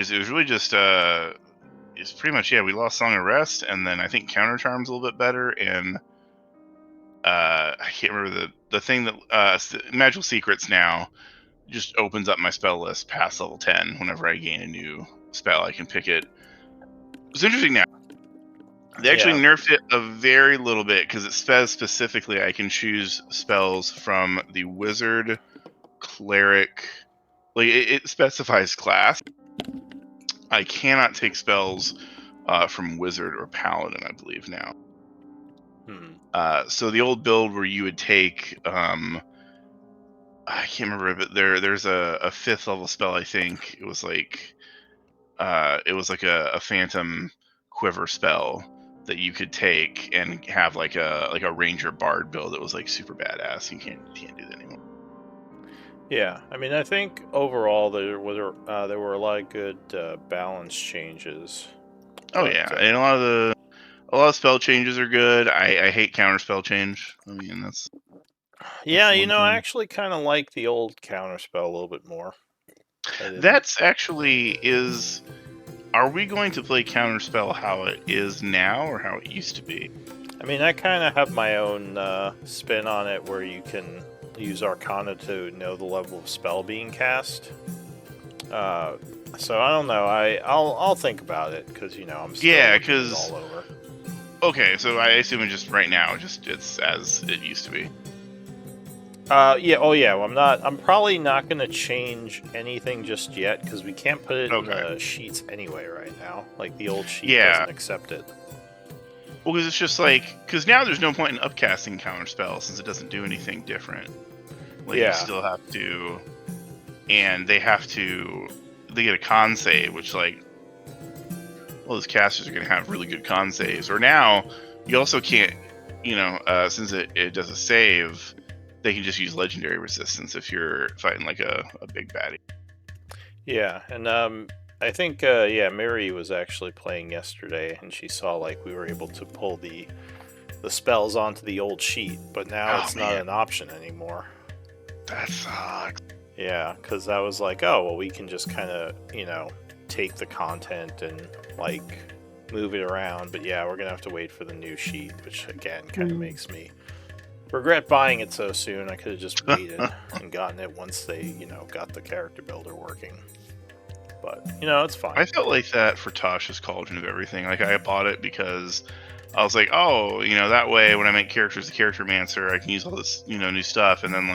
It was really just it's pretty much we lost Song of Rest, and then I think Counter Charm's a little bit better, and I can't remember the thing that Magical Secrets now just opens up my spell list past level 10. Whenever I gain a new spell, I can pick it. It's interesting now. They actually nerfed it a very little bit because it says specifically I can choose spells from the Wizard, Cleric. Like it specifies class. I cannot take spells from Wizard or Paladin, I believe now. So the old build where you would take, I can't remember, but there's a 5th level spell. I think it was like a Phantom Quiver spell that you could take and have like a Ranger Bard build that was like super badass. You can't do that anymore. Yeah, I mean, I think overall there were a lot of good balance changes. Oh yeah, and a lot of spell changes are good. I hate counter spell change. I mean that's yeah, you know, I actually kind of like the old counter spell a little bit more. That's actually is. Are we going to play Counterspell how it is now or how it used to be? I mean, I kind of have my own spin on it where you can use Arcana to know the level of spell being cast. So I don't know. I'll think about it because I'm still it all over. Okay, so I assume it's just right now, it's as it used to be. Yeah. Oh, yeah. Well, I'm probably not going to change anything just yet because we can't put it in the sheets anyway right now. Like the old sheet doesn't accept it. Well, because it's just because now there's no point in upcasting counterspell since it doesn't do anything different. You still have to, and they get a con save, which those casters are going to have really good con saves. Or now you also can't, since it does a save. They can just use legendary resistance if you're fighting like a big baddie. Yeah, and I think Mary was actually playing yesterday, and she saw we were able to pull the spells onto the old sheet, but now it's not an option anymore. That sucks. Yeah, because I was like, oh well, we can just kind of take the content and move it around, but yeah, we're gonna have to wait for the new sheet, which again kind of makes me regret buying it so soon. I could have just waited and gotten it once they, got the character builder working. But, it's fine. I felt like that for Tasha's Cauldron of Everything. I bought it because I was like, oh, that way when I make characters the Character Mancer, I can use all this, new stuff. And then,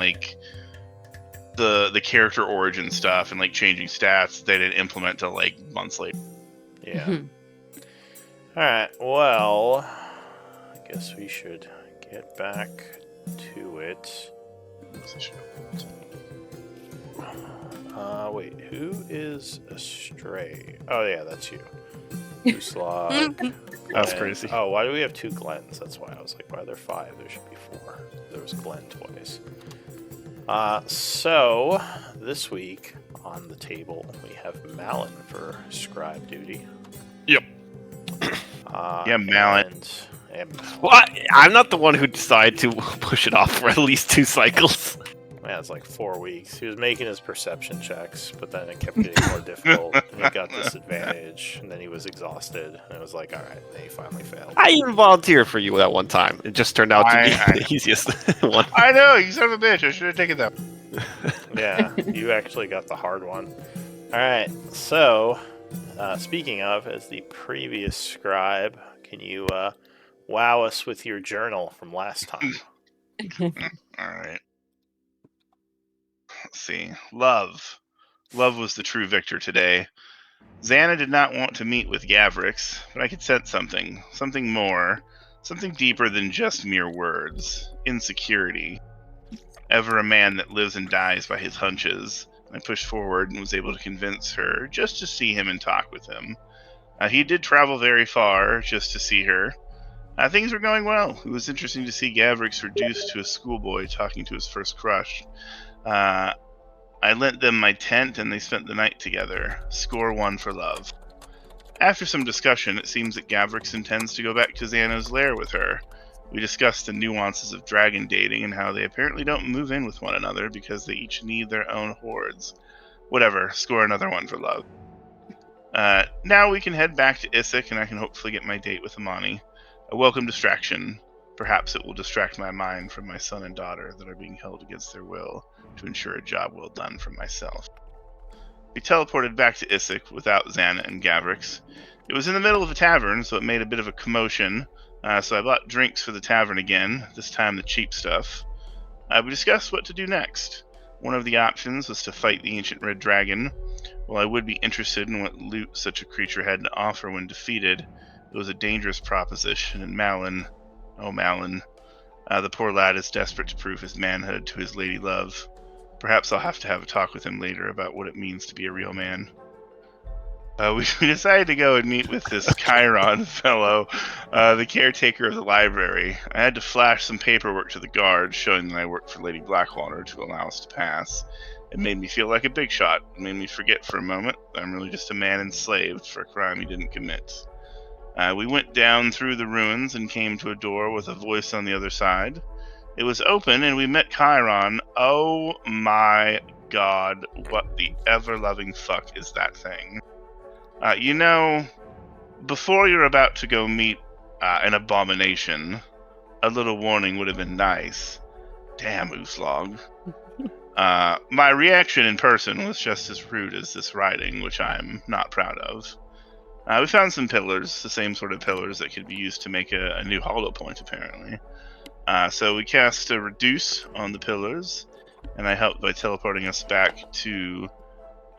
the character origin stuff and, changing stats, they didn't implement till, months later. Yeah. Alright, well, I guess we should get back to it. Wait, who is Astray? Oh yeah, that's you. Slog. That's crazy. Oh, why do we have 2 Glens? That's why I was like, why are there 5? There should be 4. There was Glen twice. So this week on the table we have Malin for scribe duty. Yep. Malin. Well, I'm not the one who decided to push it off for at least 2 cycles. Yeah, it's 4 weeks. He was making his perception checks, but then it kept getting more difficult, and he got disadvantage, and then he was exhausted, and it was like, alright, then he finally failed. I even volunteered for you that one time. It just turned out to be the easiest one. I know, you son of a bitch. I should have taken that. Yeah, you actually got the hard one. Alright, so, speaking of, as the previous scribe, can you wow us with your journal from last time? Alright. Let's see. Love. Love was the true victor today. Xana did not want to meet with Gavrix, but I could sense something. Something more. Something deeper than just mere words. Insecurity. Ever a man that lives and dies by his hunches. I pushed forward and was able to convince her just to see him and talk with him. He did travel very far just to see her. Things were going well. It was interesting to see Gavrix reduced to a schoolboy talking to his first crush. I lent them my tent and they spent the night together. Score 1 for love. After some discussion, it seems that Gavrix intends to go back to Xana's lair with her. We discussed the nuances of dragon dating and how they apparently don't move in with one another because they each need their own hordes. Whatever, score another 1 for love. Now we can head back to Issyk, and I can hopefully get my date with Amani. A welcome distraction. Perhaps it will distract my mind from my son and daughter that are being held against their will to ensure a job well done for myself. We teleported back to Issyk without Xana and Gavrix. It was in the middle of a tavern, so it made a bit of a commotion. So I bought drinks for the tavern again, this time the cheap stuff. We discussed what to do next. One of the options was to fight the ancient red dragon. While I would be interested in what loot such a creature had to offer when defeated, it was a dangerous proposition, and Malin, the poor lad is desperate to prove his manhood to his lady love. Perhaps I'll have to have a talk with him later about what it means to be a real man. We decided to go and meet with this Chiron fellow, the caretaker of the library. I had to flash some paperwork to the guards showing that I worked for Lady Blackwater to allow us to pass. It made me feel like a big shot. It made me forget for a moment that I'm really just a man enslaved for a crime he didn't commit. We went down through the ruins and came to a door with a voice on the other side. It was open and we met Chiron. Oh my god, what the ever-loving fuck is that thing? Before you're about to go meet an abomination, a little warning would have been nice. Damn, Ooslog. My reaction in person was just as rude as this writing, which I'm not proud of. We found some pillars, the same sort of pillars that could be used to make a new hollow point, apparently. So we cast a reduce on the pillars, and I helped by teleporting us back to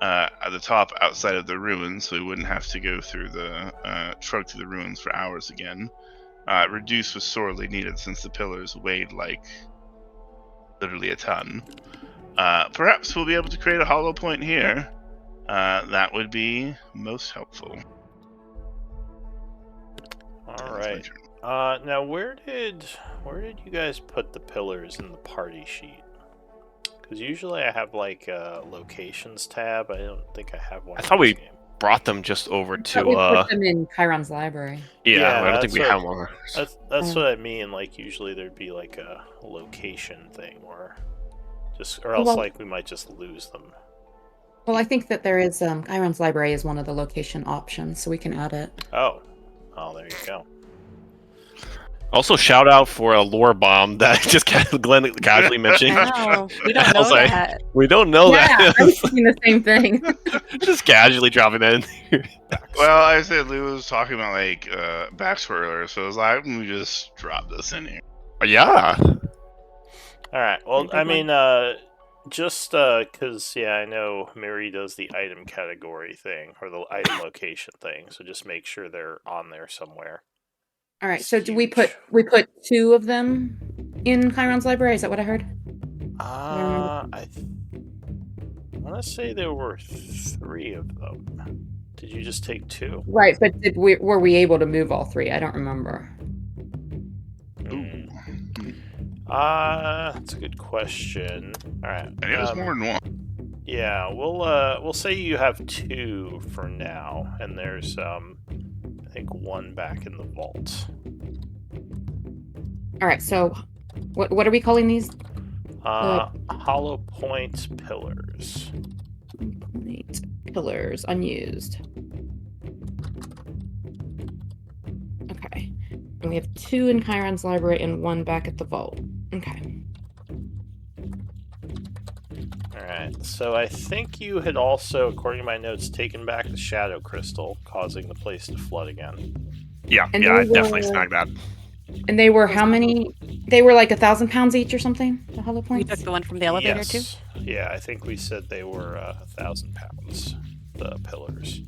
at the top outside of the ruins, so we wouldn't have to go through the trudge through the ruins for hours again. Reduce was sorely needed since the pillars weighed like literally a ton. Perhaps we'll be able to create a hollow point here. That would be most helpful. All right. Now where did you guys put the pillars in the party sheet? Because usually I have like a locations tab. I don't think I have one. I thought we brought them just over to. We put them in Chiron's library. Yeah, I don't think we have one. That's what I mean. Like usually there'd be like a location thing, or else like we might just lose them. Well, I think that there is Chiron's library is one of the location options, so we can add it. Oh, there you go. Also, shout out for a lore bomb that just Glenn casually mentioned. No, we don't know that. We don't know that. Yeah, I'm thinking the same thing. Just casually dropping that in here. Well, I said Lou was talking about like backstory earlier, so I was like, let me just drop this in here. Yeah. All right. Well, I mean, just because I know Mary does the item category thing or the item location thing, so just make sure they're on there somewhere. All right. So do we put two of them in Chiron's library? Is that what I heard? I want to say there were 3 of them. Did you just take 2? Right, but were we able to move all 3? I don't remember. That's a good question. All right. And it was more than one. Yeah, we'll say you have 2 for now, and there's I think 1 back in the vault. All right. So, what are we calling these? Hollow point pillars. Pillars unused. Okay. And we have 2 in Chiron's library and 1 back at the vault. Okay. Alright, so I think you had also, according to my notes, taken back the Shadow Crystal, causing the place to flood again. Yeah, And I definitely snagged that. And they were how many? They were like 1,000 pounds each or something? The hollow We points? took the one from the elevator too. Yeah, I think we said they were 1,000 pounds, the pillars.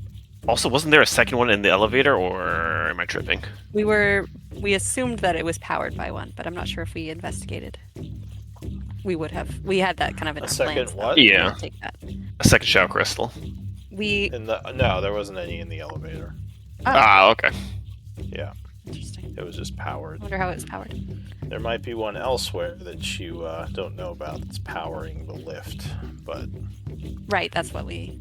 Also, wasn't there a second one in the elevator, or am I tripping? We assumed that it was powered by one, but I'm not sure if we investigated. We would have. We had that kind of in our second plans. what? Yeah. Take that. A second Shadow Crystal. No, there wasn't any in the elevator. Oh. Okay. Yeah. Interesting. It was just I powered. wonder how it was powered. There might be one elsewhere that you don't know about that's powering the lift, but Right, that's what we.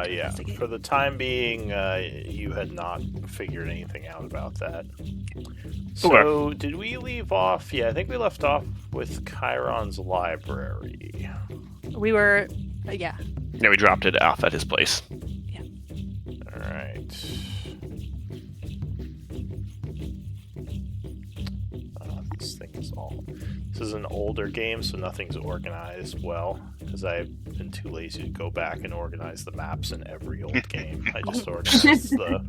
yeah. For the time being, you had not figured anything out about that. So, did we leave off? Yeah, I think we left off with Chiron's library. We were. Yeah. Yeah, we dropped it off at his place. All right. right. This thing is all. This is an older game, so nothing's organized well. Because I've been too lazy to go back and organize the maps in every old game. I just organized the.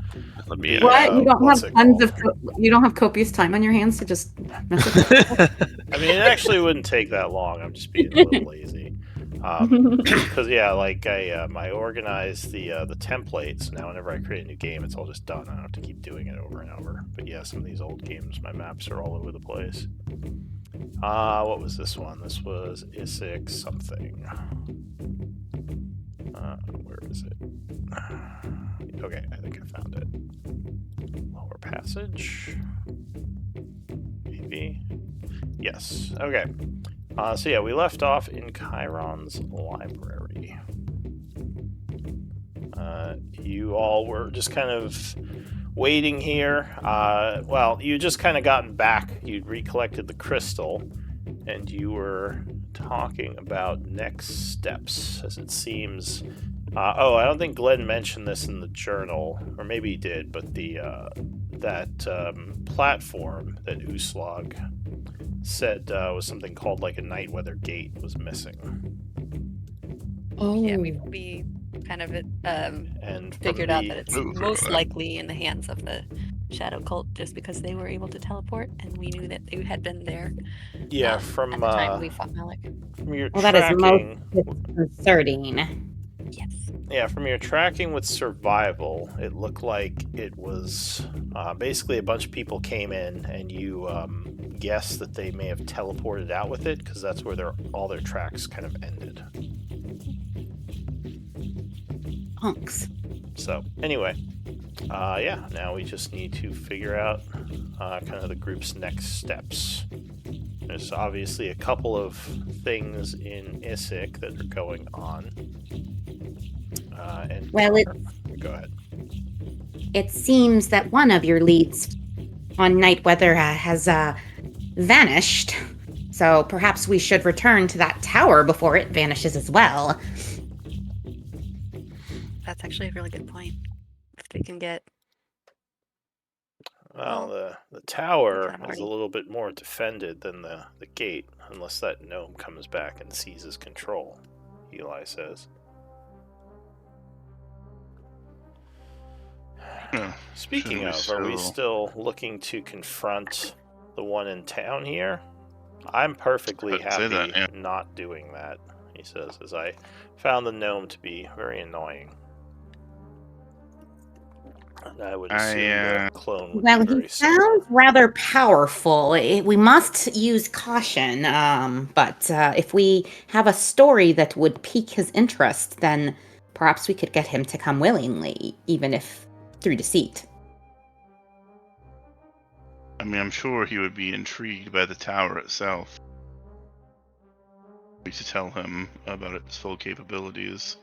Let me. What? You don't what's have it tons called? you don't have copious time on your hands to just mess with it? I mean, it actually wouldn't take that long. I'm just being a little lazy. Because yeah, like I organized the templates. Now, whenever I create a new game, it's all just done. I don't have to keep doing it over and over. But yeah, some of these old games, my maps are all over the place. What was this one? This was Isik something. Where is it? Okay, I think I found it. Lower Passage. Maybe. Yes. Okay. So yeah, we left off in Chiron's library. You all were just kind of waiting here. Well, you just kind of gotten back. You'd recollected the crystal, and you were talking about next steps, as it seems. Oh, I don't think Glenn mentioned this in the journal, or maybe he did, but the that platform that Uslag said was something called like a night weather gate was missing. Oh. Yeah, we kind of And figured out that it's Ooh. most likely in the hands of the Shadow Cult, just because they were able to teleport, and we knew that they had been there. Yeah, at from the time we fought Malik. your Well, that is tracking. most disconcerting. Yes. Yeah, from your tracking with survival, it looked like it was basically a bunch of people came in, and you guessed that they may have teleported out with it, because that's where all their tracks kind of ended. Punks. So anyway, yeah, now we just need to figure out kind of the group's next steps. There's obviously a couple of things in Isik that are going on. And Well, go ahead. it seems that one of your leads on night weather has vanished. So perhaps we should return to that tower before it vanishes as well. That's actually a really good point. If we can get Well, Well, the tower kind of is a already- little bit more defended than the gate, unless that gnome comes back and seizes control, Eli says. Speaking Should we of, are we still- still looking to confront the one in town here? I'm perfectly I'd say happy that, yeah. not doing that, he says, as I found the gnome to be very annoying. And I would assume the clone would Well, be he very similar. sounds rather powerful. We must use caution. But if we have a story that would pique his interest, then perhaps we could get him to come willingly, even if through deceit. I mean, I'm sure he would be intrigued by the tower itself. We should tell him about its full capabilities.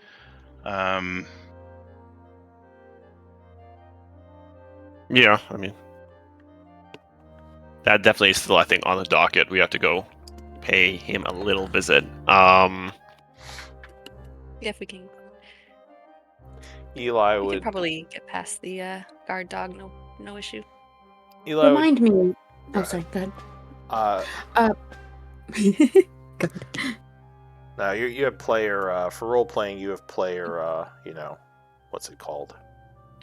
Yeah, I mean, that definitely is still, I think, on the docket. We have to go pay him a little visit. Yeah, if we can, Eli we would can probably get past the guard dog. No issue. Eli would Remind me. Go Oh, ahead. sorry. Go uh ahead. no, you have player for role playing. You have player. What's it called?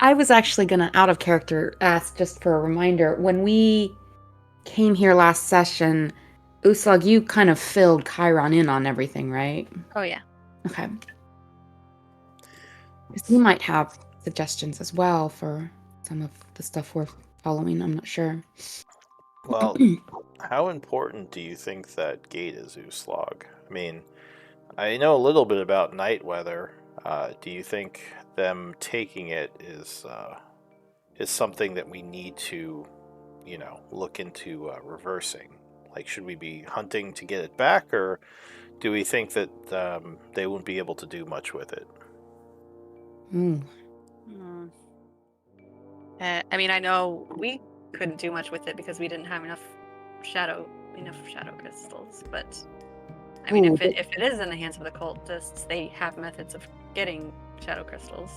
I was actually gonna, out of character, ask just for a reminder. When we came here last session, Uslag, you kind of filled Chiron in on everything, right? Oh yeah. Okay. Because he might have suggestions as well for some of the stuff we're following. I'm not sure. Well, how important do you think that gate is, Uslag? I mean, I know a little bit about night weather. Do you think them taking it is something that we need to, look into reversing? Like, should we be hunting to get it back, or do we think that they won't be able to do much with it? Ooh. Hmm. I mean, I know we couldn't do much with it because we didn't have enough shadow crystals. But I mean, Ooh, if it is in the hands of the cultists, they have methods of getting shadow crystals.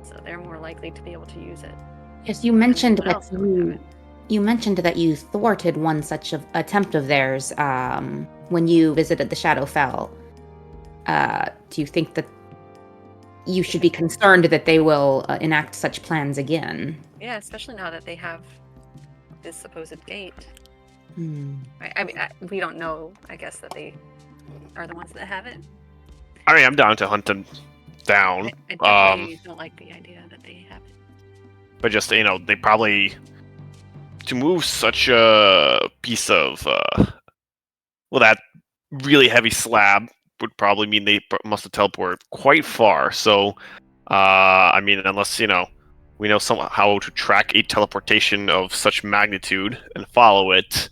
so they're more likely to be able to use it. Yes, you mentioned Anyone that else would have it. you mentioned that you thwarted one such attempt of theirs when you visited the Shadowfell. Do you think that you should be concerned that they will enact such plans again? Yeah, especially now that they have this supposed gate. Hmm. I mean, we don't know, I guess, that they are the ones that have it. I mean, I'm down to hunt them down. I definitely don't like the idea that they have it. But just, they probably, to move such a piece of, that really heavy slab would probably mean they must have teleported quite far. So, I mean, unless, we know how to track a teleportation of such magnitude and follow it,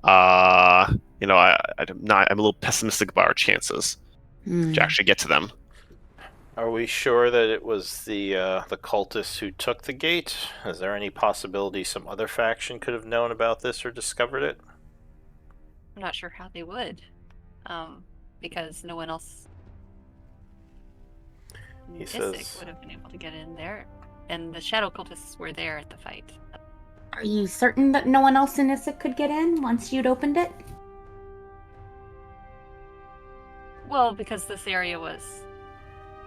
I'm a little pessimistic about our chances to actually get to them. Are we sure that it was the cultists who took the gate? Is there any possibility some other faction could have known about this or discovered it? I'm not sure how they would, because no one else He Isik says- would have been able to get in there, and the shadow cultists were there at the fight. Are you certain that no one else in Isik could get in once you'd opened it? Well, because this area was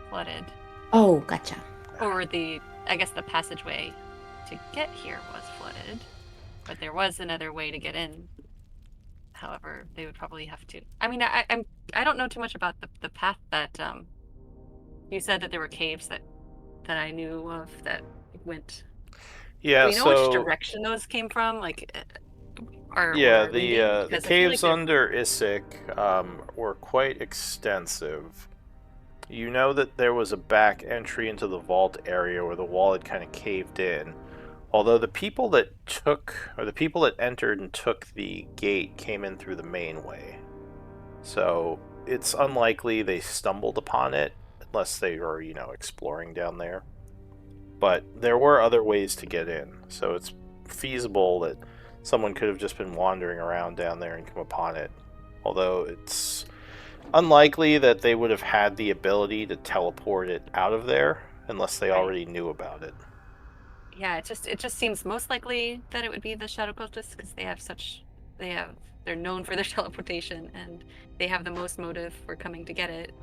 flooded, Oh, gotcha. or I guess the passageway to get here was flooded, but there was another way to get in. However, they would probably have to. I mean, I don't know too much about the path that you said that there were caves that I knew of that went. Yeah, Do we know which direction those came from? Like, the caves under Isik were quite extensive. You know that there was a back entry into the vault area where the wall had kind of caved in. Although the people that entered and took the gate came in through the main way. So it's unlikely they stumbled upon it unless they were, exploring down there. But there were other ways to get in, so it's feasible that someone could have just been wandering around down there and come upon it. Although it's unlikely that they would have had the ability to teleport it out of there unless they already knew about it. Yeah, it just seems most likely that it would be the shadow cultists because they're known for their teleportation and they have the most motive for coming to get it.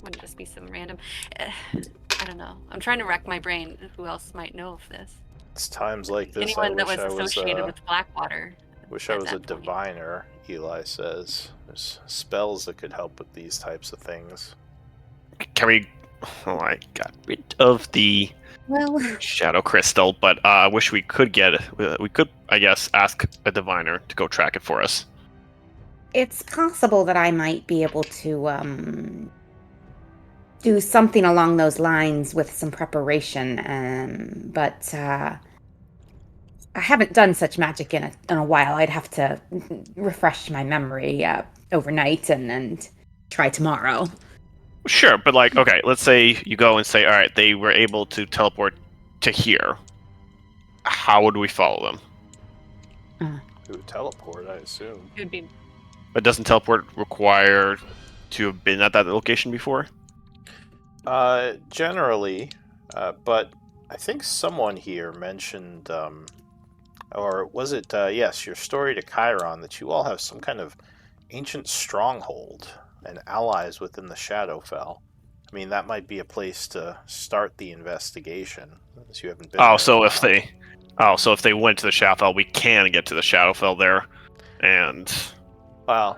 Wouldn't just be some random. I don't know. I'm trying to rack my brain. Who else might know of this? It's times like this. Anyone that was associated with Blackwater. Wish I was a diviner, Eli says. There's spells that could help with these types of things. Can we... Oh, I got rid of the shadow crystal, but I wish we could get it. We could, I guess, ask a diviner to go track it for us. It's possible that I might be able to do something along those lines with some preparation, but I haven't done such magic in a while. I'd have to refresh my memory overnight and try tomorrow. Sure, but okay, let's say you go and say, all right, they were able to teleport to here. How would we follow them? Who would teleport, I assume. It would be. But doesn't teleport require to have been at that location before? Generally, but I think someone here mentioned, or was it, yes, your story to Chiron, that you all have some kind of ancient stronghold and allies within the Shadowfell. I mean, that might be a place to start the investigation, as you haven't been So if they went to the Shadowfell, we can get to the Shadowfell there and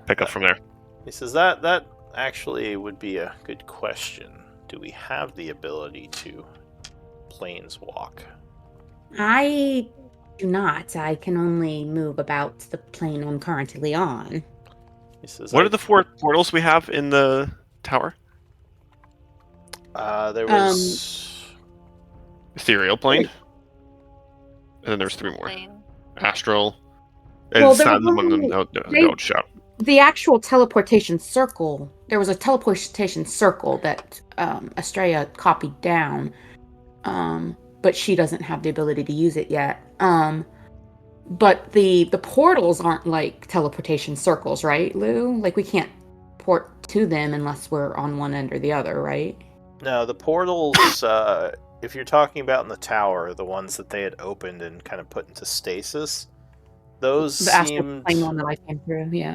pick up from there. He says that actually would be a good question. Do we have the ability to planeswalk? I do not. I can only move about the plane I'm currently on. He says, what are the 4 portals we have in the tower? There was Ethereal plane, and then there's 3 more. Plane. Astral. Well, It's not the one no shout. The actual teleportation circle. There was a teleportation circle that Estrella copied down, but she doesn't have the ability to use it yet. But the portals aren't like teleportation circles, right, Lou? Like we can't port to them unless we're on one end or the other, right? No, the portals if you're talking about in the tower, the ones that they had opened and kind of put into stasis, those The astral seemed... plane one that I came through, yeah.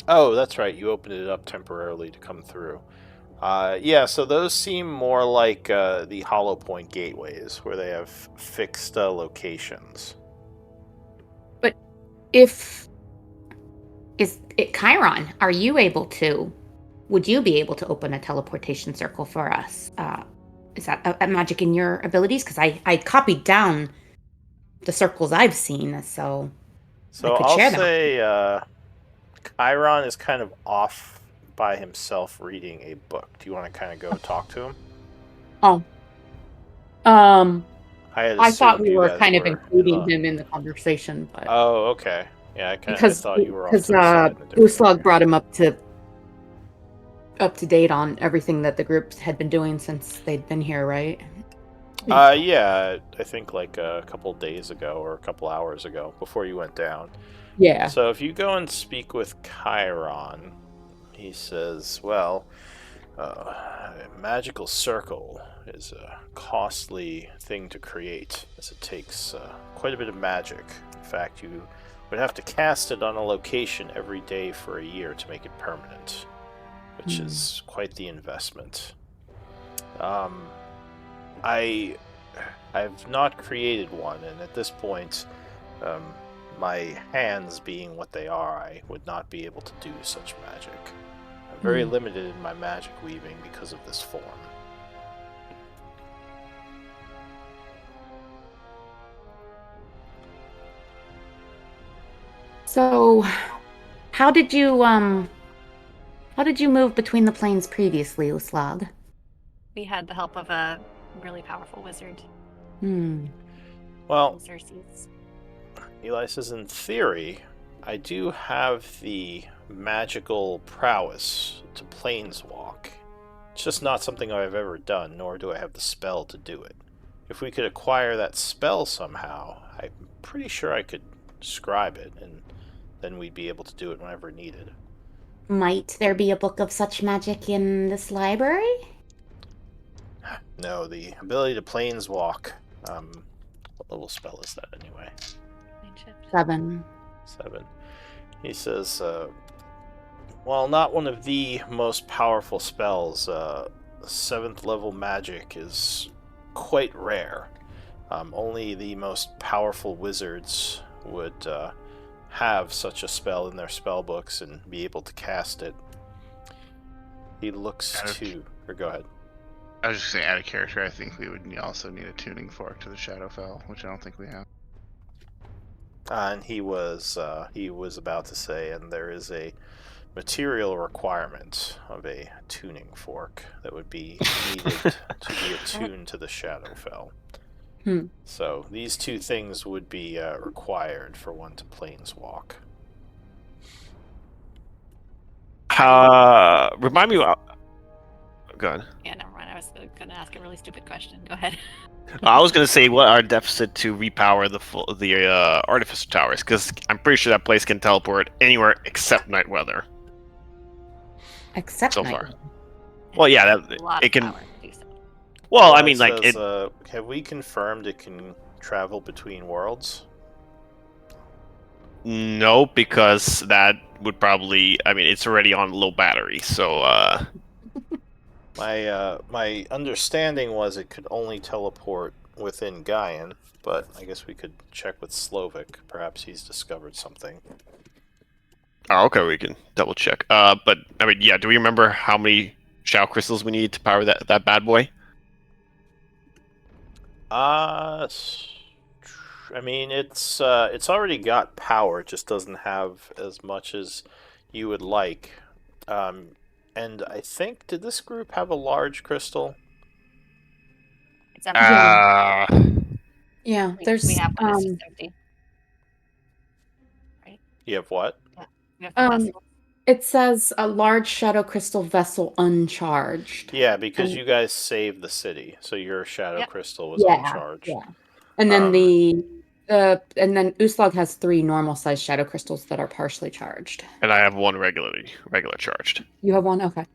Oh, that's right. You opened it up temporarily to come through. Yeah, so those seem more like the Hollow Point gateways, where they have fixed locations. But Chiron, are you able to? Would you be able to open a teleportation circle for us? Is that a magic in your abilities? Because I copied down the circles I've seen, so I could I'll share them. say Chiron is kind of off by himself reading a book. Do you want to kind of go talk to him? Oh. I thought we were kind of including him in the conversation, but Oh, okay. Yeah, I thought you were off because to the side in a different Uslag area. brought him up to date on everything that the group had been doing since they'd been here, right? Yeah, I think like a couple days ago or a couple hours ago before you went down. Yeah. So if you go and speak with Chiron, he says, well, a magical circle is a costly thing to create, as it takes quite a bit of magic. In fact, you would have to cast it on a location every day for a year to make it permanent, which is quite the investment. I've not created one, and at this point, my hands being what they are, I would not be able to do such magic. I'm very limited in my magic weaving because of this form. So, how did you move between the planes previously, Uslag? We had the help of a really powerful wizard. Well, Xerxes. Eli says, in theory, I do have the magical prowess to planeswalk. It's just not something I've ever done, nor do I have the spell to do it. If we could acquire that spell somehow, I'm pretty sure I could scribe it, and then we'd be able to do it whenever needed. Might there be a book of such magic in this library? No, the ability to planeswalk. What level spell is that anyway? 7. 7. He says, while not one of the most powerful spells, 7th level magic is quite rare. Only the most powerful wizards would have such a spell in their spell books and be able to cast it. He looks to... Or go ahead. I was just saying, out of character, I think we would also need a tuning fork to the Shadowfell, which I don't think we have. And he was about to say, and there is a material requirement of a tuning fork that would be needed to be attuned to the Shadowfell. So these two things would be required for one to planeswalk. Remind me. Go ahead. Yeah, never mind. I was going to ask a really stupid question. Go ahead. I was gonna say, what our deficit to repower the Artificer Towers? Because I'm pretty sure that place can teleport anywhere except night weather. Except so night far. weather. Well, yeah, A lot it of can. power to do so. Well, I It mean, like says, it. have we confirmed it can travel between worlds? No, because that would probably. I mean, it's already on low battery, so. My understanding was it could only teleport within Gaian, but I guess we could check with Slovak. Perhaps he's discovered something. Oh, okay, we can double check. But I mean, yeah. Do we remember how many Shadow Crystals we need to power that bad boy? I mean, it's already got power. It just doesn't have as much as you would like. And I think, did this group have a large crystal? It's empty. Yeah, We there's have one. It's just empty. Right? You have what? Yeah. We have the vessel. it says a large shadow crystal vessel uncharged. Yeah, because you guys saved the city, so your shadow Yep. crystal was uncharged. Yeah. And then and then Uslag has 3 normal sized shadow crystals that are partially charged. And I have one regular charged. You have one? Okay.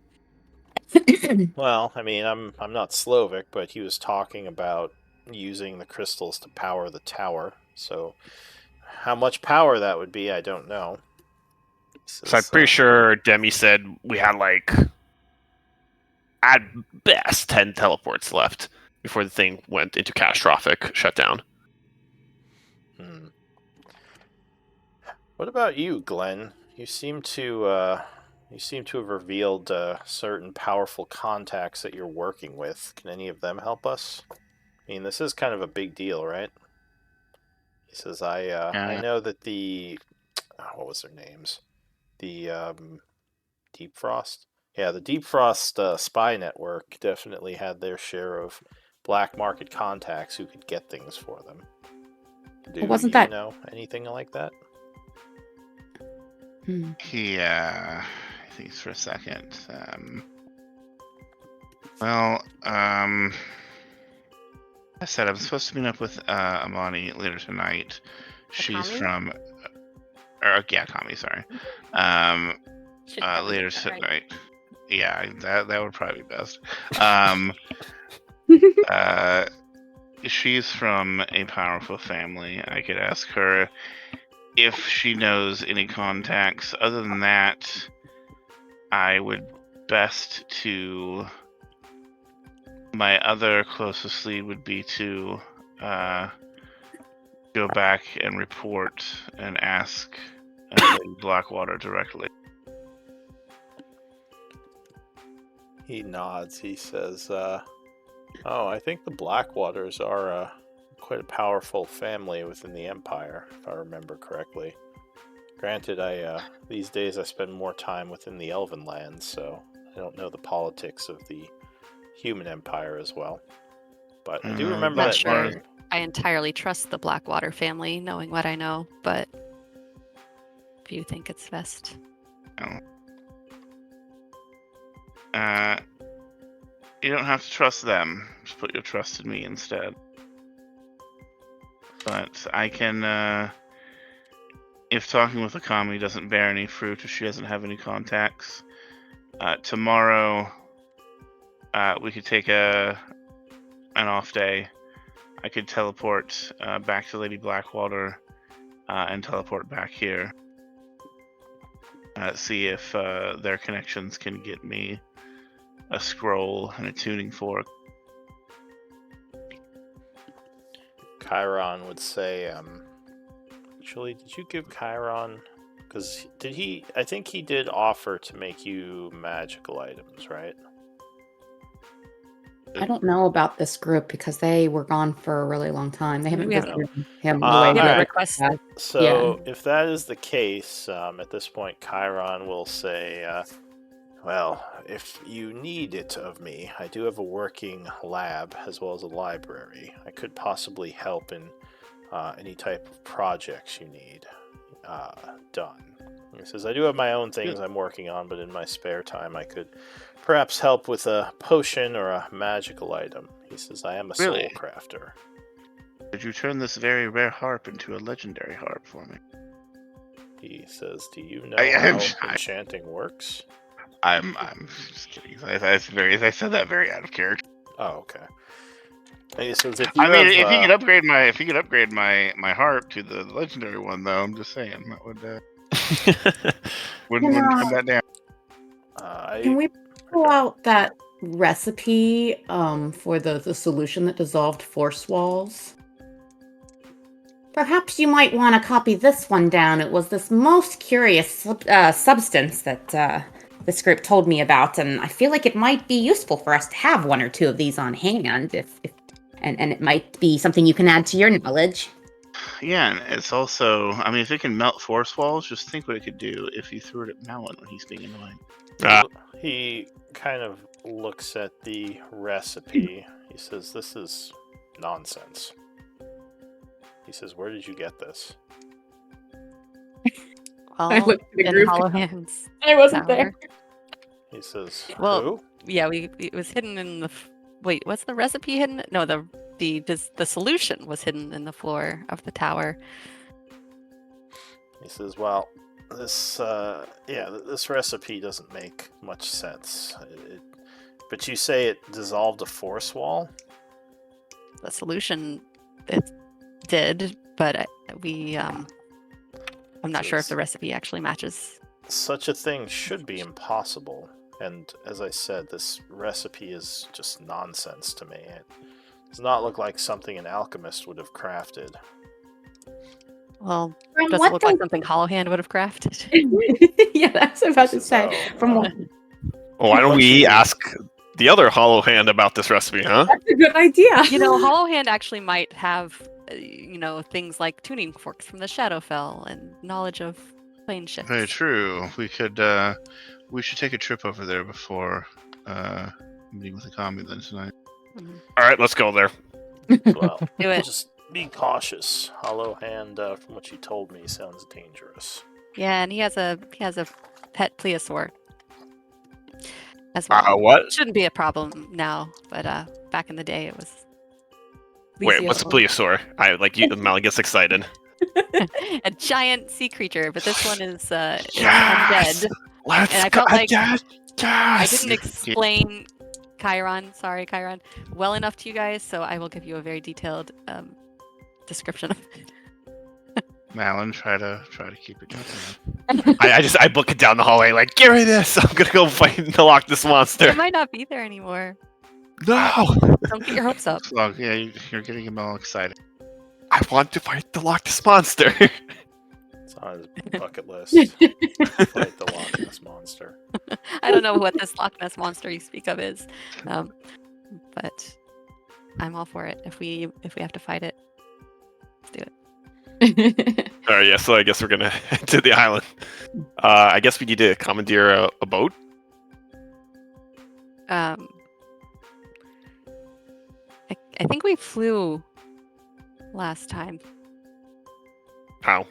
Well, I mean, I'm not Slovak, but he was talking about using the crystals to power the tower. So, how much power that would be, I don't know. So I'm pretty sure Demi said we had like at best 10 teleports left before the thing went into catastrophic shutdown. What about you, Glenn? You seem to have revealed certain powerful contacts that you're working with. Can any of them help us? I mean, this is kind of a big deal, right? He says, I know that the what was their names? The Deep Frost. Yeah, the Deep Frost spy network definitely had their share of black market contacts who could get things for them. Do Wasn't you that? know anything like that? Yeah, I think for a second. I said I'm supposed to meet up with Amani later tonight. She's Akami? from, yeah, Kami. Sorry. Should probably Later get that right. tonight. Yeah, that would probably be best. She's from a powerful family. I could ask her if she knows any contacts. Other than that, I would best to. My other closest lead would be to go back and report and ask Lady Blackwater directly. He nods. He says, "Oh, I think the Blackwaters are quite a powerful family within the Empire, if I remember correctly. Granted, these days I spend more time within the Elven lands, so I don't know the politics of the human empire as well. But I do remember Not that sure. name. I entirely trust the Blackwater family, knowing what I know, but if you think it's best. You don't have to trust them. Just put your trust in me instead. But I can, if talking with Akami doesn't bear any fruit, or she doesn't have any contacts, tomorrow we could take an off day. I could teleport back to Lady Blackwater and teleport back here. See if their connections can get me a scroll and a tuning fork. Chiron would say, actually, did you give Chiron... Because I think he did offer to make you magical items, right? I don't know about this group because they were gone for a really long time. They haven't We visited haven't- him the way all we right. requested. So if that is the case, at this point, Chiron will say, well, if you need it of me, I do have a working lab as well as a library. I could possibly help in any type of projects you need done. He says, I do have my own things I'm working on, but in my spare time I could perhaps help with a potion or a magical item. He says, I am a soul crafter. Could you turn this very rare harp into a legendary harp for me? He says, do you know how enchanting works? I'm just kidding. I said that very out of character. Oh, okay. He says, if you could upgrade my harp to the legendary one, though, I'm just saying that wouldn't come that down. Can we pull out that recipe for the solution that dissolved force walls? Perhaps you might want to copy this one down. It was this most curious substance that this group told me about, and I feel like it might be useful for us to have one or two of these on hand, and it might be something you can add to your knowledge. Yeah, and it's also, I mean, if it can melt force walls, just think what it could do if you threw it at Malin when he's being annoying. He kind of looks at the recipe. He says, this is nonsense. He says, where did you get this? Well, in Hollow Hands. I wasn't there. He says, well, who? Yeah, it was hidden in the... Wait, what's the recipe hidden? No, the solution was hidden in the floor of the tower. He says, well, this recipe doesn't make much sense. But you say it dissolved a force wall? The solution it did, but I'm not sure if the recipe actually matches. Such a thing should be impossible. And as I said, this recipe is just nonsense to me. It does not look like something an alchemist would have crafted. Well, From does what it look like the- something Hollowhand would have crafted? Yeah, that's what I was about to This is say. how- From what Well, why don't What we you- ask the other Hollow Hand about this recipe, huh? That's a good idea. You know, Hollowhand actually might have, things like tuning forks from the Shadowfell and knowledge of plane shifts. Very true. We should take a trip over there before meeting with the commie then tonight. Mhm. All right, let's go there. Well, Do it. just be cautious. Hollow Hand, from what you told me, sounds dangerous. Yeah, and he has a pet plesiosaur as well. What? Shouldn't be a problem now, but back in the day it was. Wait, what's a plesiosaur? Molly gets excited. A giant sea creature, but this one is Yes! undead. Let's And I go. felt like Yes! I Yes! didn't explain Chiron, well enough to you guys, so I will give you a very detailed description of it. Malin, try to keep it going. I book it down the hallway like, give me this! I'm gonna go fight the Loch Ness monster. It might not be there anymore. No! Don't get your hopes up. Slug, yeah, you're getting him all excited. I want to fight the Loch Ness monster. It's on his bucket list. Fight the Loch Ness monster. I don't know what this Loch Ness monster you speak of is, but I'm all for it. If we have to fight it, let's do it. All right, yeah. So I guess we're gonna head to the island. I guess we need to commandeer a boat. I think we flew last time. How?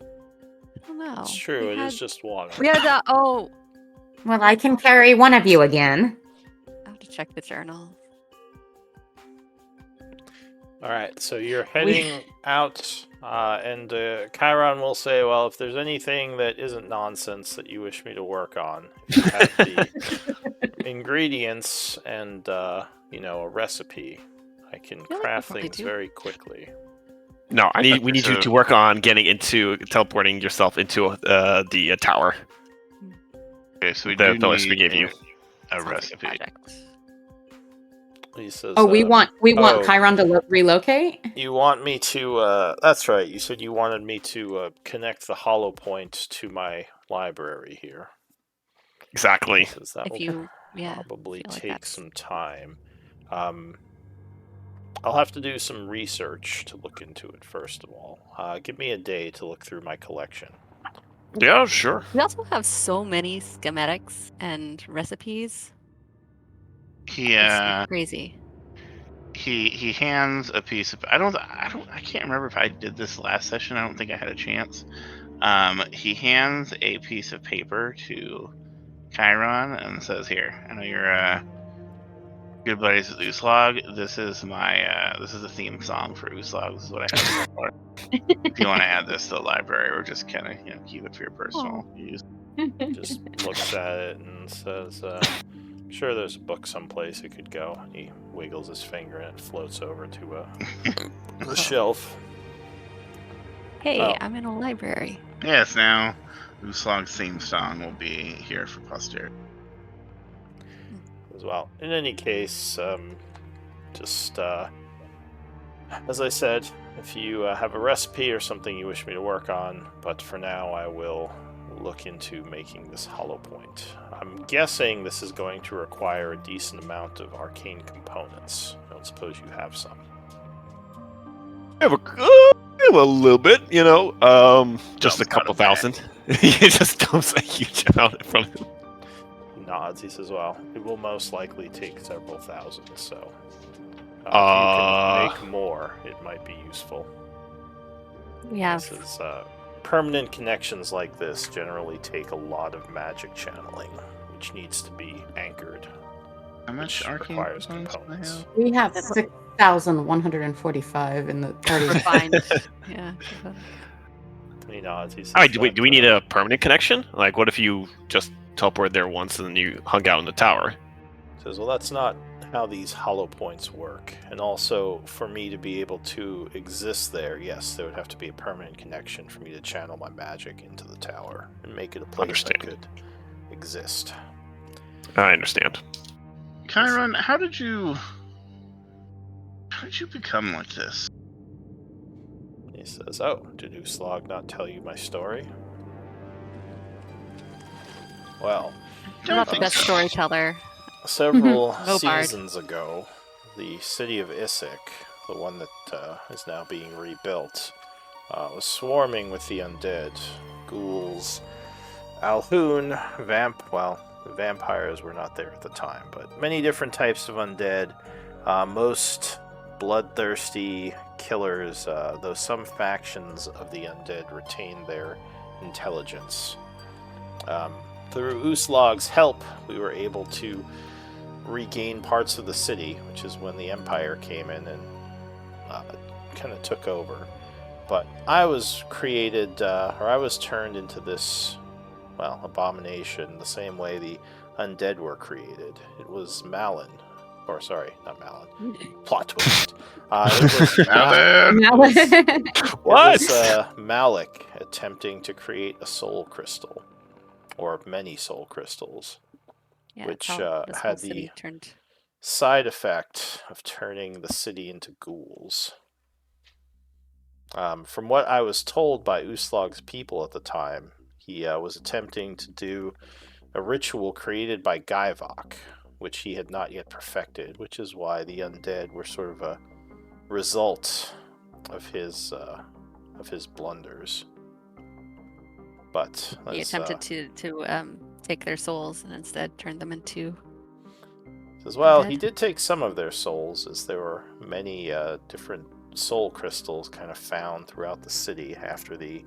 I don't know. It's true, We it had, is just water. We had oh, Well, I can carry one of you again. I have to check the journal. Alright, so you're heading out, and Chiron will say, well, if there's anything that isn't nonsense that you wish me to work on, if you have the ingredients and, a recipe, I can like we craft probably things do. very quickly. No, we need you to work on teleporting yourself into the tower. Okay, so we The do list we need gave you. a Sounds like a recipe. project. He says, Oh, we want oh. Chiron to relocate. You want me to, that's right, you said you wanted me to connect the hollow point to my library here. Exactly. Says that If will you, yeah, probably feel like take that's- some time. I'll have to do some research to look into it, first of all. Give me a day to look through my collection. Yeah, sure. We also have so many schematics and recipes. He It's crazy. he hands a piece of I can't remember if I did this last session. I don't think I had a chance. He hands a piece of paper to Chiron and says, "Here, I know you're good buddies with Uslog. This is the theme song for Uslog. This is what I have for. If you want to add this to the library, or just kind of keep it for your personal use." Just looks at it and says, I'm sure there's a book someplace it could go. He wiggles his finger and it floats over to the shelf. Hey, Oh. I'm in a library. Yes, now Uslog's theme song will be here for posterity. As well. In any case, just as I said, if you have a recipe or something you wish me to work on, but for now I will look into making this hollow point. I'm guessing this is going to require a decent amount of arcane components. I don't suppose you have some. I have a little bit, just a Dump couple out of that. thousand. He just dumps a huge amount from him. He nods. He says, well, it will most likely take several thousand, so if you can make more, it might be useful. We have This is, permanent connections like this generally take a lot of magic channeling, which needs to be anchored. How much Which arcane requires components do I components. have? We have 6,145 in the party. refined. Yeah. He nods. He says, Alright, do we that, need a permanent connection? Like, what if you just teleported there once and then you hung out in the tower? says, well, that's not how these hollow points work. And also, for me to be able to exist there, yes, there would have to be a permanent connection for me to channel my magic into the tower and make it a place that could exist. I understand. Chiron, how did you become like this? He says, oh, did Uslog not tell you my story? Well, I'm not the best storyteller. several No bard. seasons ago, the city of Issyk, the one that is now being rebuilt, was swarming with the undead. Ghouls, Alhoon, vampires were not there at the time, but many different types of undead, most bloodthirsty killers, though some factions of the undead retained their intelligence. Through Uslog's help, we were able to regain parts of the city, which is when the Empire came in and kind of took over. But I was created, or I was turned into this, abomination, the same way the undead were created. It was Malin. Or, sorry, not Malin. Plot twist. It was Malin! What? It was Malik attempting to create a soul crystal. Or many soul crystals, Yeah, which that's how this whole had city the turned. side effect of turning the city into ghouls. From what I was told by Uslog's people at the time, he was attempting to do a ritual created by Gaivok, which he had not yet perfected, which is why the undead were sort of a result of his blunders. But He attempted to take their souls and instead turn them into. Says, well, undead. he did take some of their souls, as there were many different soul crystals kind of found throughout the city after the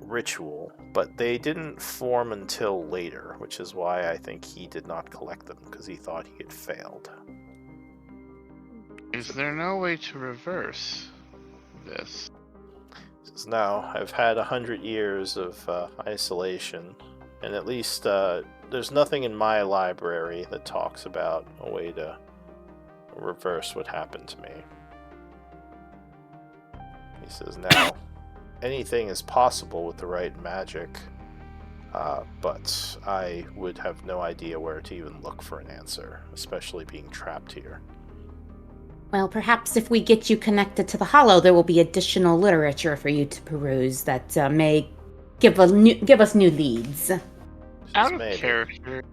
ritual, but they didn't form until later, which is why I think he did not collect them, because he thought he had failed. Is there no way to reverse this? Says, no, I've had 100 years of isolation, and at least there's nothing in my library that talks about a way to reverse what happened to me. He says, now, anything is possible with the right magic, but I would have no idea where to even look for an answer, especially being trapped here. Well, perhaps if we get you connected to the Hollow, there will be additional literature for you to peruse that may give us new leads. Out of Maybe. character,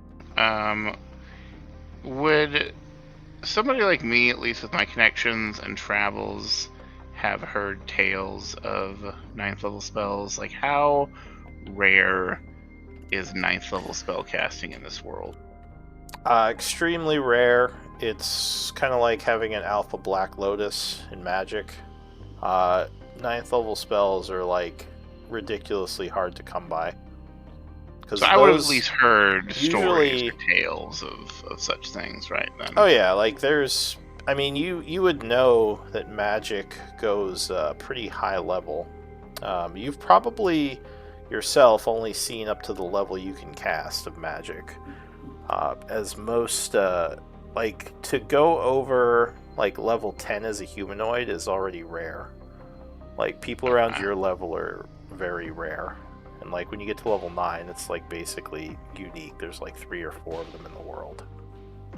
would somebody like me, at least with my connections and travels, have heard tales of 9th level spells? Like, how rare is 9th level spell casting in this world? Extremely rare. It's kind of like having an Alpha Black Lotus in Magic. 9th level spells are like ridiculously hard to come by. So I would have at least heard stories or tales of such things, right then? Oh yeah, like there's... I mean, you would know that magic goes pretty high level. You've probably yourself only seen up to the level you can cast of magic. As most... like, to go over, like, level 10 as a humanoid is already rare. Like, people around your level are very rare. And, like, when you get to level 9, it's, like, basically unique. There's, like, 3 or 4 of them in the world.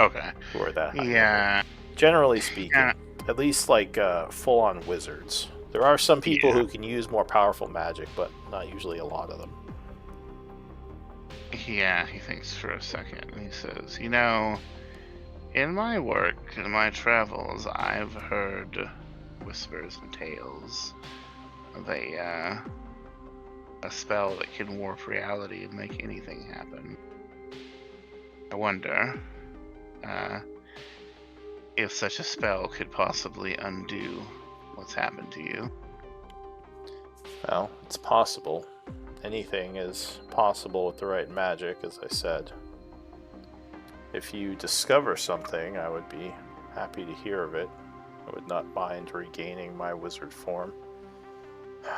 Okay. Who are that high Yeah. level. Generally speaking, at least, like, full-on wizards. There are some people who can use more powerful magic, but not usually a lot of them. Yeah, he thinks for a second, and he says, in my work, in my travels, I've heard whispers and tales of a spell that can warp reality and make anything happen. I wonder if such a spell could possibly undo what's happened to you. Well, it's possible. Anything is possible with the right magic, as I said. If you discover something, I would be happy to hear of it. I would not mind regaining my wizard form.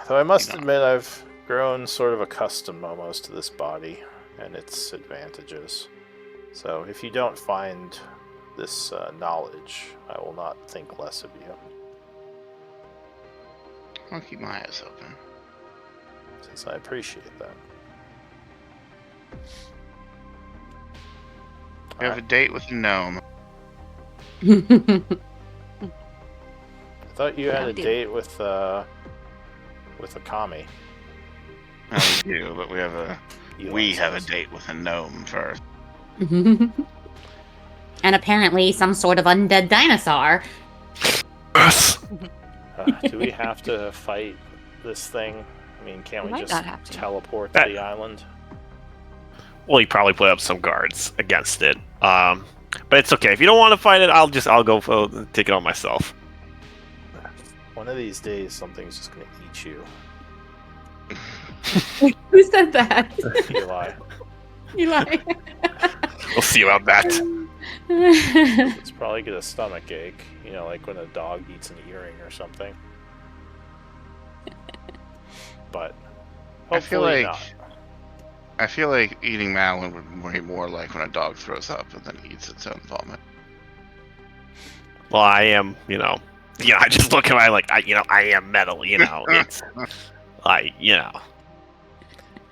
Though I must admit I've grown sort of accustomed almost to this body. and its advantages. So if you don't find this knowledge, I will not think less of you. I'll keep my eyes open. Since I appreciate that. We have a date with a gnome. I thought you Yeah, had we a do. date with a kami. No, we do, but we have a date with a gnome first. And apparently some sort of undead dinosaur. Yes. Do we have to fight this thing? I mean, can't We we might just not have to. teleport to the island? Well, he probably put up some guards against it. But it's okay. If you don't want to fight it, I'll go take it on myself. One of these days, something's just gonna eat you, Who said that? Eli. Eli. We'll see about that. It's probably get a stomach ache, like when a dog eats an earring or something. But hopefully I feel like eating Madeline would be more like when a dog throws up and then eats its own vomit. Well, I am, I just look at my I am metal, it's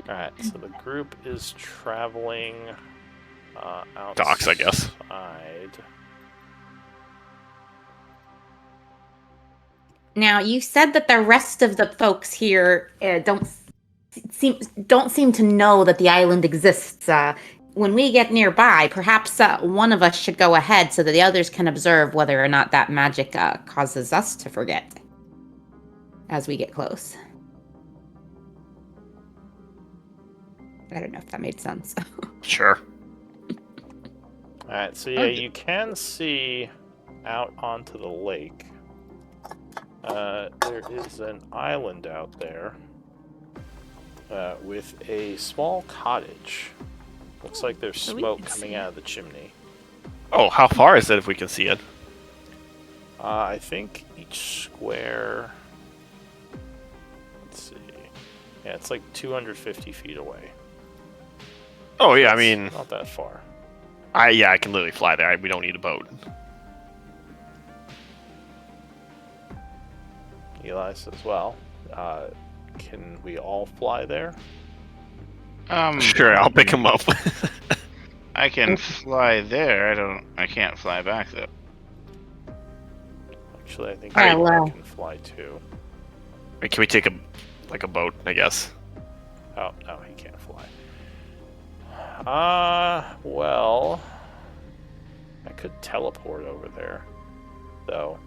Alright, so the group is traveling outside. Docks, I guess. Now, you said that the rest of the folks here don't seem to know that the island exists. When we get nearby, perhaps one of us should go ahead so that the others can observe whether or not that magic causes us to forget as we get close. I don't know if that made sense. Sure. Alright, so yeah, you can see out onto the lake. There is an island out there with a small cottage. Looks like there's So we smoke can coming see out it. of the chimney. Oh, how far is it if we can see it? I think each square... Let's see. Yeah, it's like 250 feet away. Oh yeah, I It's mean, not that far. I can literally fly there. We don't need a boat. Eli says, well, can we all fly there? Sure, I'll pick him up. I can fly there. I can't fly back though. Actually, I think Oh, Eli well. can fly too. Can we take a boat? I guess. Oh, no, he can't fly. Well, I could teleport over there, though.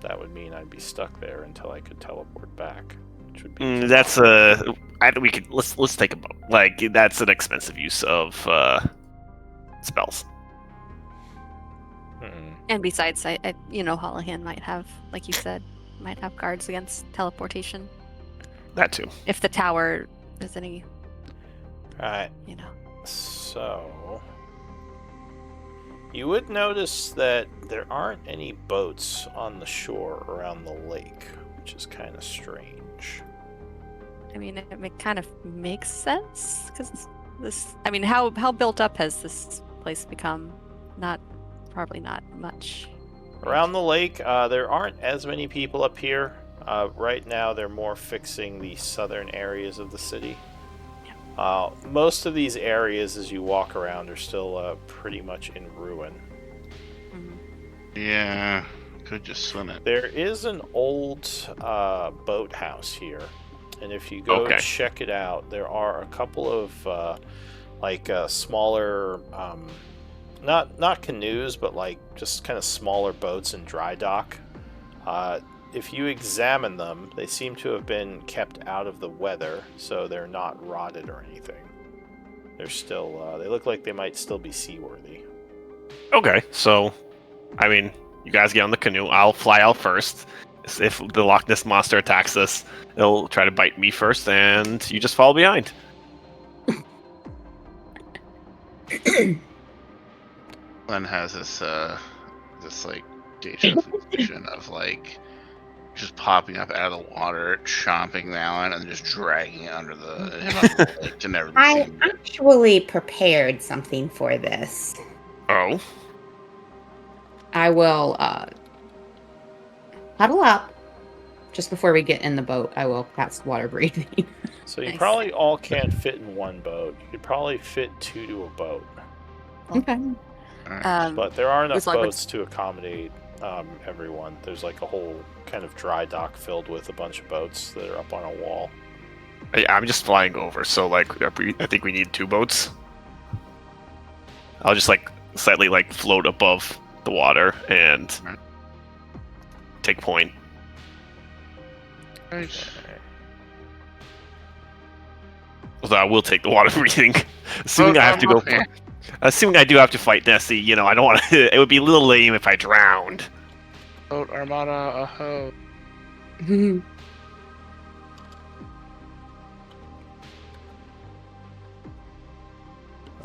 That would mean I'd be stuck there until I could teleport back, which would be Let's take a boat. That's an expensive use of spells. And besides, Holohan might have, like you said, might have guards against teleportation. That too. If the tower is any, Alright, so you would notice that there aren't any boats on the shore around the lake, which is kind of strange. I mean, it kind of makes sense because how built up has this place become? Probably not much. Around the lake, there aren't as many people up here. Right now, they're more fixing the southern areas of the city. Most of these areas, as you walk around, are still pretty much in ruin. Yeah, could just swim it. There is an old boathouse here, and if you go check it out, there are a couple of smaller, not canoes, but just kind of smaller boats in dry dock. If you examine them, they seem to have been kept out of the weather, so they're not rotted or anything. They're still, they look like they might still be seaworthy. Okay, so, I mean, you guys get on the canoe. I'll fly out first. If the Loch Ness monster attacks us, it'll try to bite me first, and you just follow behind. Glenn has this deja vu vision of just popping up out of the water, chomping Malin, and just dragging it under the lake to never be I seen. actually prepared something for this. Oh, I will huddle up. Just before we get in the boat, I will cast water breathing. So you Nice. probably all can't fit in one boat. You could probably fit 2 to a boat. Okay. But there are enough was like boats to accommodate everyone. There's like a whole kind of dry dock filled with a bunch of boats that are up on a wall. I'm just flying over, so like I think we need 2 boats. I'll just like slightly like float above the water and take point. Right. Although I will take the water breathing, assuming I have to go. Yeah. Assuming I do have to fight Nessie, you know, I don't want to. It would be a little lame if I drowned. Boat Armada, aho.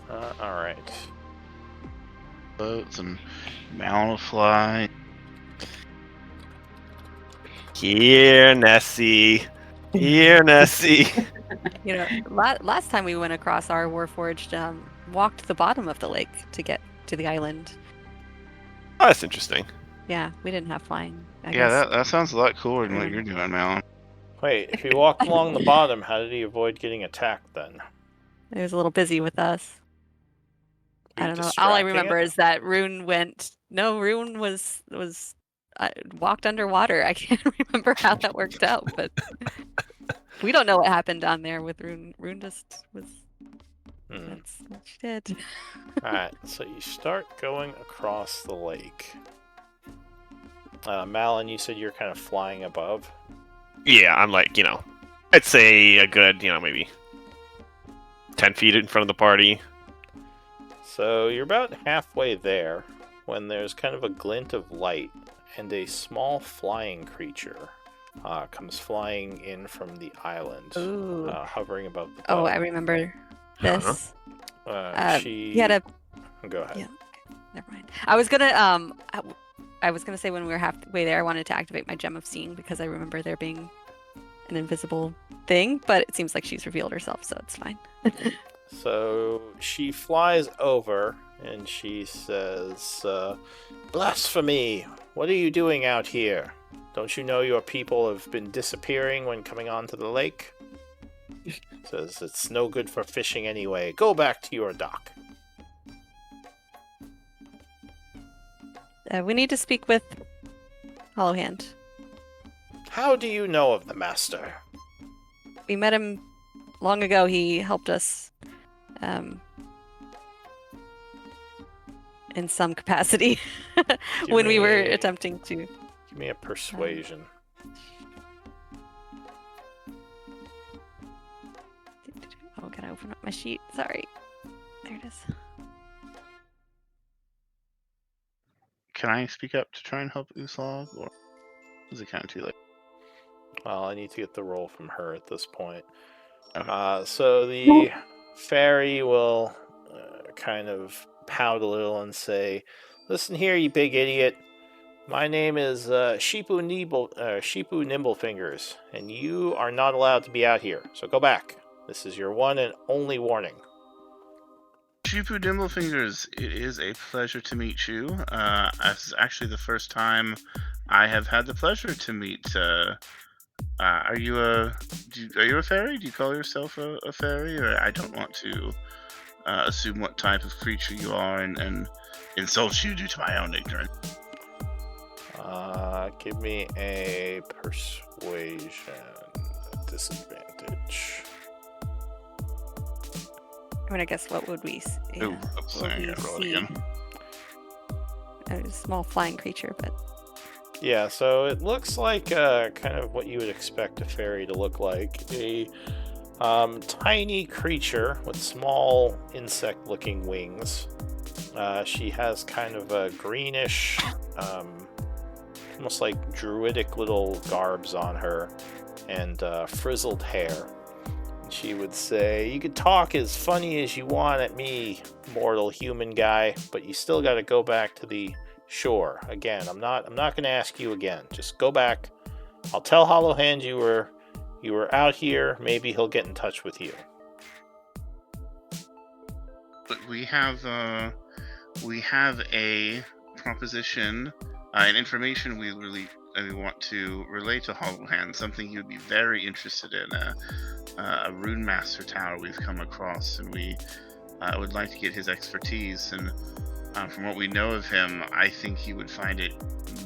All right. Boats and Malin will fly. Here, Nessie. Here, Nessie. You know, last time we went across, our Warforged walked the bottom of the lake to get to the island. Oh, that's interesting. Yeah, we didn't have flying. I Yeah, guess. that sounds a lot cooler than what you're doing, Malin. Wait, if he walked along the bottom, how did he avoid getting attacked then? He was a little busy with us. Were I you don't know. All I distracting remember it? is that Rune went. No, Rune was walked underwater. I can't remember how that worked out, but we don't know what happened down there with Rune. Rune just was. Hmm. That's what she did. Alright, so you start going across the lake. Malin, you said you're kind of flying above. Yeah, I'm like, you know, I'd say a good, you know, maybe 10 feet in front of the party. So you're about halfway there when there's kind of a glint of light and a small flying creature comes flying in from the island, Ooh. hovering above the boat. Oh, I remember this. She... He had a. Go ahead. Yeah. Never mind. I was gonna I was gonna say when we were halfway there, I wanted to activate my Gem of Seeing because I remember there being an invisible thing, but it seems like she's revealed herself, so it's fine. So she flies over and she says, "Blasphemy! What are you doing out here? Don't you know your people have been disappearing when coming onto the lake?" Says, "It's no good for fishing anyway. Go back to your dock." We need to speak with Hollowhand. How do you know of the master? We met him long ago. He helped us in some capacity when we were attempting to. Give me a persuasion. Oh, can I open up my sheet? Sorry. There it is. Can I speak up to try and help Uslag, or is it kind of too late? Well, I need to get the roll from her at this point. Okay. So the fairy will kind of pout a little and say, "Listen here, you big idiot. My name is Sheepu Nimblefingers, and you are not allowed to be out here. So go back. This is your one and only warning." Shipu Dimblefingers, it is a pleasure to meet you. This is actually the first time I have had the pleasure to meet. Are you a fairy? Do you call yourself a fairy? Or I don't want to assume what type of creature you are and insult you due to my own ignorance. Give me a persuasion disadvantage. I mean, I guess what would we? Yeah, Ooh, oops, what would I we gotta roll it see? again. A small flying creature, but Yeah, so it looks like kind of what you would expect a fairy to look like. A tiny creature with small insect-looking wings. She has kind of a greenish, almost like druidic little garbs on her, and frizzled hair. She would say, "You could talk as funny as you want at me, mortal human guy, but you still got to go back to the shore. Again, I'm not going to ask you again. Just go back I'll tell Hollowhand you were out here. Maybe he'll get in touch with you. But we have a proposition and information we want to relay to Hollowhand. Something he would be very interested in. A Rune Master Tower we've come across, and we would like to get his expertise. And from what we know of him, I think he would find it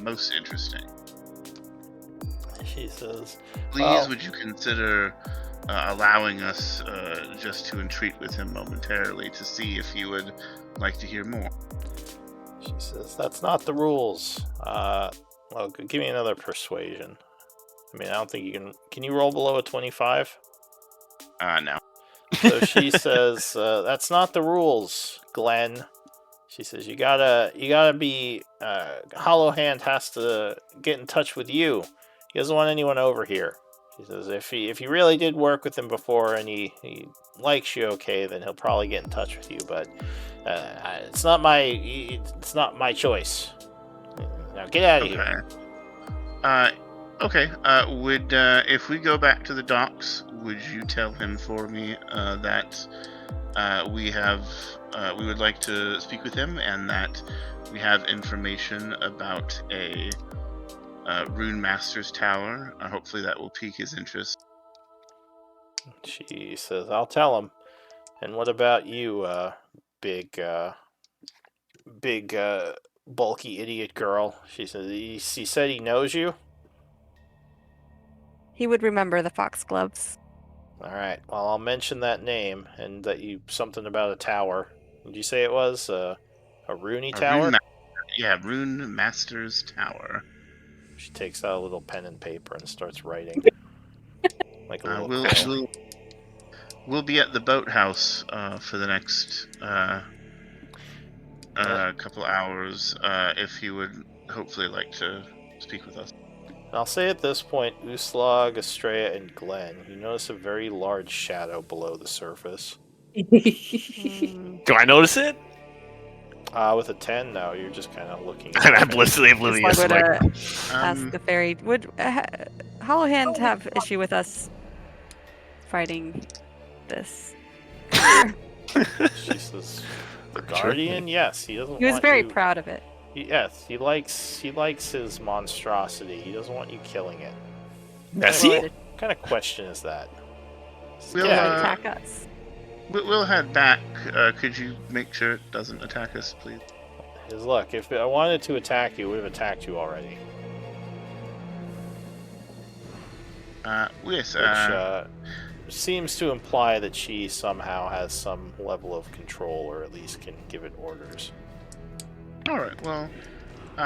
most interesting. She says, Please, would you consider allowing us just to entreat with him momentarily to see if he would like to hear more? She says, that's not the rules. Well, give me another persuasion. I mean, I don't think you can... Can you roll below a 25? No. So she says, that's not the rules, Glenn. She says, you gotta be... Hollowhand has to get in touch with you. He doesn't want anyone over here. She says, if he really did work with him before and he likes you okay, then he'll probably get in touch with you. But it's not my choice. Now get out of here. Okay. Would if we go back to the docks, would you tell him for me that we would like to speak with him, and that we have information about a Rune Master's Tower? Hopefully that will pique his interest. She says, I'll tell him. And what about you, big, bulky idiot girl? She says, he said he knows you? He would remember the foxgloves. Alright, well, I'll mention that name, and that something about a tower. Did you say it was a Rooney Tower? Rune Master's Tower. She takes out a little pen and paper and starts writing. Like a little quill. We'll be at the boathouse for the next couple hours. If he would hopefully like to speak with us. I'll say at this point, Uslag, Estrella, and Glenn, you notice a very large shadow below the surface. Do I notice it? With a 10, no, you're just kind of looking. I'm blissfully oblivious. Would ask the fairy, would Hollowhand have issue with us fighting this? She says, the Guardian? Yes, he doesn't. He was very proud of it. Yes, he likes his monstrosity. He doesn't want you killing it. Does he? What kind of question is that? We'll attack us. We'll head back. Could you make sure it doesn't attack us, please? Because look, if I wanted to attack you, it would have attacked you already. Yes. Which seems to imply that she somehow has some level of control, or at least can give it orders. All right. Well,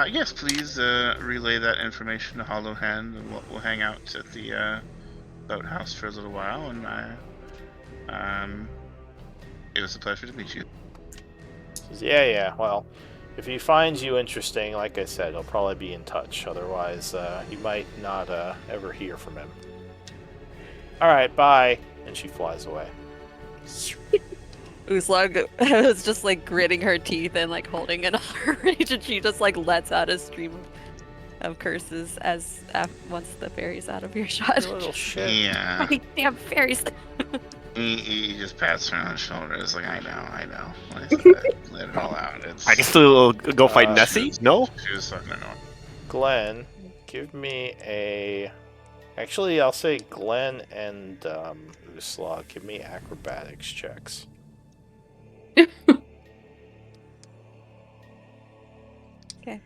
yes. Please relay that information to Hollowhand, and we'll hang out at the boathouse for a little while. And it was a pleasure to meet you. Says, yeah. Well, if he finds you interesting, like I said, he'll probably be in touch. Otherwise, you might not ever hear from him. All right, bye. And she flies away. Uslag is just like gritting her teeth and like holding in all her rage, and she just like lets out a stream of curses once the fairy's out of earshot. Little shit. Yeah. Oh, damn fairies! He just pats her on the shoulder. It's like, I know. Let it all out. I can still go fight Nessie? No? She was fucking annoying. Glenn, give me a... Actually, I'll say Glenn and Uslag, give me acrobatics checks. Okay.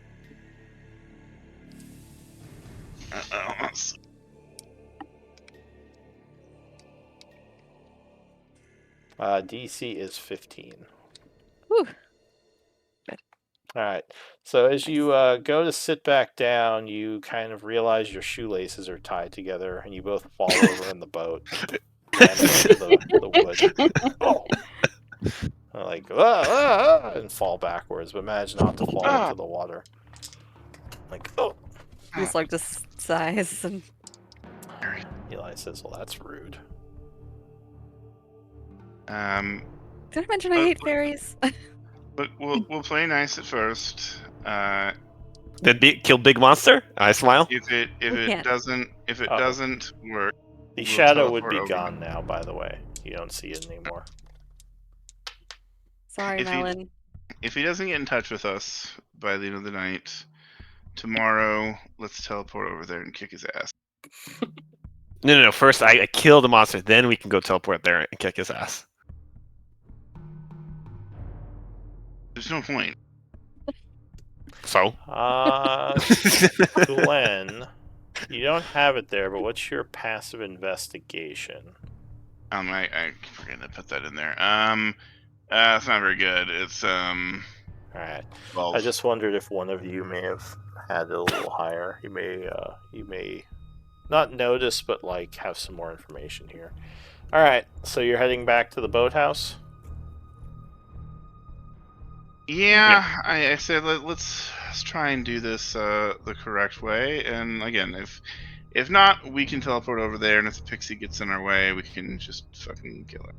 DC is 15. Whew. Alright, so as you go to sit back down, you kind of realize your shoelaces are tied together, and you both fall over in the boat. Into the wood. Like, and fall backwards, but manage not to fall into the water. Like, He's like just sighs and... Eli says, well, that's rude. Did I mention I hate fairies? But we'll play nice at first. Then kill big monster. I smile. If it can't. doesn't work, The we'll shadow would teleport be over. gone now, by the way. You don't see it anymore. Sorry, If he- Melon. If he doesn't get in touch with us by the end of the night, tomorrow let's teleport over there and kick his ass. No. First, I kill the monster. Then we can go teleport there and kick his ass. There's no point. So. Glenn, you don't have it there, but what's your passive investigation? I forgot to put that in there. It's not very good. It's Alright. 12. I just wondered if one of you may have had it a little higher. You may not notice, but like have some more information here. Alright, so you're heading back to the boathouse? Yeah, I said let's try and do this the correct way. And again, if not, we can teleport over there, and if the pixie gets in our way, we can just fucking kill it.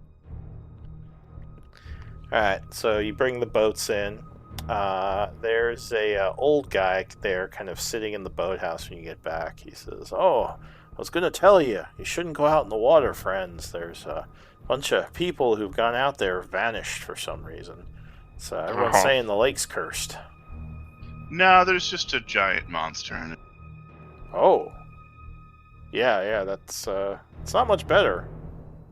Alright, so you bring the boats in. There's a old guy there kind of sitting in the boathouse when you get back. He says, "Oh, I was going to tell you, you shouldn't go out in the water, friends. There's a bunch of people who've gone out there vanished for some reason. So everyone's saying the lake's cursed." No, there's just a giant monster in it. Oh. Yeah, that's it's not much better.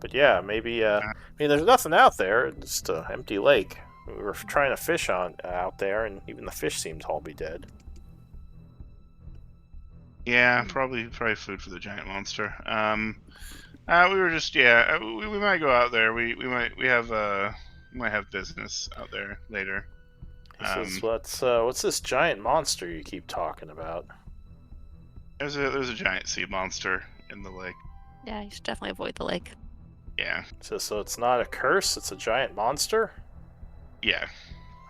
But yeah, maybe I mean there's nothing out there, it's just an empty lake. We were trying to fish out there, and even the fish seemed to all be dead. Yeah, probably food for the giant monster. We were just we might go out there. We might have business out there later. He says, "What's this giant monster you keep talking about?" There's a giant sea monster in the lake. Yeah, you should definitely avoid the lake. Yeah. He says, "So it's not a curse; it's a giant monster." Yeah.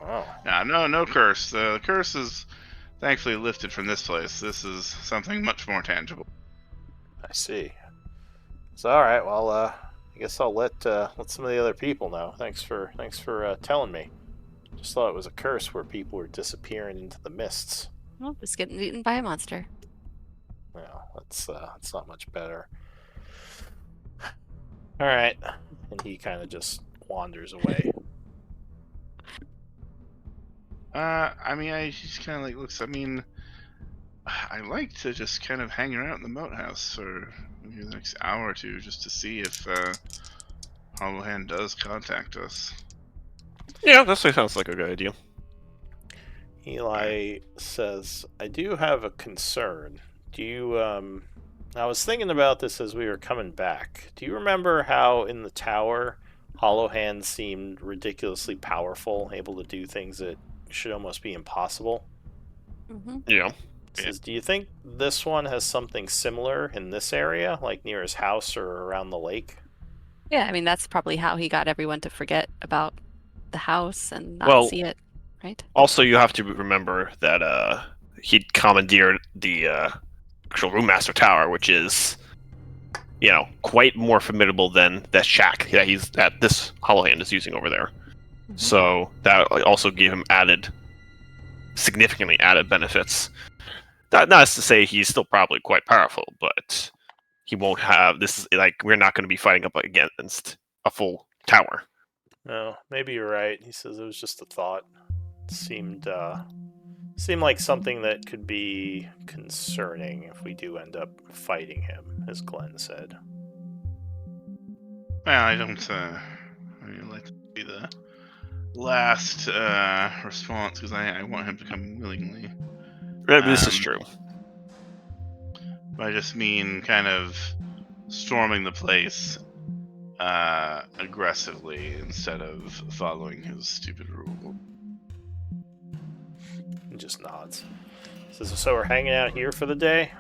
Oh. No curse. The curse is thankfully lifted from this place. This is something much more tangible. I see. So all right, well, I guess I'll let some of the other people know. Thanks for telling me. Just thought it was a curse where people were disappearing into the mists. Well, just getting eaten by a monster. Well, that's not much better. All right, and he kind of just wanders away. I just kind of like looks. I mean, I like to just kind of hang around in the boathouse for maybe the next hour or two just to see if Hollowhand does contact us. Yeah, that sounds like a good idea. Eli says, "I do have a concern. Do you I was thinking about this as we were coming back. Do you remember how in the tower Hollowhand seemed ridiculously powerful, able to do things that should almost be impossible?" Mm-hmm. Yeah. He says, "Do you think this one has something similar in this area, like near his house or around the lake?" Yeah, I mean, that's probably how he got everyone to forget about the house and not see it, right? Also, you have to remember that he'd commandeered the actual Roommaster Tower, which is, quite more formidable than that shack that this Hollowhand is using over there. Mm-hmm. So that also gave him significantly added benefits. Not to say he's still probably quite powerful, but he won't have this. Is like we're not going to be fighting up against a full tower. No, maybe you're right. He says it was just a thought. It seemed like something that could be concerning if we do end up fighting him, as Glenn said. Well, I don't. Like to be the last response because I want him to come willingly. This is true. I just mean kind of storming the place aggressively instead of following his stupid rule. He just nods. Says, "So we're hanging out here for the day?"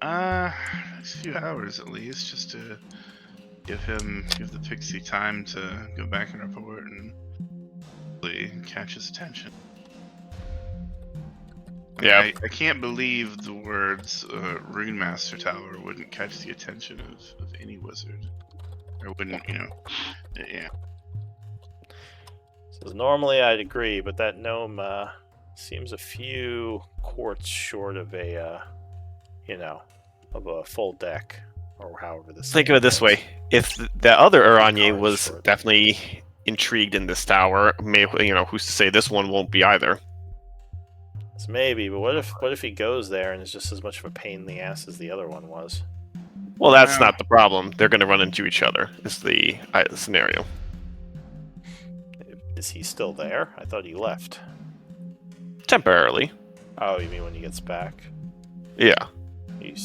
Next few hours at least, just to give the pixie time to go back and report and really catch his attention. Yeah. I can't believe the words Rune Master Tower wouldn't catch the attention of any wizard. Or wouldn't, yeah. Says, "Normally I'd agree, but that gnome seems a few quarts short of a, of a full deck, or however this. Think of it this way: if the other Aranye was short. definitely intrigued in this tower, who's to say this one won't be either? So maybe, but what if he goes there and is just as much of a pain in the ass as the other one was? Well, that's Well- not the problem. They're going to run into each other. Is the scenario? Is he still there? I thought he left. Temporarily. Oh, you mean when he gets back? Yeah. He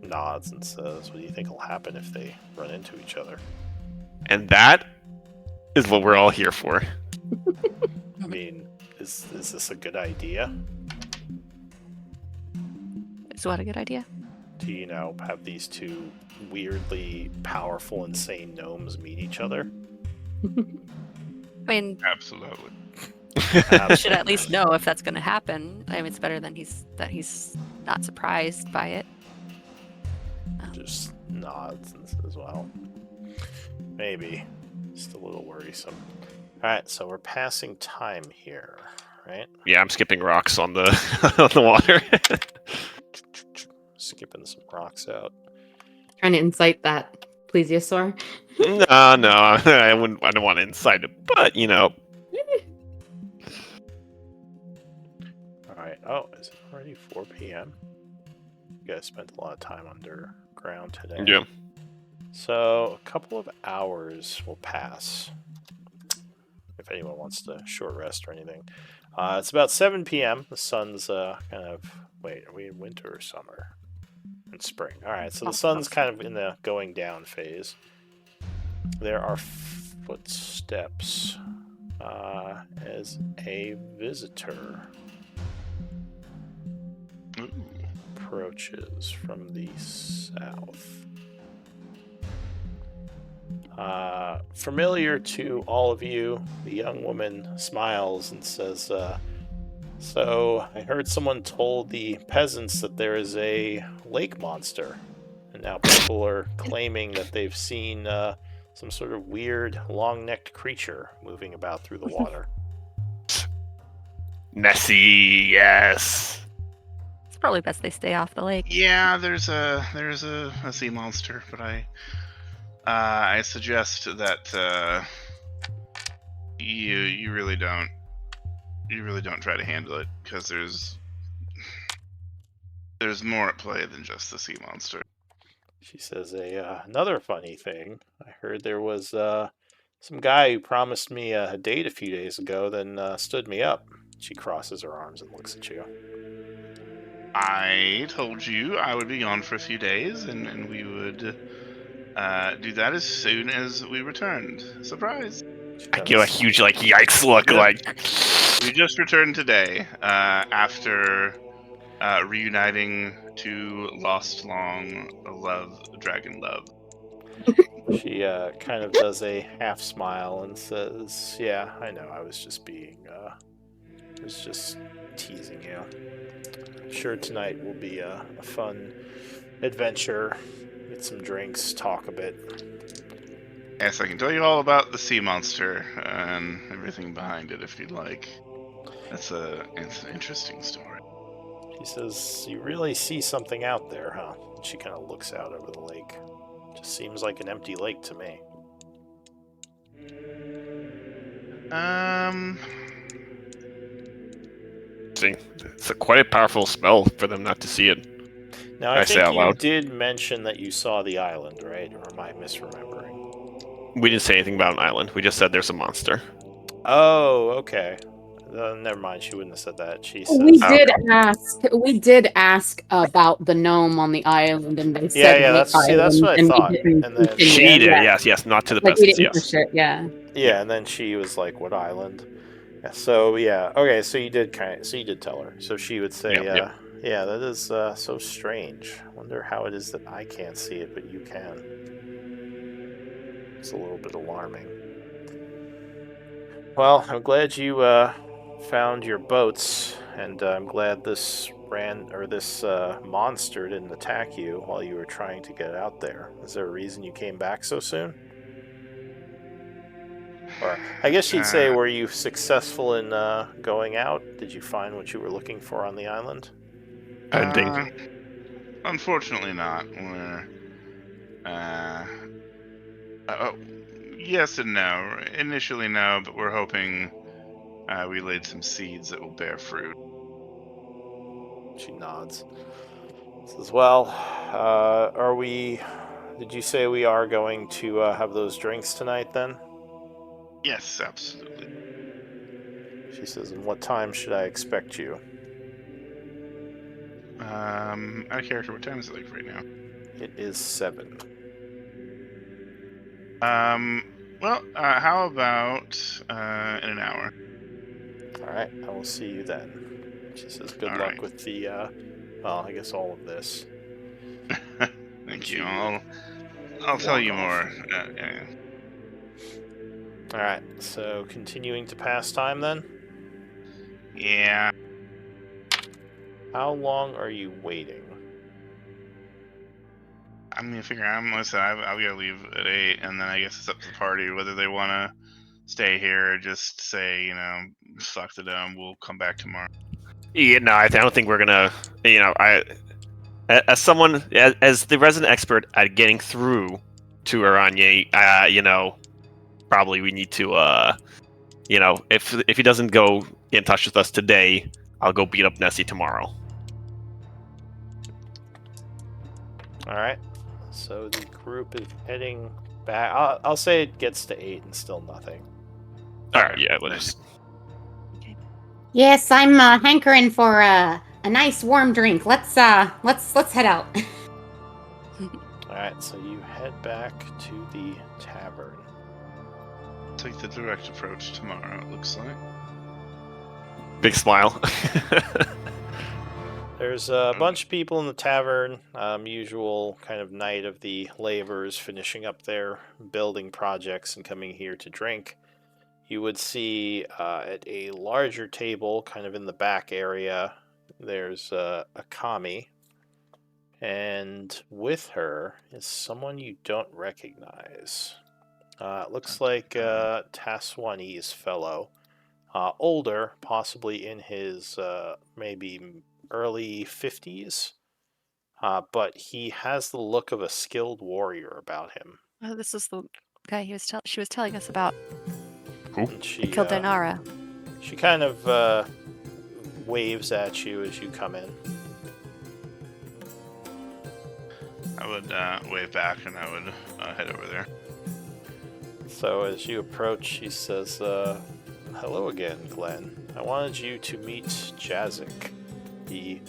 nods and says, "What do you think will happen if they run into each other?" And that is what we're all here for. I mean, is this a good idea? Is what a good idea? To, have these two weirdly powerful, insane gnomes meet each other? I mean, Absolutely. we should at least know if that's going to happen. I mean, it's better than he's not surprised by it. Just nods and says, "Well, maybe." Just a little worrisome. Alright, so we're passing time here, right? Yeah, I'm skipping rocks on the on the water. Skipping some rocks out. Trying to incite that plesiosaur. No, I wouldn't. I don't want to incite it, but Alright, oh, is it already 4 p.m.? You guys spent a lot of time underground today. Yeah. So, a couple of hours will pass. If anyone wants to short rest or anything. It's about 7 p.m. The sun's wait, are we in winter or summer? In spring. Alright, so the sun's kind of in the going down phase. There are footsteps as a visitor approaches from the south. Familiar to all of you, the young woman smiles and says, "So, I heard someone told the peasants that there is a lake monster, and now people are claiming that they've seen some sort of weird, long-necked creature moving about through the water." Nessie, yes. It's probably best they stay off the lake. Yeah, there's a sea monster, but I suggest that you really don't try to handle it, because there's more at play than just the sea monster. She says, another funny thing. I heard there was some guy who promised me a date a few days ago, then stood me up. She crosses her arms and looks at you. I told you I would be gone for a few days, and we would do that as soon as we returned. Surprise! I give a huge yikes look. Yeah. Like We just returned today after reuniting to lost long dragon love. She kind of does a half smile and says, "Yeah, I know. I was just teasing you. I'm sure tonight will be a fun adventure. Get some drinks, talk a bit." Yes, I can tell you all about the sea monster and everything behind it if you'd like. It's an interesting story. She says, "You really see something out there, huh?" And she kind of looks out over the lake. Just seems like an empty lake to me. it's quite a powerful spell for them not to see it. Now, I I say think out you loud. did mention that you saw the island, right? Or am I misremembering? We didn't say anything about an island. We just said there's a monster. Oh, okay. Never mind. She wouldn't have said that. She says, We did ask about the gnome on the island, and they said Yeah, what that's what I and we thought. didn't And then continue. She did, Yeah. yes, not to the Like we peasants, didn't yes. push it. Yeah. Yeah, and then she was like, "What island?" Yeah, so yeah, okay. So you did tell her. So she would say, Yep. "Yeah, that is so strange. Wonder how it is that I can't see it, but you can." It's a little bit alarming. Well, I'm glad you found your boats, and I'm glad this monster didn't attack you while you were trying to get out there. Is there a reason you came back so soon? Or I guess you'd say, Uh, were you successful in going out? Did you find what you were looking for on the island? Ending. Unfortunately not. We're, oh, yes and no. Initially, no, but we're hoping we laid some seeds that will bear fruit. She nods. Says, well, are we... Did you say we are going to have those drinks tonight, then? Yes, absolutely. She says, and what time should I expect you? Out of character, what time is it like right now? It is 7. Well, how about in an hour? Alright, I will see you then. She says, good All luck right. with the, well, I guess all of this. Thank She you. I'll tell walk you off. more. Yeah. Alright, so continuing to pass time then? Yeah. How long are you waiting? I'm gonna figure out. Listen, I've got to leave at 8, and then I guess it's up to the party whether they want to stay here or just say, fuck the dome. We'll come back tomorrow. Yeah, no, I don't think we're gonna. As someone, as the resident expert at getting through to Aranye, probably we need to, if he doesn't go get in touch with us today, I'll go beat up Nessie tomorrow. Alright, so the group is heading back. I'll say it gets to 8 and still nothing. All right, yeah, let's. Yes, I'm hankering for a nice warm drink. Let's head out. Alright, so you head back to the tavern. Take the direct approach tomorrow. It looks like. Big smile. There's a bunch of people in the tavern, usual kind of night of the laborers finishing up their building projects and coming here to drink. You would see at a larger table, kind of in the back area, there's a Kami, and with her is someone you don't recognize. It looks like Taswani's fellow. Older, possibly in his maybe early 50s, but he has the look of a skilled warrior about him. Oh, this is the guy she was telling us about. And she Killed Dinara. She kind of waves at you as you come in. I would wave back and I would head over there. So as you approach, she says, hello again, Glenn. I wanted you to meet Jazik, the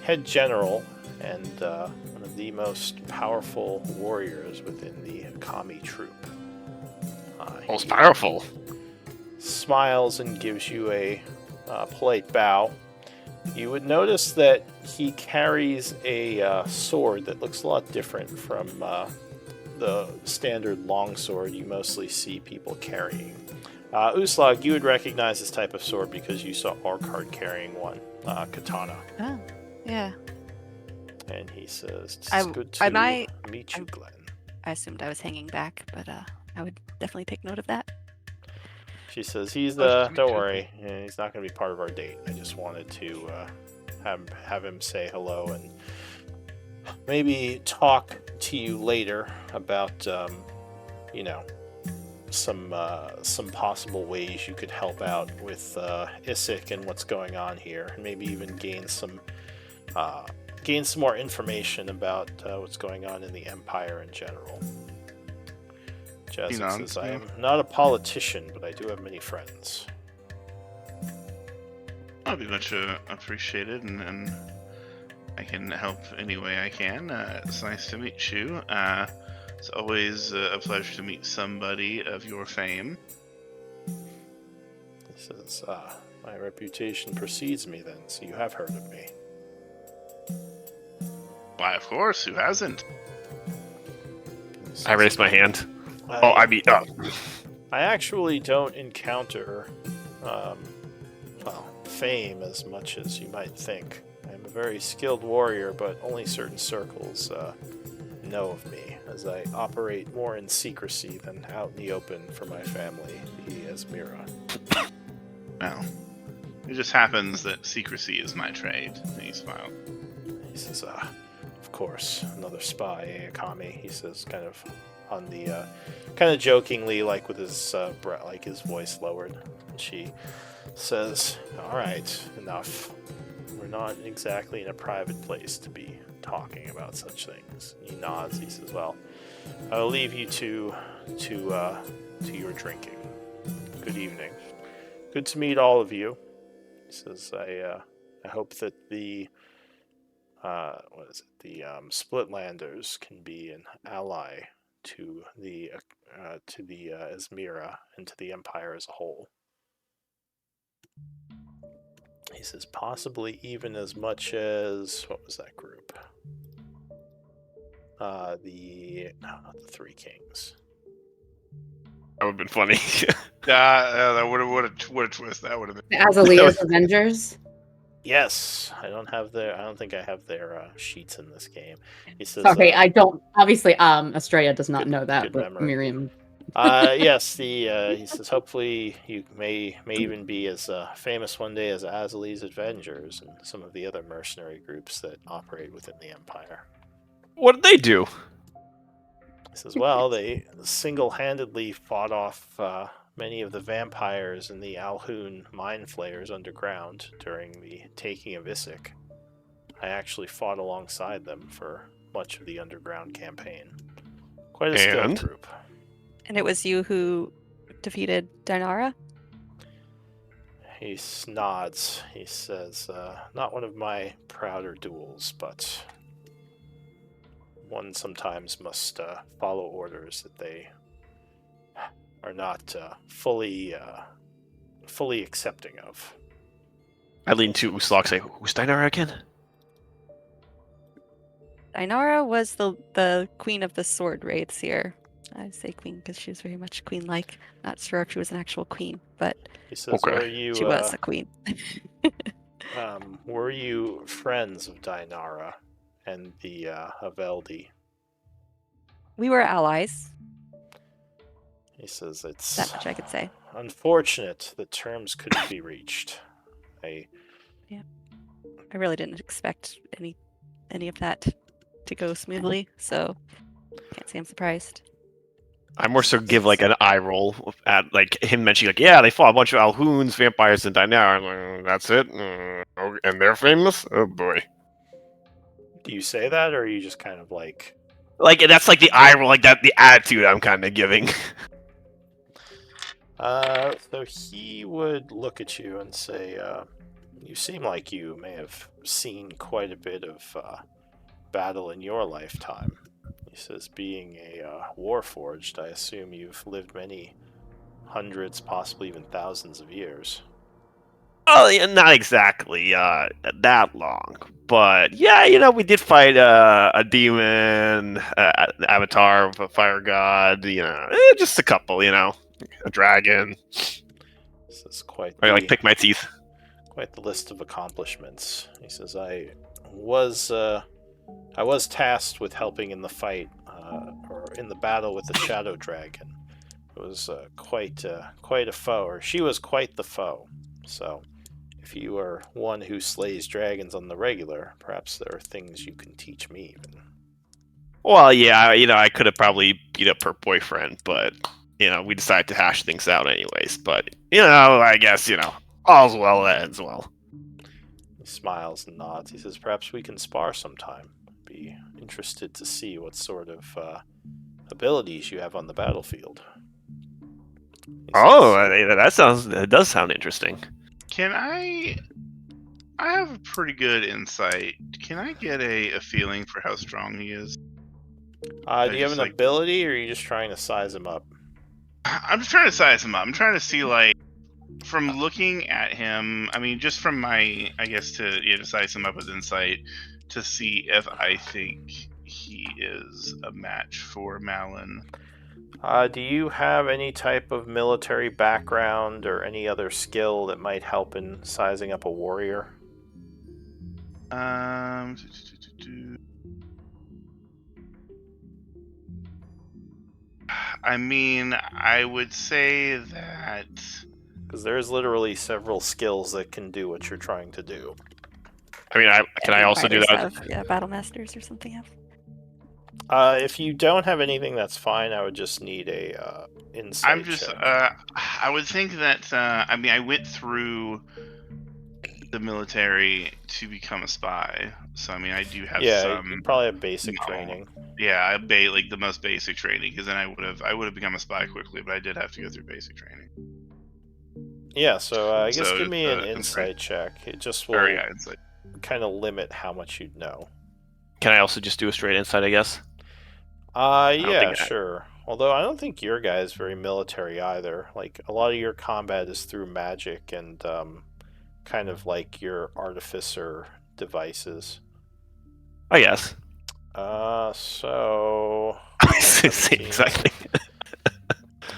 head general and one of the most powerful warriors within the Kami troop. Most powerful. Smiles and gives you a polite bow. You would notice that he carries a sword that looks a lot different from the standard longsword you mostly see people carrying. Uslag, you would recognize this type of sword because you saw Orkard carrying one, katana. Oh, yeah. And he says, it's good to meet you, Glenn. I assumed I was hanging back, but I would definitely take note of that. She says, don't worry, he's not going to be part of our date. I just wanted to have him say hello and maybe talk to you later about, some possible ways you could help out with Isik and what's going on here, and maybe even gain some more information about what's going on in the Empire in general. Jazik says, I am not a politician, but I do have many friends. I'll be much appreciated, and I can help any way I can. It's nice to meet you. It's always a pleasure to meet somebody of your fame. He says, my reputation precedes me then, so you have heard of me. Why, of course, who hasn't? I raised my hand. I actually don't encounter, fame as much as you might think. I'm a very skilled warrior, but only certain circles know of me, as I operate more in secrecy than out in the open for my family, the Esmira. Well, it just happens that secrecy is my trade. And he smiled. He says, of course, another spy, Akami. He says, kind of on the, kind of jokingly, like with his, like his voice lowered. And she says, all right, enough. We're not exactly in a private place to be talking about such things. He nods. He says, well, I'll leave you to your drinking. Good evening. Good to meet all of you. He says, I hope that the Splitlanders can be an ally to the Esmira and to the Empire as a whole. He says possibly even as much as, what was that group? Not the Three Kings. That would have been funny. That would have what a twist that would have been. The Azalea's Avengers. Yes, I don't think I have their sheets in this game. He says, Sorry, I don't. Obviously, Estrella does not good- know that, good but memory. Miriam. Yes, he says hopefully you may even be as famous one day as Azalea's Avengers and some of the other mercenary groups that operate within the Empire. What did they do? He says, well, they single-handedly fought off many of the vampires and the Alhoun mind flayers underground during the taking of Issyk. I actually fought alongside them for much of the underground campaign. Quite a skilled And? group. And it was you who defeated Dinara? He nods. He says, not one of my prouder duels, but one sometimes must follow orders that they are not fully accepting of. I lean to Uslok, say, who's Dinara again? Dinara was the queen of the sword raids here. I say queen because she was very much queen-like. Not sure if she was an actual queen, but He says, Okay. were you, she was a queen. were you friends of Dinara and the Aveldi? We were allies. He says, it's That much I could say. unfortunate that terms couldn't be reached. I really didn't expect any of that to go smoothly, so can't say I'm surprised. I more so give like an eye roll at like him mentioning like, yeah, they fought a bunch of Alhoons, vampires, and Dinara. I'm like, that's it, oh, and they're famous. Oh boy! Do you say that, or are you just kind of like... Like that's like the eye roll, like that the attitude I'm kind of giving. So he would look at you and say, you seem like you may have seen quite a bit of battle in your lifetime. He says, being a warforged, I assume you've lived many hundreds, possibly even thousands of years. Oh, yeah, not exactly that long, but yeah, we did fight a demon, avatar of a fire god. Just a couple. A dragon. This is quite I like pick my teeth. quite the list of accomplishments. He says, I was tasked with helping in the fight, or in the battle with the Shadow Dragon. It was quite a foe, or she was quite the foe. So, if you are one who slays dragons on the regular, perhaps there are things you can teach me even. Well, yeah, I could have probably beat up her boyfriend, but we decided to hash things out anyways. But I guess all's well that ends well. He smiles and nods. He says, perhaps we can spar sometime. Be interested to see what sort of abilities you have on the battlefield. He says, That does sound interesting. Can I have a pretty good insight. Can I get a feeling for how strong he is? do you have just, an ability, or are you just trying to size him up? I'm just trying to size him up. I'm trying to see, like, from looking at him, I mean, just from my, I guess, to size him up with insight, to see if I think he is a match for Malin. Do you have any type of military background or any other skill that might help in sizing up a warrior? I mean, I would say that Because there's literally several skills that can do what you're trying to do. I mean, can I also do that? Battle masters or something have. If you don't have anything, that's fine. I would just need a insight I'm just. check. I would think that. I mean, I went through the military to become a spy, so I mean, I do have some. You probably have basic training. Yeah, like the most basic training, because then I would have become a spy quickly, but I did have to go through basic training. Yeah, so I guess So, give me an insight. insight check. It just will Insight. kind of limit how much you'd know. Can I also just do a straight insight, I guess? Yeah, sure. Although I don't think your guy is very military either. Like, a lot of your combat is through magic and kind of like your artificer devices. I guess. So... Exactly.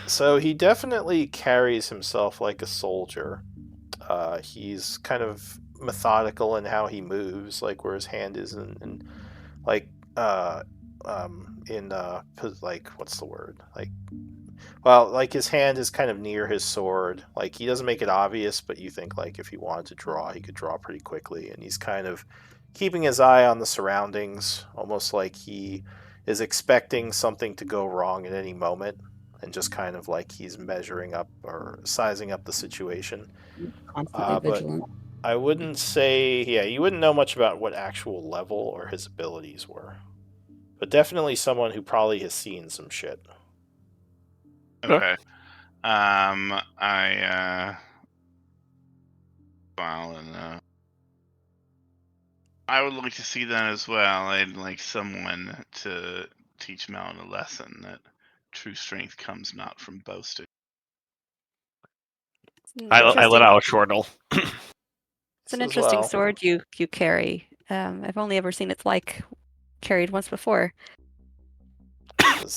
So he definitely carries himself like a soldier. He's kind of methodical in how he moves, like where his hand is, and like like what's the word? Like his hand is kind of near his sword. Like he doesn't make it obvious, but you think like if he wanted to draw, he could draw pretty quickly, and he's kind of keeping his eye on the surroundings, almost like he is expecting something to go wrong at any moment. And just kind of like he's measuring up or sizing up the situation. Constantly vigilant. But I wouldn't say, you wouldn't know much about what actual level or his abilities were. But definitely someone who probably has seen some shit. Okay. I would like to see that as well. I'd like someone to teach Malin a lesson that true strength comes not from boasting. I let out a chortle. It's an interesting sword you carry. I've only ever seen its like carried once before.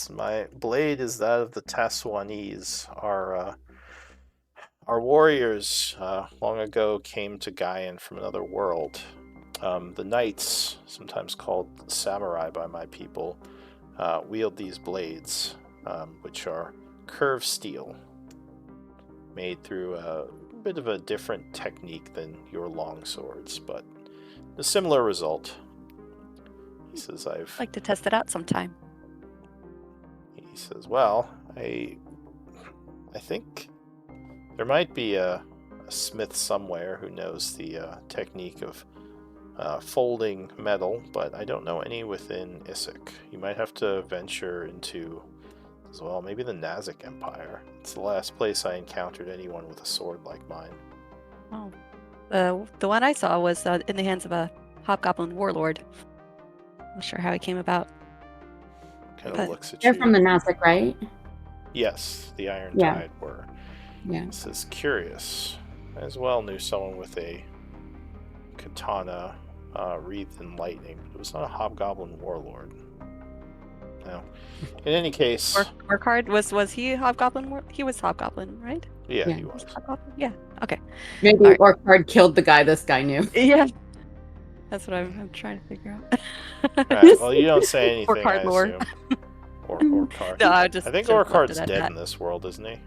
My blade is that of the Taswanese. Our warriors long ago came to Gaian from another world. The knights, sometimes called samurai by my people, wield these blades, which are curved steel, made through a bit of a different technique than your long swords, but a similar result. He says, I'd like to test it out sometime. He says, well, I think there might be a smith somewhere who knows the technique of folding metal, but I don't know any within Issyk. You might have to venture into, as well, maybe the Nazik Empire. It's the last place I encountered anyone with a sword like mine. Oh, the one I saw was in the hands of a hobgoblin warlord. Not sure how he came about. Kind of looks at you. They're from the Nazik, right? Yes, the Iron Tide were. Yeah. This is curious. I as well knew someone with a katana wreathed in lightning, but it was not a hobgoblin warlord. No. In any case, Orchard was he hobgoblin? He was hobgoblin, right? Yeah, he was. Yeah. Okay. Maybe Orchard killed the guy this guy knew. Yeah. That's what I'm trying to figure out. Right. Well, you don't say anything. Orchard lore. I assume. Orchard. No, I think Orchard's dead in this world, isn't he?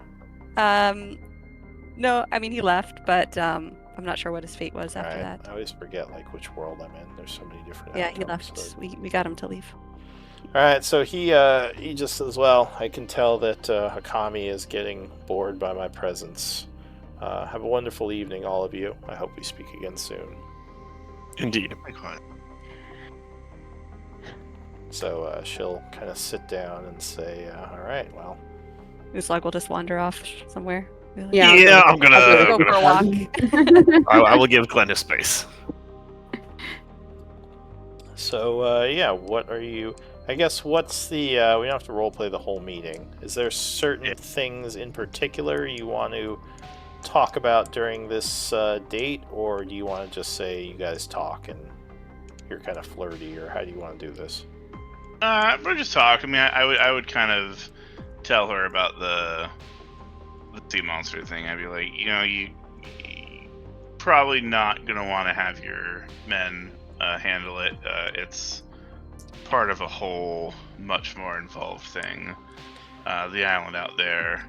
No. I mean, he left, but I'm not sure what his fate was after that. I always forget which world I'm in. There's so many different. Yeah, he left. So we got him to leave. All right, so he just says, well, I can tell that Hakami is getting bored by my presence. Have a wonderful evening, all of you. I hope we speak again soon. Indeed. So she'll kind of sit down and say, all right, well. It's like we'll just wander off somewhere. Like, I'm gonna go for a walk. I will give Glenn his space. So, what are you... I guess what's the... we don't have to roleplay the whole meeting. Is there certain things in particular you want to talk about during this date, or do you want to just say you guys talk and you're kind of flirty, or how do you want to do this? We're just talking. I mean, I would kind of tell her about the sea monster thing. I'd be like, you probably not gonna want to have your men handle it. It's part of a whole much more involved thing. the island out there,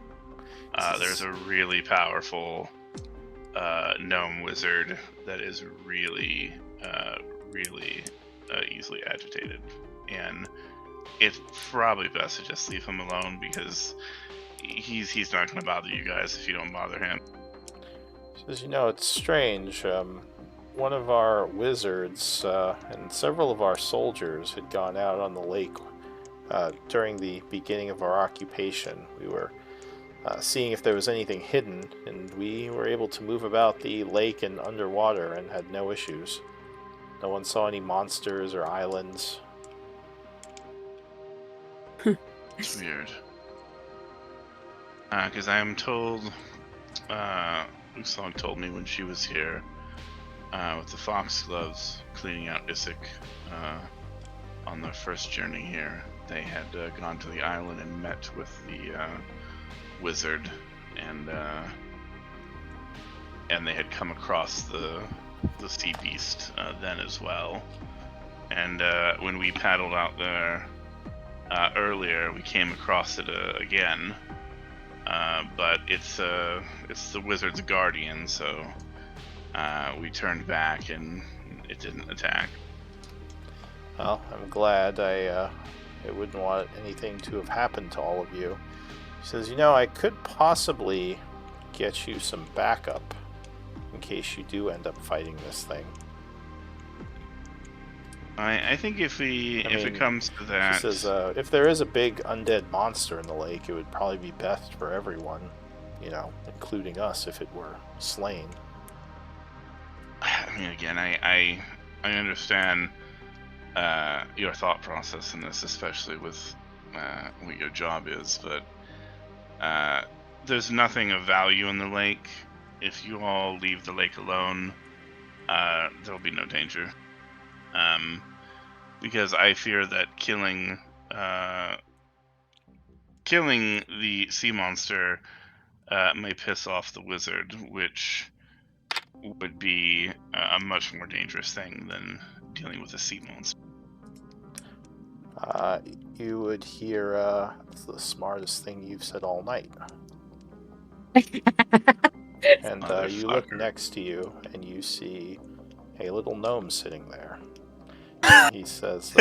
there's a really powerful gnome wizard that is really easily agitated, and it's probably best to just leave him alone because he's not going to bother you guys if you don't bother him. Says, it's strange. One of our wizards and several of our soldiers had gone out on the lake during the beginning of our occupation. We were seeing if there was anything hidden, and we were able to move about the lake and underwater and had no issues. No one saw any monsters or islands. It's weird. Because I am told, Uslog told me when she was here, with the foxgloves cleaning out Isik, on their first journey here, they had gone to the island and met with the wizard, and they had come across the sea beast then as well. And when we paddled out there earlier, we came across it again. But it's the wizard's guardian, so we turned back and it didn't attack. Well, I'm glad. I wouldn't want anything to have happened to all of you. He says, I could possibly get you some backup in case you do end up fighting this thing. I think if it comes to that, he says, if there is a big undead monster in the lake, it would probably be best for everyone, including us if it were slain. I mean, again, I understand your thought process in this, especially with what your job is, but there's nothing of value in the lake. If you all leave the lake alone, there'll be no danger. Because I fear that killing the sea monster may piss off the wizard, which would be a much more dangerous thing than dealing with a sea monster. You would hear it's the smartest thing you've said all night. And you look next to you, and you see a little gnome sitting there. And he says,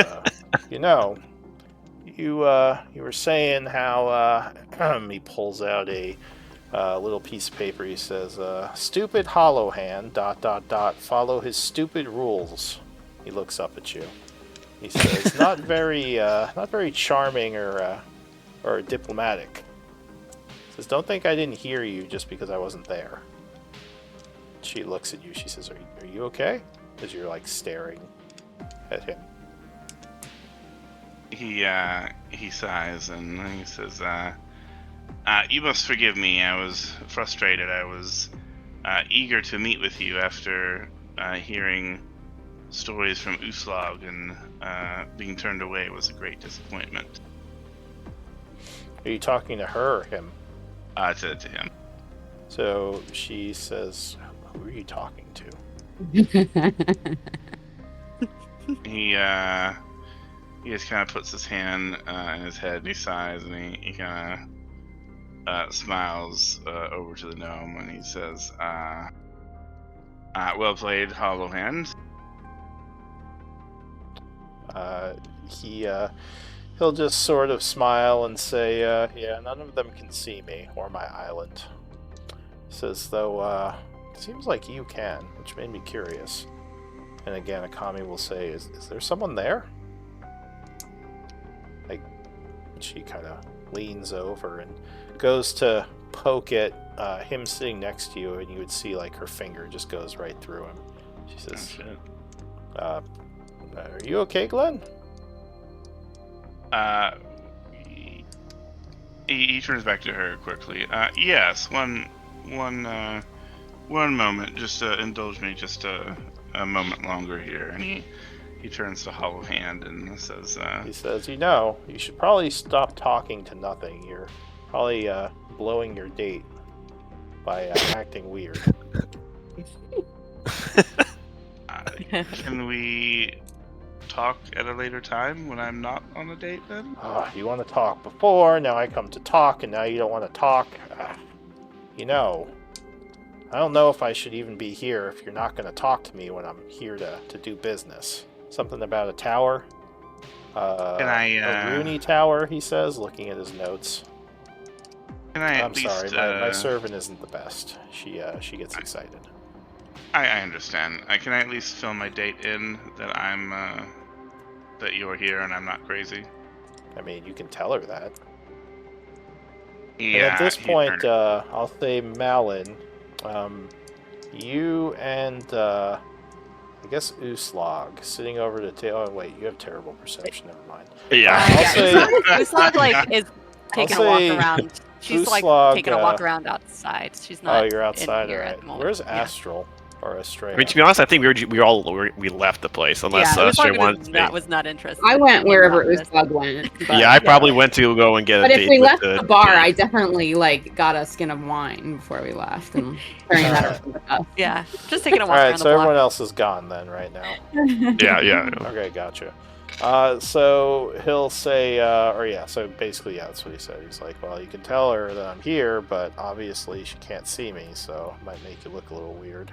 you were saying how he pulls out a little piece of paper. He says, stupid hollow hand, ... follow his stupid rules. He looks up at you. He says, not very charming or diplomatic. He says, don't think I didn't hear you just because I wasn't there. She looks at you. She says, are you okay? As you're staring at him. He sighs and he says, you must forgive me. I was frustrated. I was eager to meet with you after hearing stories from Uslog, and being turned away was a great disappointment. Are you talking to her or him? I said to him. So she says, who are you talking to? He just kind of puts his hand in his head, and he sighs, and he kind of smiles over to the gnome, and he says, well played, Hollow Hand. He'll just sort of smile and say, yeah, none of them can see me or my island. Says, though, seems like you can, which made me curious. And again, Akami will say, is there someone there? She kind of leans over and goes to poke at him sitting next to you, and you would see her finger just goes right through him. She says, are you okay, Glenn? He turns back to her quickly. Yes, one moment. Just indulge me just a moment longer here. And he turns to Hollow Hand and says, he says, you should probably stop talking to nothing. You're probably blowing your date by acting weird. Can we talk at a later time when I'm not on a date then? You want to talk before, now I come to talk, and now you don't want to talk. You know, I don't know if I should even be here if you're not going to talk to me when I'm here to do business. Something about a tower? Can I, A Rooney tower, he says, looking at his notes. Can I at I'm least, sorry, my servant isn't the best. She gets excited. I understand. Can I at least fill my date in that I'm, that you're here and I'm not crazy? I mean, you can tell her that. Yeah. And at this he point, turned- I'll say Malin, you and I guess Uslag sitting over the table. Oh wait, you have terrible perception. Never mind. Yeah. I'll say Uslag like is taking a walk say around. She's like Uslag, taking a walk around outside. She's not. oh, you're outside, in here alright. at the moment. Where's Yeah. Astral or Estrella? I mean, to be honest, I think we left the place unless Yeah, Stray Uslag wanted to. was not interested. I went in wherever this. Uslag went. But, Yeah, I probably went to go and get a But date if we with left the bar, date. I definitely got a skin of wine before we left and carrying that around with us. Yeah, just taking a walk Alright, around so the block. everyone else is gone then right now. Yeah. Okay, gotcha. So he'll say, so basically, yeah, that's what he said. He's like, well, you can tell her that I'm here, but obviously she can't see me, so it might make you look a little weird.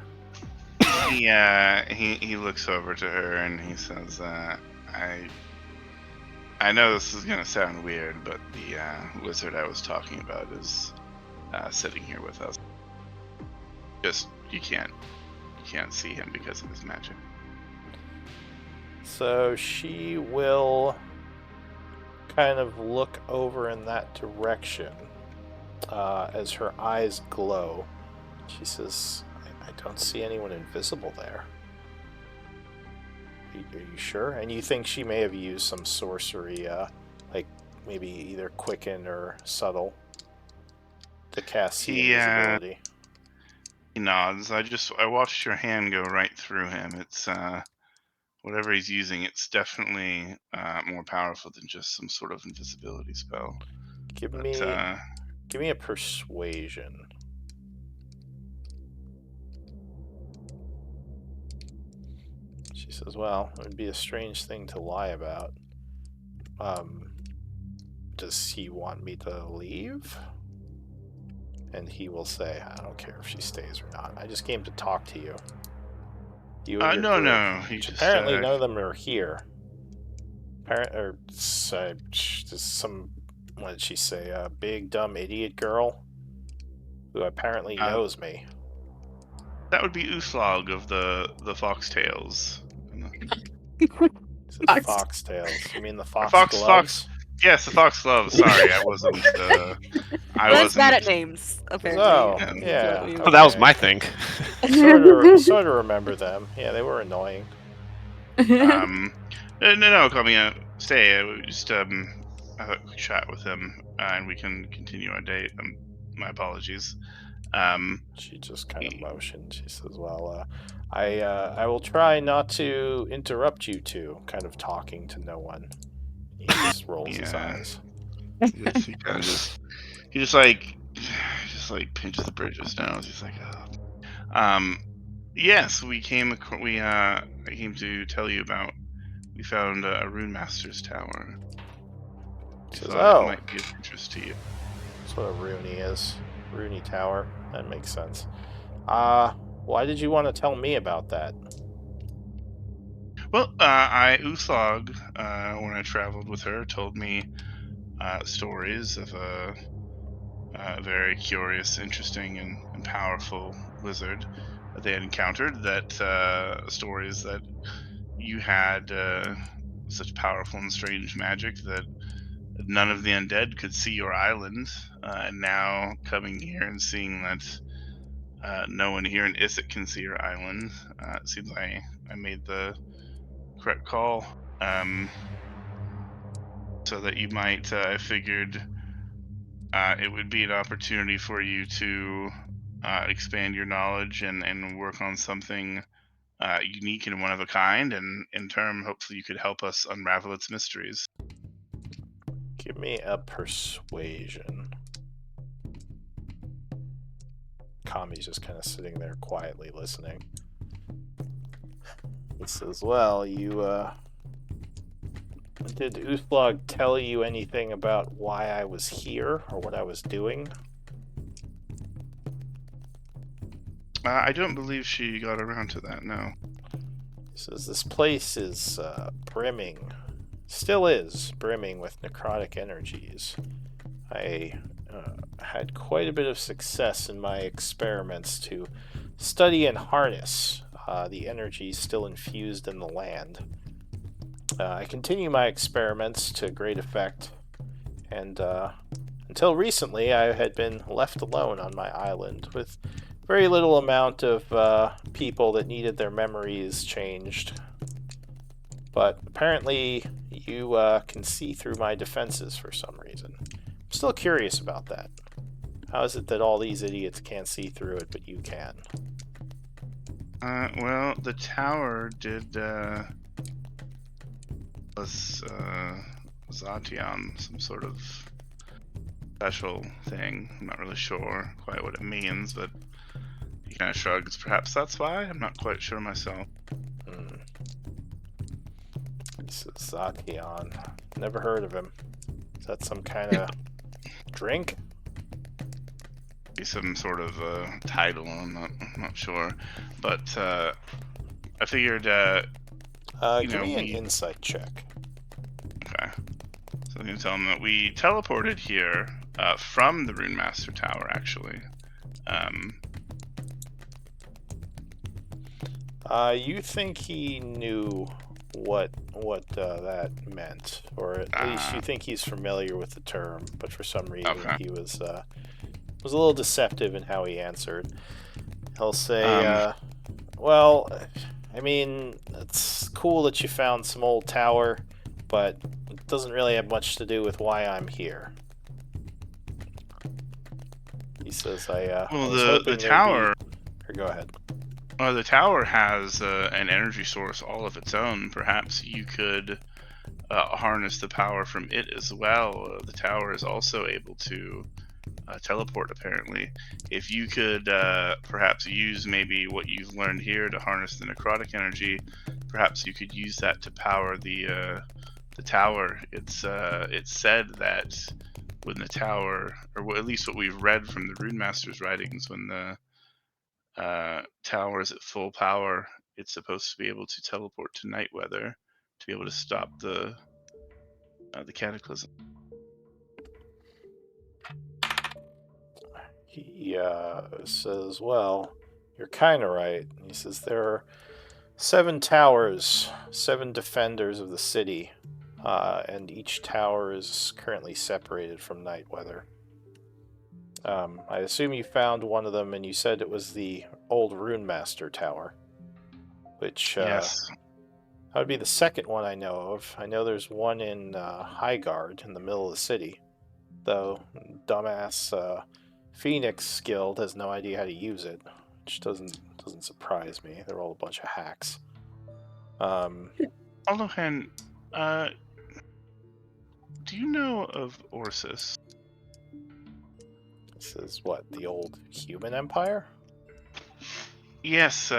He looks over to her and he says, I know this is gonna sound weird, but the wizard I was talking about is sitting here with us. Just you can't see him because of his magic. So she will kind of look over in that direction as her eyes glow. She says, I don't see anyone invisible there. Are you sure? And you think she may have used some sorcery, like maybe either quicken or subtle, to cast see invisibility. He nods. I watched your hand go right through him. It's whatever he's using, it's definitely more powerful than just some sort of invisibility spell. Give me a persuasion. She says, well, it would be a strange thing to lie about. Does he want me to leave? And he will say, I don't care if she stays or not. I just came to talk to you. You and your No. group, which apparently none of them are here. Just some, what did she say? A big dumb idiot girl who apparently knows me. That would be Uslag of the Foxtails. Foxtails. You mean the fox gloves? Fox. Yes, the fox gloves. Sorry, I wasn't. That's bad at names, apparently. Oh, yeah. Okay. Well, that was my thing. Sort of remember them. Yeah, they were annoying. No, call me stay. We just have a quick chat with him, and we can continue our date. My apologies. She just kind of motioned. She says, well, I will try not to interrupt you two, kind of talking to no one. He just rolls his eyes. He just pinches the bridge of his nose. He's like, oh. Yes, I came to tell you about. We found a Rune Master's tower. Says, it might be of interest to you. That's what a Rooney is. Rooney Tower. That makes sense. Why did you want to tell me about that? Well, Uslag, when I traveled with her, told me stories of a very curious, interesting, and powerful wizard that they had encountered. That stories that you had such powerful and strange magic that none of the undead could see your island. And now coming here and seeing that no one here in Isset can see your island, it seems I made the correct call. So that you might, I figured it would be an opportunity for you to expand your knowledge and work on something unique and one of a kind, and in turn, hopefully you could help us unravel its mysteries. Give me a persuasion. Kami's just kind of sitting there quietly listening. He says, well, you Did Uthblog tell you anything about why I was here or what I was doing? I don't believe she got around to that, no. He says this place is brimming, still is brimming with necrotic energies. I had quite a bit of success in my experiments to study and harness the energies still infused in the land. I continue my experiments to great effect, and until recently I had been left alone on my island with very little amount of people that needed their memories changed. But apparently you can see through my defenses for some reason. I'm still curious about that. How is it that all these idiots can't see through it, but you can? Well, the tower did, was, Zation, some sort of special thing. I'm not really sure quite what it means, but he kind of shrugs. Perhaps that's why? I'm not quite sure myself. This is Zation. Never heard of him. Is that some kind of drink? Be some sort of title. I'm not sure, but I figured. Give me an insight check. Okay. So I'm gonna tell him that we teleported here from the Rune Master Tower, actually. You think he knew what that meant, or at least you think he's familiar with the term, but for some reason he was a little deceptive in how he answered. He'll say, well, I mean, it's cool that you found some old tower, but it doesn't really have much to do with why I'm here. He says, well, the tower. Or go ahead. Well, the tower has an energy source all of its own. Perhaps you could harness the power from it as well. The tower is also able to teleport, apparently. If you could perhaps use maybe what you've learned here to harness the necrotic energy, perhaps you could use that to power the tower. It's said that when the tower, or at least what we've read from the Rune Master's writings, when the tower is at full power, it's supposed to be able to teleport to night weather to be able to stop the cataclysm. He says, well, you're kind of right. He says, there are 7 towers, 7 defenders of the city, and each tower is currently separated from night weather. I assume you found one of them, and you said it was the old Rune Master Tower, which Yes. that would be the second one I know of. I know there's one in Highguard in the middle of the city, though dumbass Phoenix Guild has no idea how to use it, which doesn't surprise me. They're all a bunch of hacks. Olohan, do you know of Orsis? This is what, the old human empire? Yes, we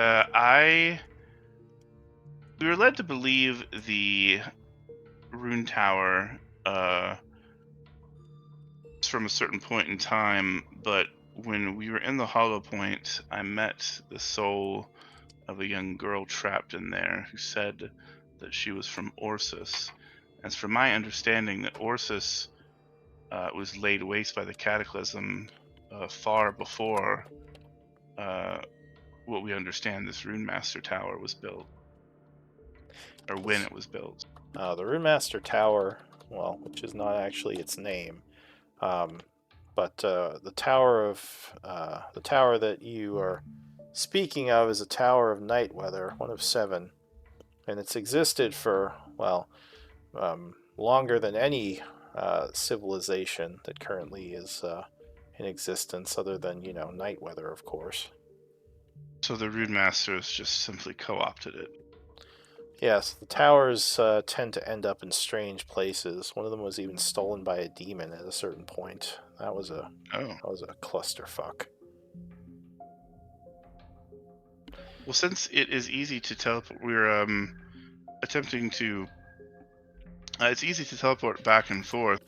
were led to believe the rune tower is from a certain point in time, but when we were in the Hollow Point, I met the soul of a young girl trapped in there who said that she was from Orsis. As from my understanding, that Orsis was laid waste by the cataclysm far before what we understand this Rune Master Tower was built, or when it was built. The Rune Master Tower, well, which is not actually its name, but the tower that you are speaking of is a tower of night weather, one of 7, and it's existed for, well, longer than any civilization that currently is in existence, other than, night weather, of course. So the Rune Masters just simply co-opted it. Yes, the towers tend to end up in strange places. One of them was even stolen by a demon at a certain point. That was a clusterfuck. Well, since it is easy to teleport, we're attempting to It's easy to teleport back and forth.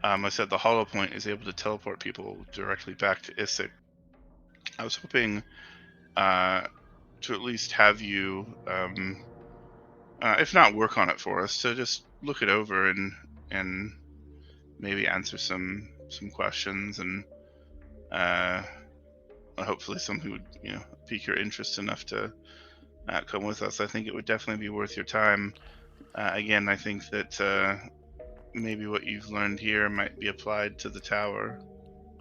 I said the hollow point is able to teleport people directly back to Isik. I was hoping to at least have you, if not work on it for us, to just look it over and maybe answer some questions, and hopefully something would pique your interest enough to come with us. I think it would definitely be worth your time. Again, I think that maybe what you've learned here might be applied to the tower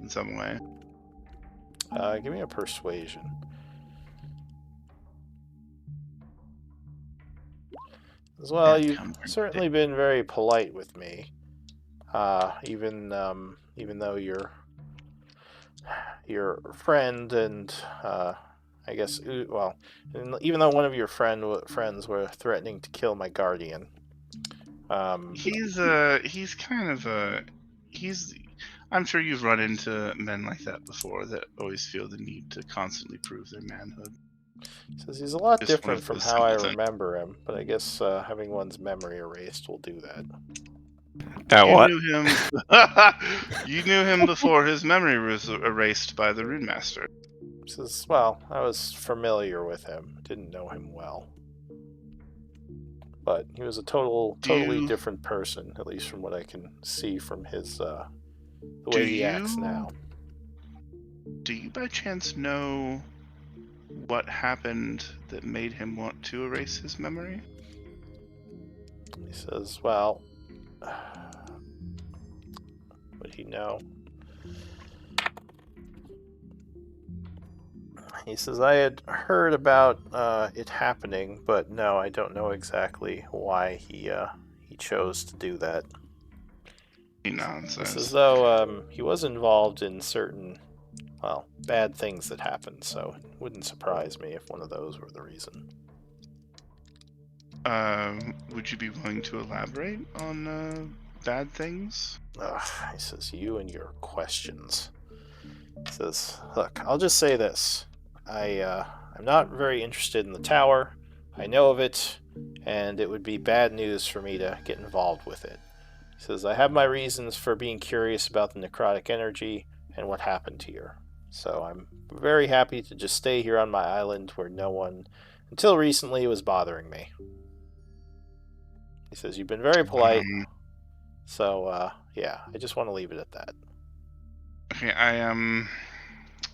in some way. Give me a persuasion. As well, And you've come certainly been very polite with me, even though your friend and I guess even though one of your friends were threatening to kill my guardian. He's kind of a he's. I'm sure you've run into men like that before that always feel the need to constantly prove their manhood. Says he's a lot Just one different of from those how I simple things. remember him, but I guess having one's memory erased will do that. That You what? knew him. You knew him before his memory was erased by the Rune Master. Says, well, I was familiar with him, didn't know him well. But he was a totally different person, at least from what I can see from his the way he acts now. Do you by chance know what happened that made him want to erase his memory? He says, well, would he know? He says, I had heard about it happening, but no, I don't know exactly why he chose to do that. Nonsense. It's as though he was involved in certain, bad things that happened, so it wouldn't surprise me if one of those were the reason. Would you be willing to elaborate on bad things? He says, you and your questions. He says, look, I'll just say this. I'm not very interested in the tower. I know of it, and it would be bad news for me to get involved with it. He says, I have my reasons for being curious about the necrotic energy and what happened here. So I'm very happy to just stay here on my island where no one, until recently, was bothering me. He says, you've been very polite. So, yeah, I just want to leave it at that. Okay,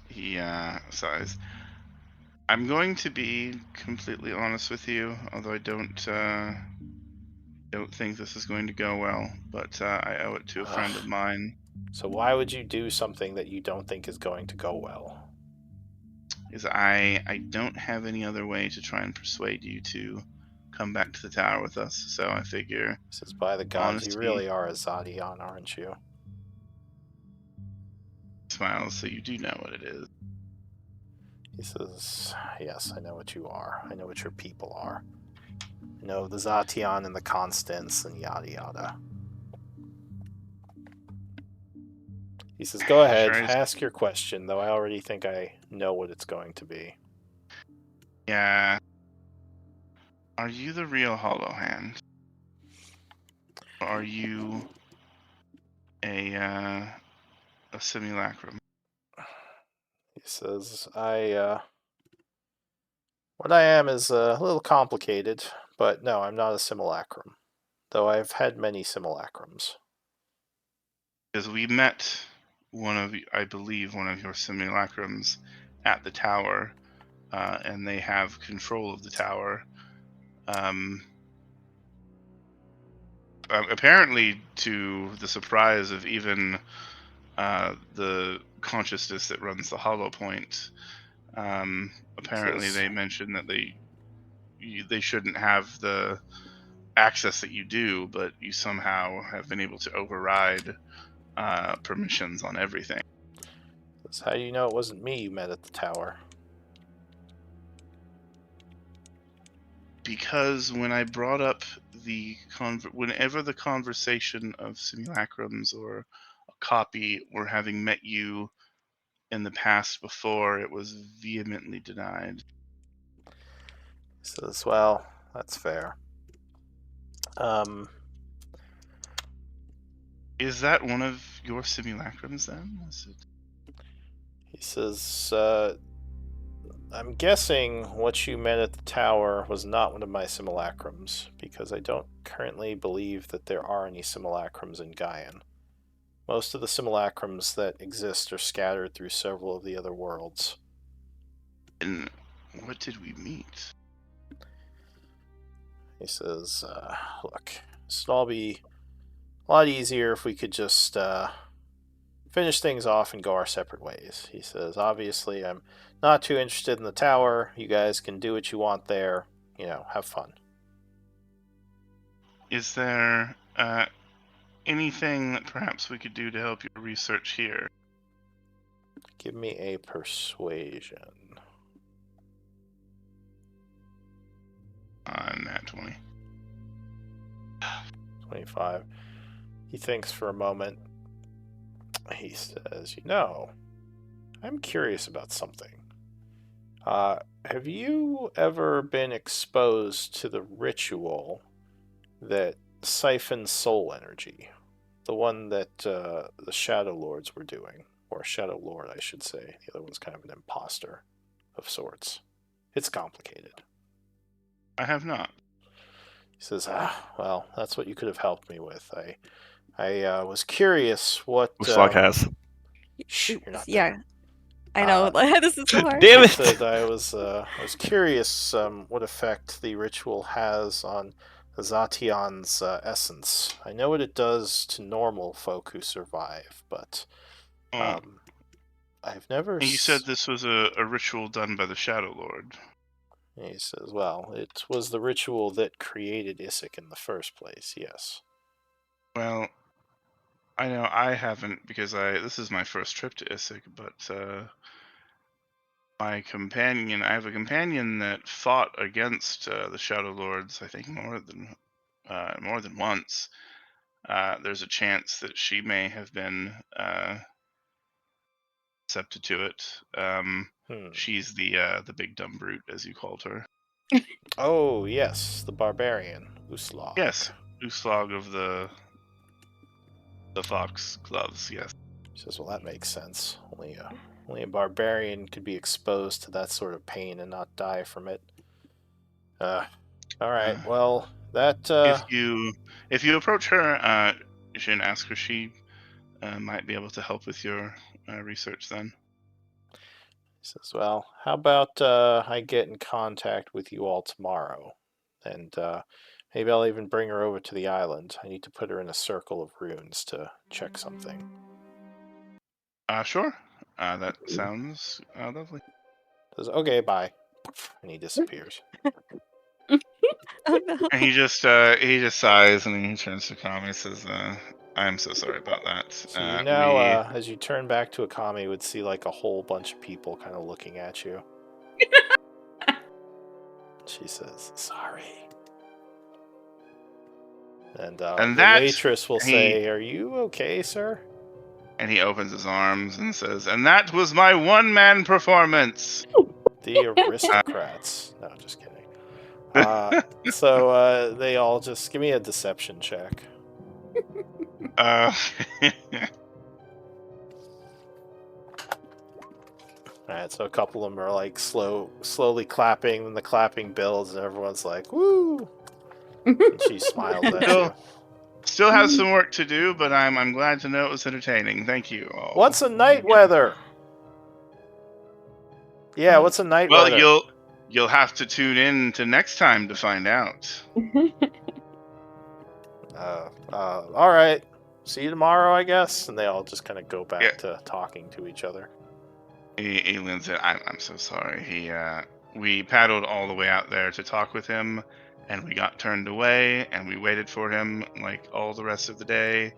he sighs. I'm going to be completely honest with you, although I don't think this is going to go well, but I owe it to a friend of mine. So why would you do something that you don't think is going to go well? Is I don't have any other way to try and persuade you to come back to the tower with us, so I figure... Says, by the gods, you honesty really are a Zadion, aren't you? smiles, so you do know what it is. He says, yes, I know what you are. I know what your people are. I know the Zation and the Constants and yada yada. He says, go ahead, ask your question, though I already think I know what it's going to be. Yeah. Are you the real Hollow Hand? Or are you a simulacrum? He says, what I am is a little complicated, but no, I'm not a simulacrum. Though I've had many simulacrums. Because we met I believe one of your simulacrums at the tower, and they have control of the tower. Apparently, to the surprise of even the consciousness that runs the Hollow Point, apparently they mentioned that they shouldn't have the access that you do, but you somehow have been able to override permissions on everything. That's how you know it wasn't me you met at the tower. Because when I brought up whenever the conversation of simulacrums or a copy or having met you in the past before, it was vehemently denied. He says, well, that's fair. Is that one of your simulacrums then? Is it? He says, I'm guessing what you met at the tower was not one of my simulacrums, because I don't currently believe that there are any simulacrums in Gaian. Most of the simulacrums that exist are scattered through several of the other worlds. And what did we meet? He says, look, this would all be a lot easier if we could just finish things off and go our separate ways. He says, obviously, I'm not too interested in the tower. You guys can do what you want there. Have fun. Is there anything that perhaps we could do to help your research here? Give me a persuasion. Nat 20. 25. He thinks for a moment. He says, I'm curious about something. Have you ever been exposed to the ritual that siphons soul energy? The one that the Shadowlords were doing. Or Shadowlord, I should say. The other one's kind of an imposter of sorts. It's complicated. I have not. He says, well, that's what you could have helped me with. I was curious what... Uslog has. Shh, you're not Yeah, done. I know. This is so hard. Damn He it! said, I was curious what effect the ritual has on Zation's essence. I know what it does to normal folk who survive, but I've never... And you said this was a ritual done by the Shadowlord. He says, well, it was the ritual that created Isik in the first place, yes. Well, I know I haven't, because this is my first trip to Isik, but my companion, I have a companion that fought against the Shadowlords, I think more than once. There's a chance that she may have been accepted to it. She's the big dumb brute, as you called her. Oh, yes, the barbarian, Uslog. Yes, Uslog of the fox gloves, yes. He says, well, that makes sense. Only a barbarian could be exposed to that sort of pain and not die from it. All right, well, that... If you approach her, you should ask her. She might be able to help with your research then. He says, well, how about I get in contact with you all tomorrow? And maybe I'll even bring her over to the island. I need to put her in a circle of runes to check something. Sure. That sounds lovely. He says, okay, bye. And he disappears. Oh no. And he just sighs and he turns to Kami and says, I'm so sorry about that. So you now, as you turn back to Akami, would see like a whole bunch of people kind of looking at you. She says, sorry. And the waitress will say, are you okay, sir? And he opens his arms and says, and that was my one-man performance. The aristocrats. No, just kidding. So they all just give me a deception check. Alright, so a couple of them are like slowly clapping, and the clapping builds, and everyone's like, woo! And she smiles at you. Still has some work to do, but I'm glad to know it was entertaining. Thank you all. What's a night weather? Yeah, what's a night weather? Well, you'll have to tune in to next time to find out. All right. See you tomorrow, I guess. And they all just kind of go back to talking to each other. Alien said, I'm so sorry. We paddled all the way out there to talk with him, and we got turned away, and we waited for him like all the rest of the day,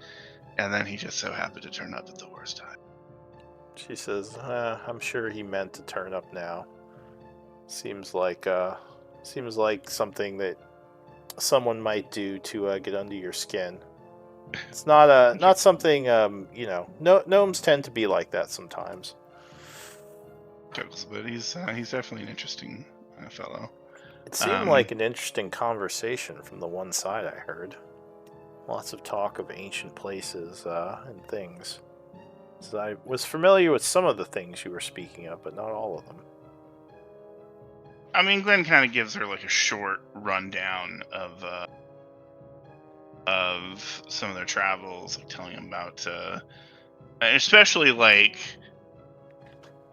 and then he just so happened to turn up at the worst time. She says, I'm sure he meant to turn up now. Seems like something that someone might do to get under your skin. It's not something, gnomes tend to be like that sometimes. But he's definitely an interesting fellow. It seemed like an interesting conversation from the one side I heard. lots of talk of ancient places and things. So I was familiar with some of the things you were speaking of, but not all of them. I mean, Glenn kind of gives her like a short rundown of some of their travels, like telling them about, and especially like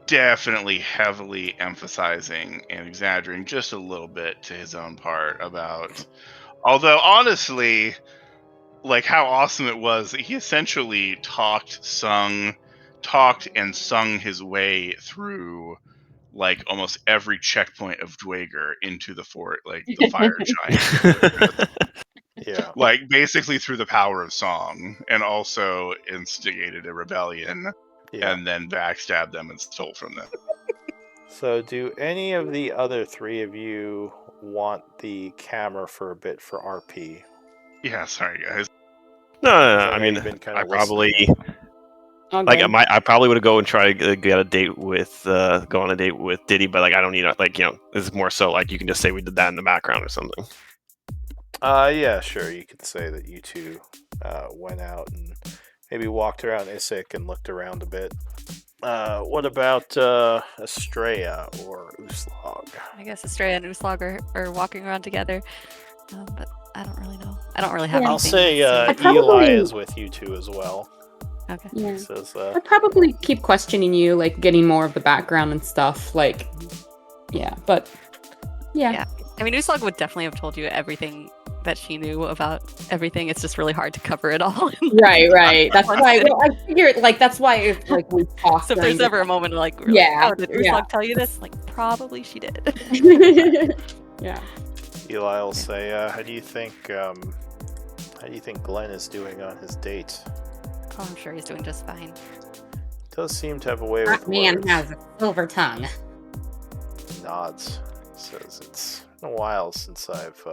definitely heavily emphasizing and exaggerating just a little bit to his own part about. Although honestly, like how awesome it was that he essentially talked and sung his way through like almost every checkpoint of Dwager into the fort, like the fire giant fortress. Yeah. Like basically through the power of song, and also instigated a rebellion Yeah. and then backstabbed them and stole from them. So do any of the other three of you want the camera for a bit for RP? Yeah, sorry guys. No. I I know mean, you've been kind I of listening probably All like good. I probably would go and try to get a date with go on a date with Diddy, but like I don't need like this is more so like you can just say we did that in the background or something. Yeah, sure. You could say that you two went out and maybe walked around Issyk and looked around a bit. What about Estrella or Uslog? I guess Estrella and Uslag are walking around together, but I don't really know. I don't really have Yeah. I'll anything. say I Eli probably- is with you two as well. Okay. Yeah. He says, I'd probably keep questioning you, like getting more of the background and stuff. Like, yeah, but yeah. Yeah. I mean, Uslag would definitely have told you everything that she knew about everything. It's just really hard to cover it all. Right. That's why. Well, I figured, like, that's why if like we talked. So if there's ever a moment like, we're Yeah, like, oh, did Uslag tell you this? Like, probably she did. yeah. Eli will say, how do you think Glenn is doing on his date? Oh, I'm sure he's doing just fine. Does seem to have a way That with man words. has a silver tongue. Nods. Says it's been a while since I've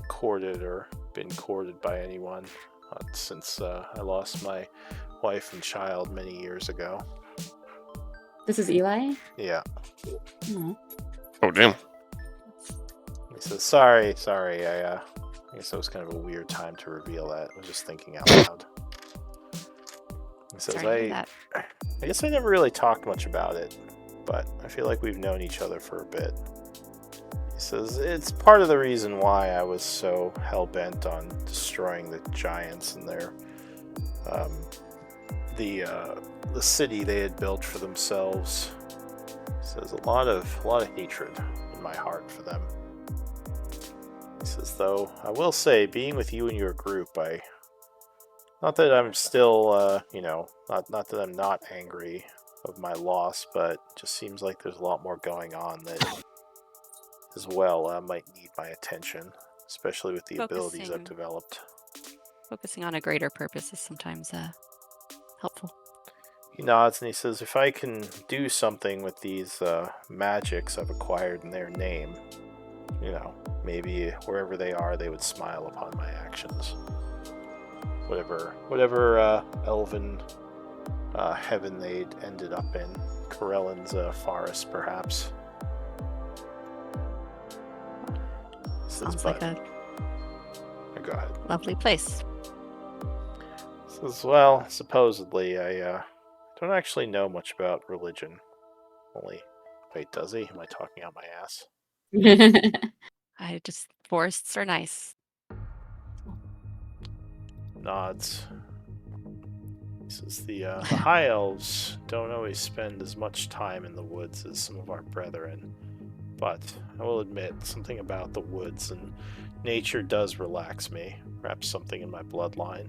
courted or been courted by anyone since I lost my wife and child many years ago. This is Eli. Yeah. Oh. Oh damn. He says, sorry. I guess that was kind of a weird time to reveal that. I was just thinking out loud. He says, Sorry to hear that. I guess I never really talked much about it, but I feel like we've known each other for a bit. He says, it's part of the reason why I was so hell-bent on destroying the giants and their, the city they had built for themselves. He says, a lot of hatred in my heart for them. He says, though, I will say, being with you and your group, not that I'm still, not that I'm not angry of my loss, but it just seems like there's a lot more going on that, as well, might need my attention, especially with the abilities I've Focusing. developed. Focusing on a greater purpose is sometimes helpful. He nods and he says, if I can do something with these magics I've acquired in their name, maybe wherever they are, they would smile upon my actions. Whatever elven heaven they'd ended up in. Corellan's forest, perhaps. Sounds like a Go ahead. lovely place. Says, well, supposedly, I don't actually know much about religion. Wait, does he? Am I talking out my ass? Forests are nice. Nods. He says the high elves don't always spend as much time in the woods as some of our brethren, but I will admit something about the woods and nature does relax me. Perhaps something in my bloodline,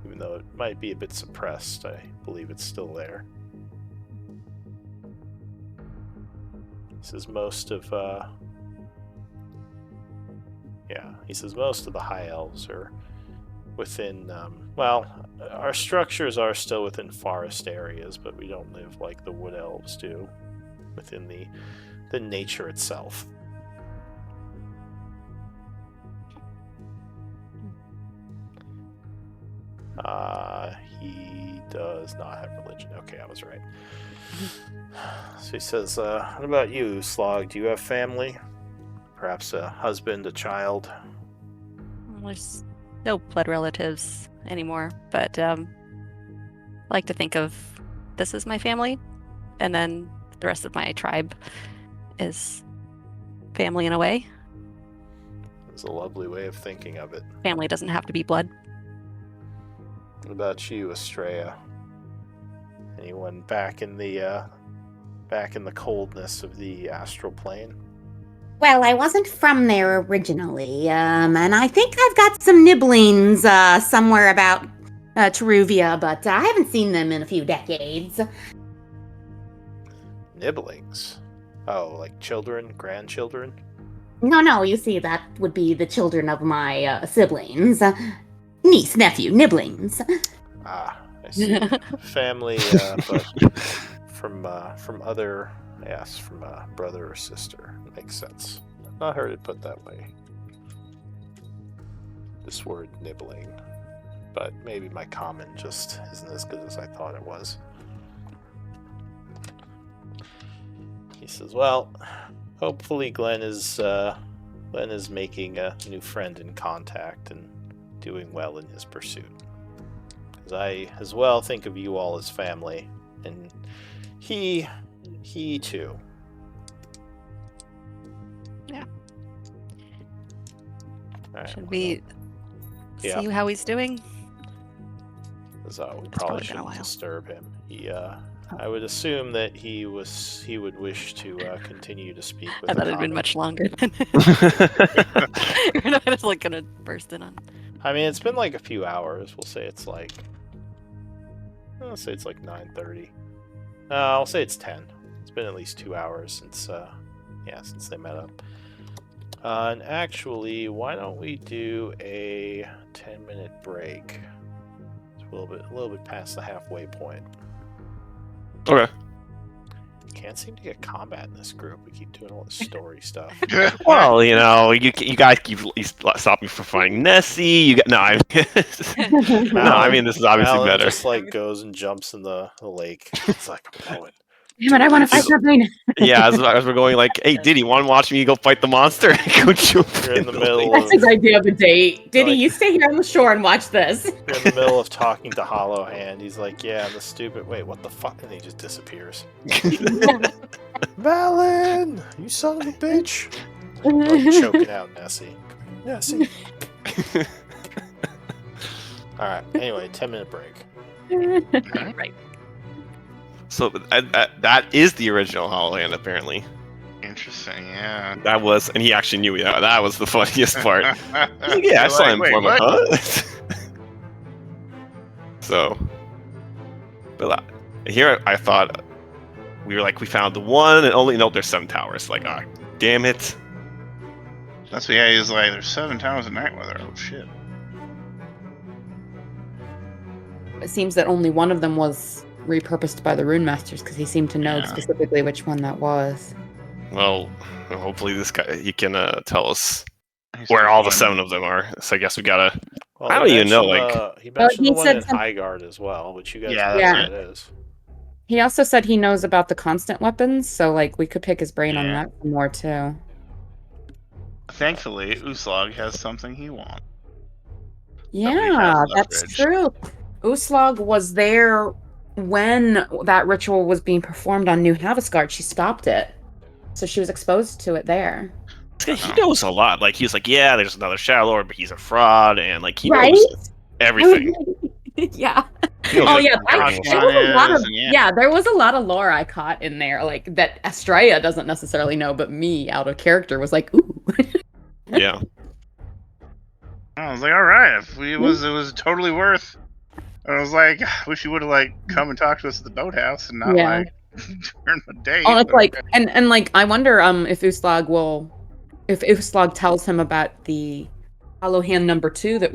even though it might be a bit suppressed. I believe it's still there. He says most of the high elves are within, our structures are still within forest areas, but we don't live like the wood elves do, within the nature itself. He does not have religion. Okay, I was right. So he says, what about you, Slog? Do you have family? Perhaps a husband, a child? There's no blood relatives anymore, but I like to think of this as my family, and then the rest of my tribe is family in a way. It's a lovely way of thinking of it. Family doesn't have to be blood. What about you, Estrella? Anyone back in the coldness of the astral plane? Well, I wasn't from there originally, and I think I've got some nibblings somewhere about Teruvia, but I haven't seen them in a few decades. Nibblings? Oh, like children, grandchildren? No, you see, that would be the children of my siblings. Niece, nephew, nibblings. Ah, I see. Family, but from other, yes, from a brother or sister. Makes sense. I've not heard it put that way. This word nibbling. But maybe my common just isn't as good as I thought it was. He says, well, hopefully Glenn is making a new friend in contact and doing well in his pursuit. Because I as well think of you all as family, and he too. Yeah. All right, Should we Yeah. see how he's doing? So we It's probably probably been a shouldn't while. disturb him. I would assume that he would wish to continue to speak with I thought it'd been Akami. much longer than You're not just like gonna burst in on. I mean, it's been like a few hours. We'll say it's like 9:30. I'll say it's 10. It's been at least 2 hours since they met up. And actually, why don't we do a 10-minute break? It's a little bit past the halfway point. Okay. Can't seem to get combat in this group. We keep doing all this story stuff. Well, you know, you guys keep stopping me from finding Nessie. You got no. I mean, this is obviously Alan better. just like goes and jumps in the lake. It's like, I'm going. Damn it, I want to fight Sabrina. Yeah, as we're going, like, hey, Diddy, want to watch me go fight the monster? Go jump You're in the middle lake. of That's his idea of a date. Diddy, Like- you stay here on the shore and watch this. you're in the middle of talking to Hollow Hand. He's like, yeah, the stupid. Wait, what the fuck? And he just disappears. Valen, you son of a bitch! Like choking out Nessie. Nessie. All right. Anyway, 10-minute break. Right. So that is the original Hollow Hand, apparently. Interesting, yeah. That was, and he actually knew that. That was the funniest part. He's like, yeah, I saw him Wait, before, what? huh? So, but here I thought we found the one and only. Nope, there's 7 towers. Like, ah, damn it. That's what, yeah, he was like, there's 7 towers of night weather. Oh, shit. It seems that only one of them was repurposed by the Rune Masters because he seemed to know Yeah. specifically which one that was. Well, hopefully this guy he can tell us He's where like, all the "One." 7 of them are. So I guess we gotta. Well, I don't he even know, mentioned, he mentioned he the one said in some- Highguard as well, which you guys Yeah, know that's what right. it is. He also said he knows about the constant weapons, so like we could pick his brain on Yeah. that some more too. Thankfully, Uslog has something he wants. Yeah, that's leverage. true. Uslog was there when that ritual was being performed on New Havasgard. She stopped it, so she was exposed to it there. He knows a lot. Like he's like, yeah, there's another Shadowlord, but he's a fraud, and like he Right? knows everything. Yeah. He knows Oh everything. yeah, there was a lot of Yeah. there was a lot of lore I caught in there, like that Estrella doesn't necessarily know, but me out of character was like, ooh. Yeah. I was like, all right, it was totally worth. And I was like, wish you would have like come and talked to us at the boathouse and not Yeah. like during the day. Oh, it's like, and like, I wonder if Uslag tells him about the Hollow Hand number 2 that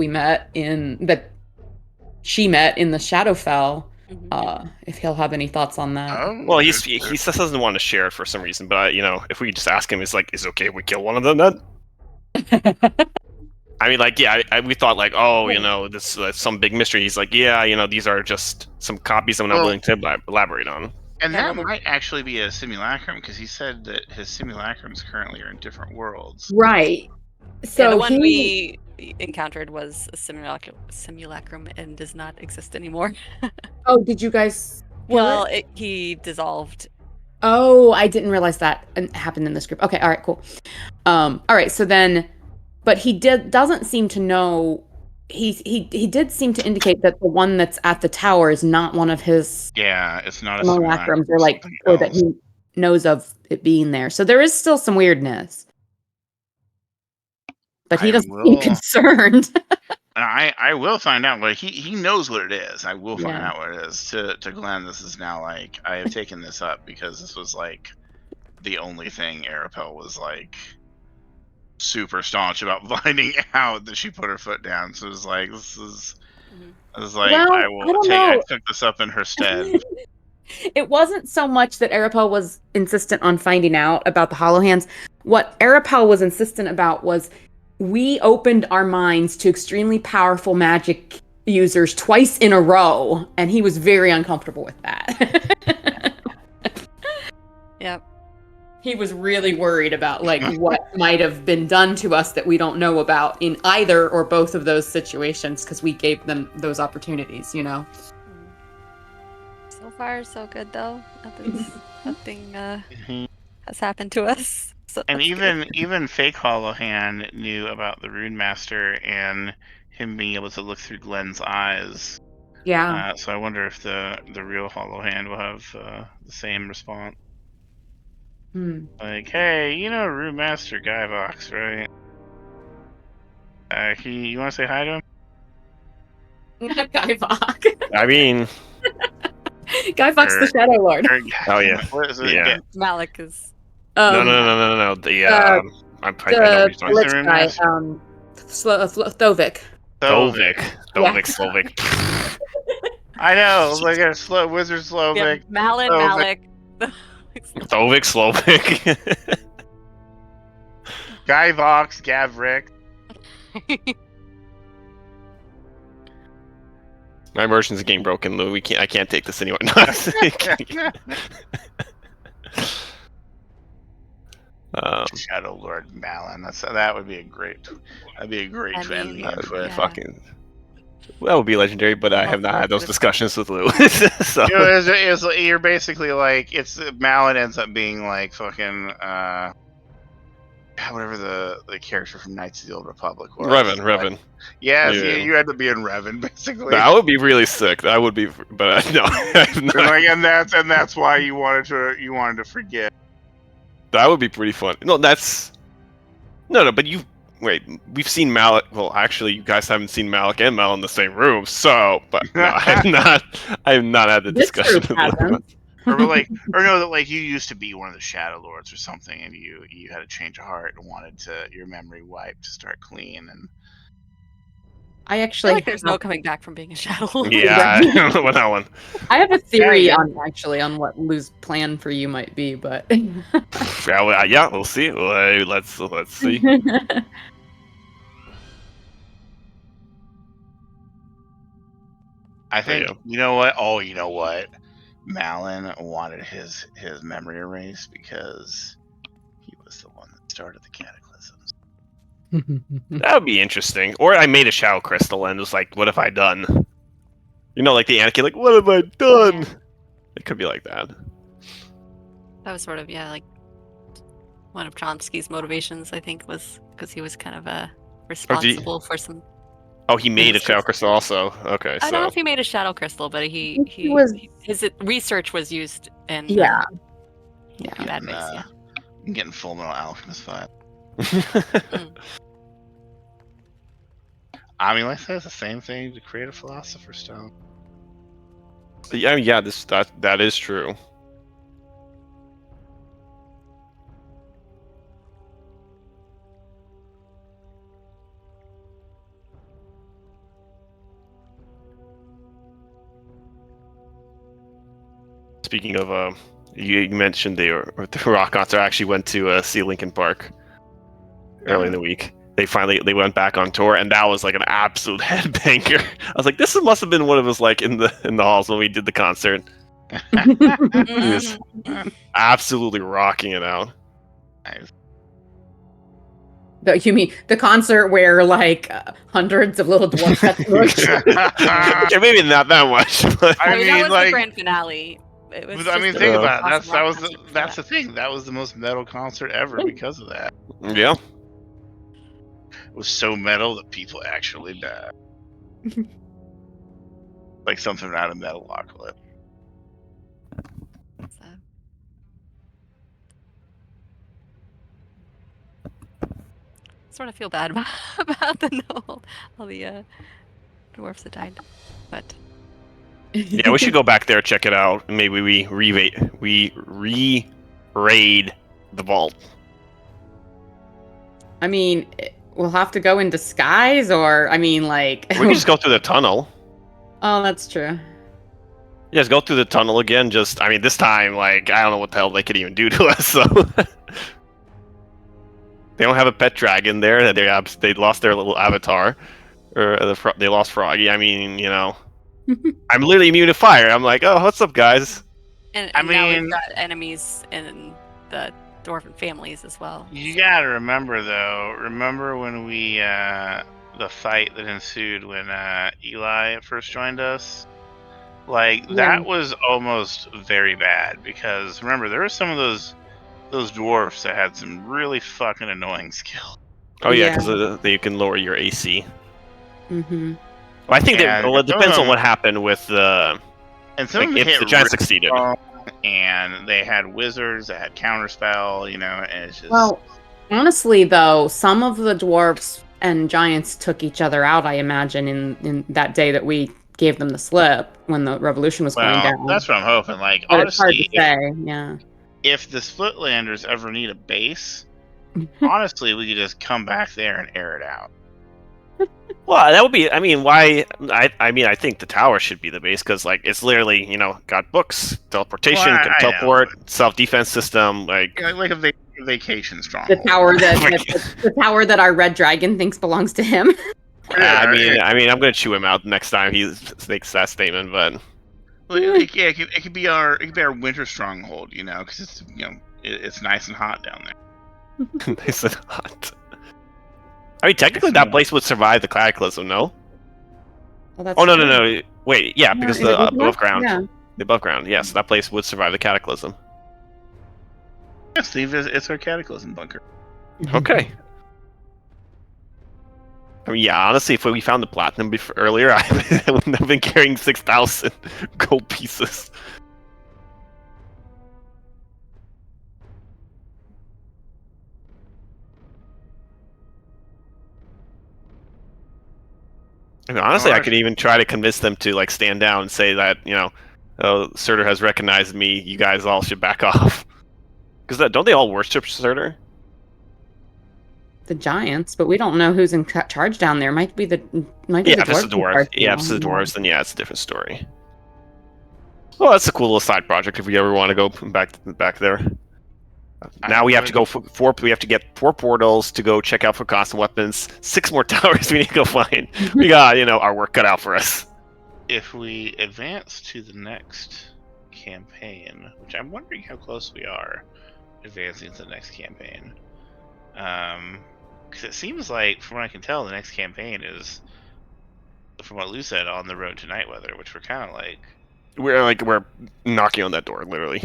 she met in the Shadowfell. If he'll have any thoughts on that. Oh, Well, he just doesn't want to share it for some reason. But if we just ask him, it's like, is it okay if we kill one of them then? I mean, like, yeah, we thought like, oh, this some big mystery. He's like, yeah, these are just some copies I'm not willing to elaborate on. And Yeah, that might actually be a simulacrum because he said that his simulacrums currently are in different worlds. Right. So So the one we encountered was a simulacrum and does not exist anymore. Oh, did you guys kill Well, it? he dissolved. Oh, I didn't realize that happened in this group. Okay, all right, cool. All right, so then, but he doesn't seem to know. He did seem to indicate that the one that's at the tower is not one of his Yeah, it's not a simulacrum. simulacrums, Something or that else. he knows of it being there. So there is still some weirdness, but he I doesn't seem will. concerned. I will find out. Like he knows what it is. I will find Yeah. out what it is. To Glenn, this is now like I have taken this up because this was like the only thing Arapel was like super staunch about finding out that she put her foot down. So it was like this is. I was like, Well, I I will don't take. I know. took this up in her stead. It wasn't so much that Arapel was insistent on finding out about the Hollow Hands. What Arapel was insistent about was we opened our minds to extremely powerful magic users twice in a row, and he was very uncomfortable with that. Yep. He was really worried about like what might have been done to us that we don't know about in either or both of those situations because we gave them those opportunities, you know. So far, so good though. Nothing has happened to us. So And that's good. even fake Hollow Hand knew about the Rune Master and him being able to look through Glenn's eyes. Yeah. So I wonder if the real Hollow Hand will have the same response. Hmm. Like, hey, you know Rune Master Guy Vox, right? You want to say hi to him? Guy Vok. I mean, Guy Vok's the Shadowlord. Oh, yeah. What is it? Yeah. Malik is. no. The the- I know what The you're talking Who's about. the Lich Rune guy, Master? Thovik. Slovik, Yeah. Slovik. I know, like a wizard Slovak. Yeah, Malin, Thovik. Malik. Slovik, Slovik. Guy Vox, Gavrik. My immersion's game broken, Lou. I can't take this anymore. No, Shadowlord Malin. That would be a great. That'd be a great I friendly mean, input. yeah. fucking. That would be legendary, but I have not had those discussions with Lou. So. You know, you're basically like Malin ends up being like fucking whatever the character from Knights of the Old Republic was. Revan. Yes, Yeah. you end up being Revan basically. That would be really sick. That would be, but no, I've not. And that's why you wanted to forget. That would be pretty fun. No, that's no. But we've seen Malik. Well, actually, you guys haven't seen Malik and Mal in the same room. So, but no, I have not. I have not had the This discussion. group hasn't. or no, that like you used to be one of the Shadow Lords or something, and you had a change of heart and wanted your memory wiped to start clean. And I I actually feel like there's no coming back from being a shadow. Yeah, I don't know about that one. I have a theory Yeah. on what Lou's plan for you might be, but Yeah, we'll see. Let's see. I think yeah. you know what? Oh, you know what? Malin wanted his memory erased because he was the one that started the cataclysms. That would be interesting. Or I made a shadow crystal and was like, "What have I done?" You know, like the Anakin, like, "What have I done?" Yeah. It could be like that. That was sort of, yeah, like one of Chomsky's motivations, I think, was because he was kind of responsible for some. Oh, he made a shadow crystal also. Okay, I don't know so if he made a shadow crystal, but he was- his research was used in yeah. bad ways. And, Yeah. I'm getting Full Metal Alchemist vibe. I mean, like I said, it's the same thing to create a Philosopher's Stone. yeah, that is true. Speaking of, you mentioned the rock concert. I actually went to see Linkin Park early in the week. They went back on tour, and that was like an absolute headbanger. I was like, this must have been what it was like in the halls when we did the concert. He was absolutely rocking it out. Nice. You mean the concert where like hundreds of little dwarfs got to Okay, maybe not that much. But I mean, that was the like, grand finale. It was I mean, just think an about it. awesome rock concert before That's that. the thing. That was the most metal concert ever because of that. yeah. It was so metal that people actually died. Like something out of Metalocalypse. So. Sort of feel bad about all the dwarfs that died, but Yeah, we should go back there, check it out. Maybe we re-raid the vault. I mean, we'll have to go in disguise, or I mean, like. We can just go through the tunnel. Oh, that's true. Yeah, just go through the tunnel again. Just, I mean, this time, like, I don't know what the hell they could even do to us. So they don't have a pet dragon there. They lost their little avatar, or they lost Froggy. I mean, you know, I'm literally immune to fire. I'm like, oh, what's up, guys? and I now we've mean- got enemies in the dwarven families as well. You gotta remember, though. Remember when we the fight that ensued when Eli first joined us? Like that was almost very bad because remember there were some of those dwarfs that had some really fucking annoying skills. Oh yeah, Yeah. because they can lower your AC. Mm-hmm. Well, I think And that, well, it depends some on of what happened with the. And some Like, of them if hit the giant really succeeded. strong, and they had wizards that had counterspell, you know, and it's just Well, honestly, though, some of the dwarfs and giants took each other out. I imagine in that day that we gave them the slip when the revolution was going down. that's what I'm hoping. Like But it's hard honestly, to say. Yeah. if the Splitlanders ever need a base, honestly, we could just come back there and air it out. Well, that would be. I mean, why? I mean, I think the tower should be the base because, like, it's literally, you know, got books, teleportation, Well, can I know. teleport, self-defense system. Like, Like a vacation The stronghold. tower the tower that our red dragon thinks belongs to him. I mean, I'm gonna chew him out next time he makes that statement. But Yeah, it could be our winter stronghold, you know, because it's it's nice and hot down there. they said hot. I mean, technically, that place would survive the cataclysm, no? Well, that's Oh no, true. no. Wait, yeah, because is it the deep above enough? ground, Yeah. the above ground. Yes, that place would survive the cataclysm. Yeah, Steve, it's our cataclysm bunker. Okay. I mean, yeah, honestly, if we found the platinum earlier, I wouldn't have been carrying 6,000 gold pieces. I mean, honestly, I could even try to convince them to like stand down and say that, you know, oh, Surtur has recognized me. You guys all should back off. Because don't they all worship Surtur? The giants, but we don't know who's in charge down there. Might be the Yeah, if it's the dwarves in dwarves. charge Yeah, if now. it's the dwarves, then yeah, it's a different story. Well, that's a cool little side project if we ever want to go back there. Now we have to go for we have to get 4 portals to go check out for custom weapons. 6 more towers we need to go find. We got, you know, our work cut out for us. If we advance to the next campaign, which I'm wondering how close we are advancing to the next campaign, because it seems like, from what I can tell, the next campaign is, from what Lou said, on the road to Nightweather, which we're kind of like, We're knocking on that door, literally.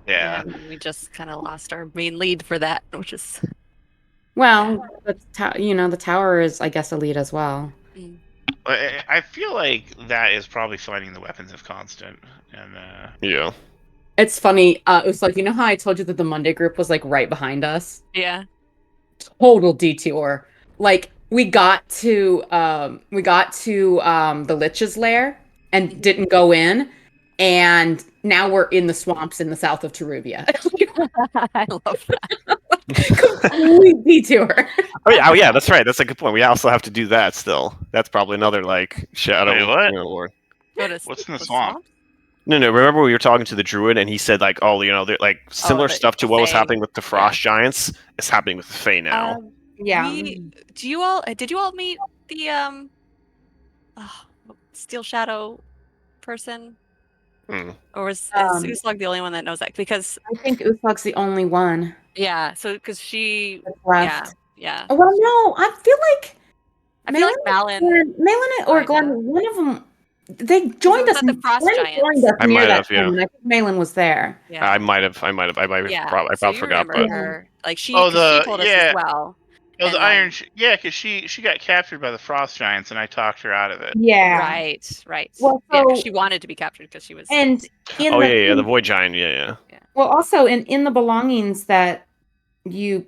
yeah. We just kind of lost our main lead for that, which is Well, the tower is, I guess, elite as well. I feel like that is probably finding the weapons of constant, and Yeah. It's funny. It was like, you know how I told you that the Monday group was like right behind us? yeah. Total detour. Like we got to the Lich's lair and didn't go in, and now we're in the swamps in the south of Teruvia. I love that. Complete detour. Oh yeah, that's right. That's a good point. We also have to do that still. That's probably another like shadow. Wait, what? Lord. What's in the swamp? No. Remember we were talking to the druid, and he said like, oh, you know, they're like similar the stuff to what was Fae. happening with the frost giants is happening with the Fae now. Yeah. Did you all meet the Steel Shadow person? Hmm. Or was Um, Uslag the only one that knows that? Because I think Uthog's the only one yeah, so because she that's left. Yeah. Well, no, I feel like I feel like Malin. or Kinda. Glenn, one of them, they joined was us. at the Frost Glenn Giants. joined us I near might that have, yeah. time, and I think Malin was there. Yeah. I might have. I Yeah. probably so you forgot, remember but her? Like she, Oh, 'cause she told us as well. Oh, the And Iron. Yeah, because she got captured by the Frost Giants, and I talked her out of it. Yeah. Right. Well, yeah, 'cause so- she wanted to be captured because she was. And in oh the the Void Giant, yeah. well, also in the belongings that you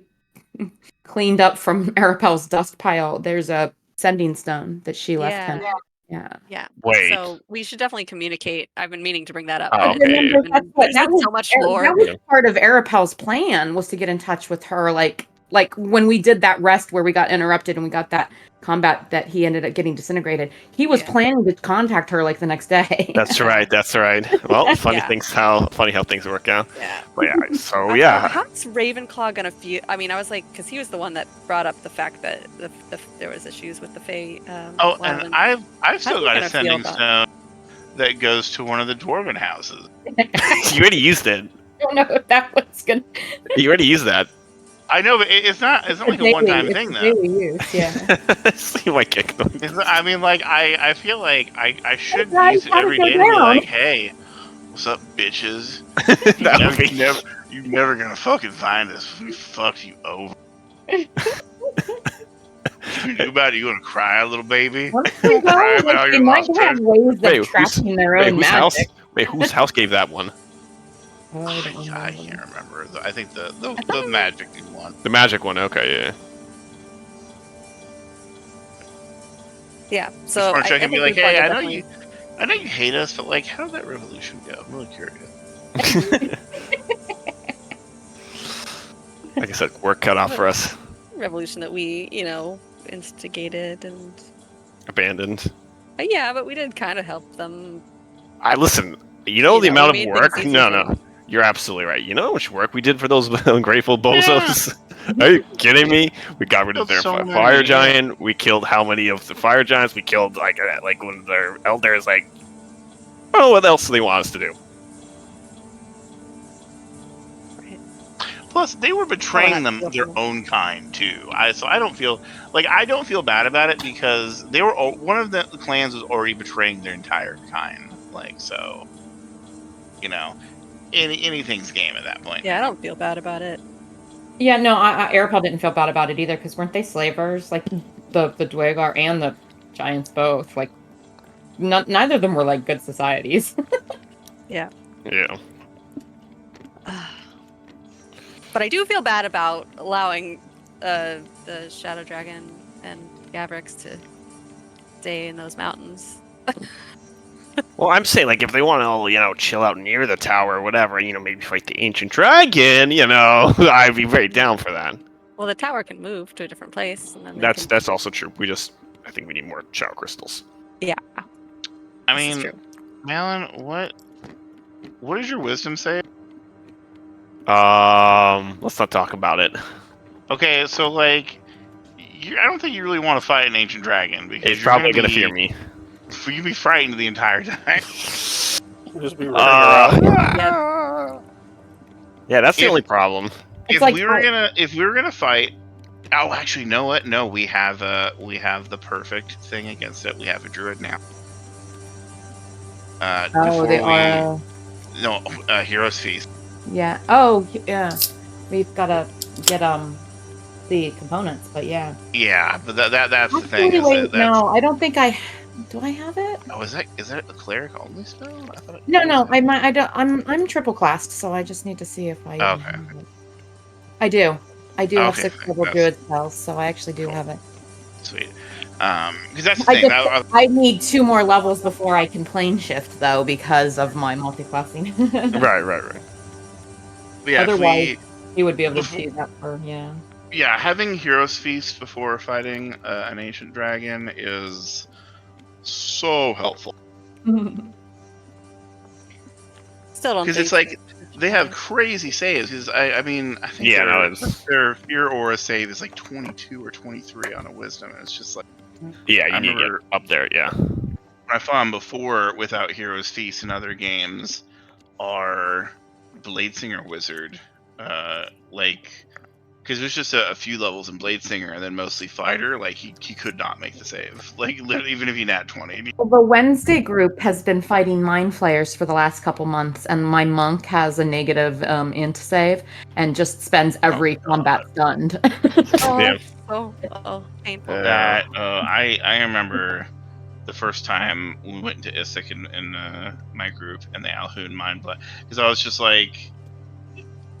cleaned up from Arapel's dust pile, there's a sending stone that she left him. Yeah. Wait. So we should definitely communicate. I've been meaning to bring that up. Oh, but it's okay. been- That's what, there's that been was so much that lore. was part of Arapel's plan, was to get in touch with her, like when we did that rest where we got interrupted and we got that combat that he ended up getting disintegrated. He was planning to contact her like the next day. That's right. Well, funny how things work out. Yeah. But yeah, so I yeah. thought, how's Ravenclaw gonna feel? I mean, I was like, because he was the one that brought up the fact that there was issues with the Fae. And I've still got a sending about stone that goes to one of the dwarven houses. You already used it. I don't know if that was gonna. You already used that. I know, but it's not like a one-time thing, though. Daily use, yeah. You might get going. I mean, like, I feel like I should Guys, use it how to every go day to be down. like, hey, what's up, bitches? You're never gonna fucking find us. We fucked you over. If you knew about it, you gonna cry, little baby? Cry about all They your might lost have friends. ways of Wait, tracking their own whose house? magic. Wait, whose house gave that one? Oh, I don't I remember. can't remember. I think the magic one. The magic one. Okay, yeah. Yeah. Just So want to check and be like, hey, I know definitely- you hate us, but like, how did that revolution go? I'm really curious. Like I said, work cut off for us. revolution that we, instigated and. Abandoned. Yeah, but we did kind of help them. I listen. The we amount of made work. things easier No, for no. them. You're absolutely right. You know how much work we did for those ungrateful bozos? Are you kidding me? We got rid of their So many, fire yeah. giant. We killed how many of the fire giants? We killed like one of their elders. Like, oh, what else do they want us to do? Plus, they were betraying that's their own kind too. So I don't feel bad about it because they were one of the clans was already betraying their entire kind. Like, so, anything's game at that point. Yeah, I don't feel bad about it. Yeah, no, Arapel didn't feel bad about it either, because weren't they slavers? Like, the Dwagar and the Giants both. Like, neither of them were, like, good societies. Yeah. Yeah. But I do feel bad about allowing the Shadow Dragon and Gavrix to stay in those mountains. Well, I'm saying, like, if they want to, chill out near the tower or whatever, maybe fight the ancient dragon, I'd be very down for that. Well, the tower can move to a different place. And then That's also true. I think we need more shadow crystals. Yeah. I This is mean, true. Malin, what does your wisdom say? Let's not talk about it. Okay, so like, I don't think you really want to fight an ancient dragon because He's probably gonna fear me. You'd be frightened the entire time. Just be running around. Yeah, that's the only problem. If we were gonna fight, oh, actually, you know what? No, we have the perfect thing against it. We have a druid now. Heroes Feast. Yeah. Oh, yeah. We've got to get, the components, but yeah. Yeah, but that's the thing. Actually, wait, no, I don't think do I have it? Oh, is that a cleric only spell? I thought No, I'm triple classed, so I just need to see if I even Okay. have it. I do have Okay, 6 level that's- druid spells, so I actually do Cool. have it. Sweet. Because that's the thing. I need 2 more levels before I can plane shift, though, because of my multi-classing. Right. But yeah, Otherwise, you would be able to do that for, yeah. Yeah, having Heroes Feast before fighting an ancient dragon is so helpful. Still don't Because think it's like they have crazy saves. Because I think their Fear Aura save is like 22 or 23 on a Wisdom. And it's just like Yeah, you I need to remember- get up there. Yeah. when I found before without Heroes Feast in other games are Bladesinger Wizard, like because there's just a few levels in Blade Singer and then mostly fighter. Like he could not make the save. Like literally, even if he nat 20. Well, the Wednesday group has been fighting mind flayers for the last couple months, and my monk has a negative int save and just spends every combat stunned. Yeah. So painful. That I remember the first time we went into Isaac in my group and the Alhoun mind blast, because I was just like,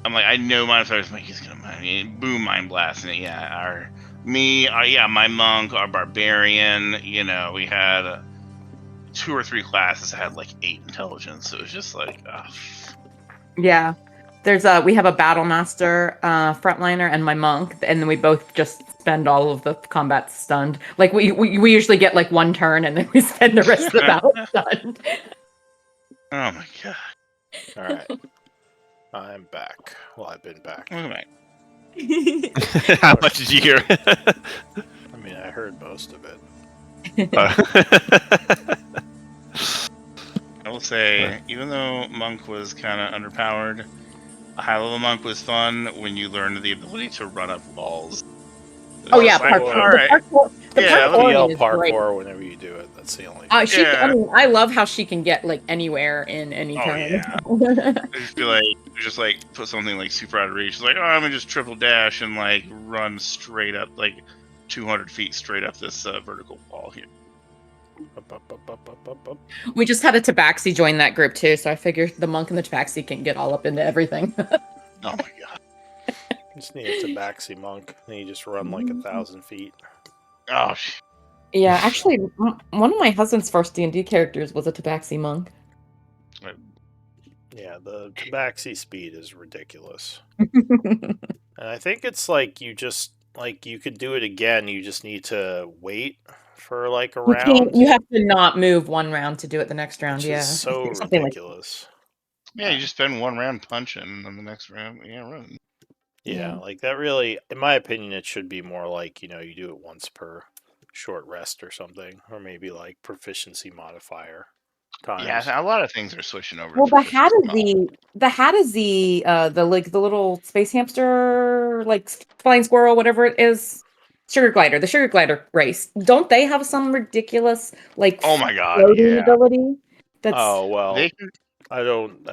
I'm like, I know mind flayers. I'm like, he's gonna mind me. Boom, mind blast, and yeah, my monk, our barbarian. You know, we had 2 or 3 classes that had like 8 intelligence. So it was just like, Yeah. We have a battle master, frontliner, and my monk, and then we both just spend all of the combat stunned. Like we usually get like one turn, and then we spend the rest of the battle stunned. oh my god. All right. I'm back. Well, I've been back. Welcome back. How much did you hear? I mean, I heard most of it. I will say, even though monk was kind of underpowered, a high level monk was fun when you learned the ability to run up walls. Oh yeah, Like, parkour. all right. The Yeah, parkour Yell is great. parkour whenever you do it. That's the only. I Yeah. mean, I love how she can get like anywhere in any Oh, turn. yeah. I just feel like you just like put something like super out of reach. It's like, oh, I'm gonna just triple dash and like run straight up like 200 feet straight up this vertical wall here. Up. We just had a tabaxi join that group too, so I figured the monk and the tabaxi can get all up into everything. Oh my god. Just need a tabaxi monk. Then you just run like 1,000 feet. Oh, Yeah, actually, one of my husband's first D&D characters was a tabaxi monk. Yeah, the tabaxi speed is ridiculous. And I think it's like you just like you could do it again. You just need to wait for like a round. You have to not move one round to do it the next round. Which Yeah, is so something like ridiculous. yeah, you just spend one round punching, and then the next round, run. Yeah, like that really, in my opinion, it should be more like, you do it once per short rest or something, or maybe like proficiency modifier times. Yeah, a lot of things are switching over. Well, to the hat is the the little space hamster, like flying squirrel, whatever it is, the sugar glider race. Don't they have some ridiculous like Oh my god, floating yeah. ability? That's Oh, well, They can, I don't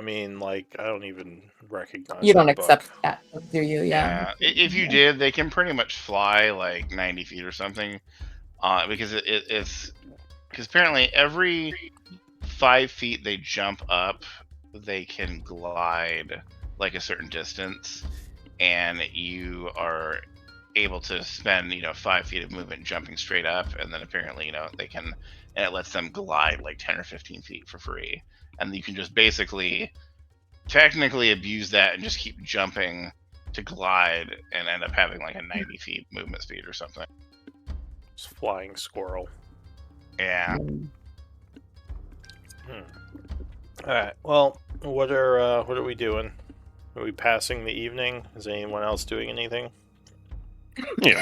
even recognize you don't that accept book. that, do you? Yeah. If you did, they can pretty much fly like 90 feet or something. Because it's because apparently every 5 feet they jump up, they can glide like a certain distance, and you are able to spend 5 feet of movement jumping straight up, and then apparently they can, and it lets them glide like 10 or 15 feet for free, and you can just basically technically abuse that and just keep jumping to glide and end up having like a 90 feet movement speed or something. It's flying squirrel. Yeah. All right. Well, what are we doing? Are we passing the evening? Is anyone else doing anything? Yeah.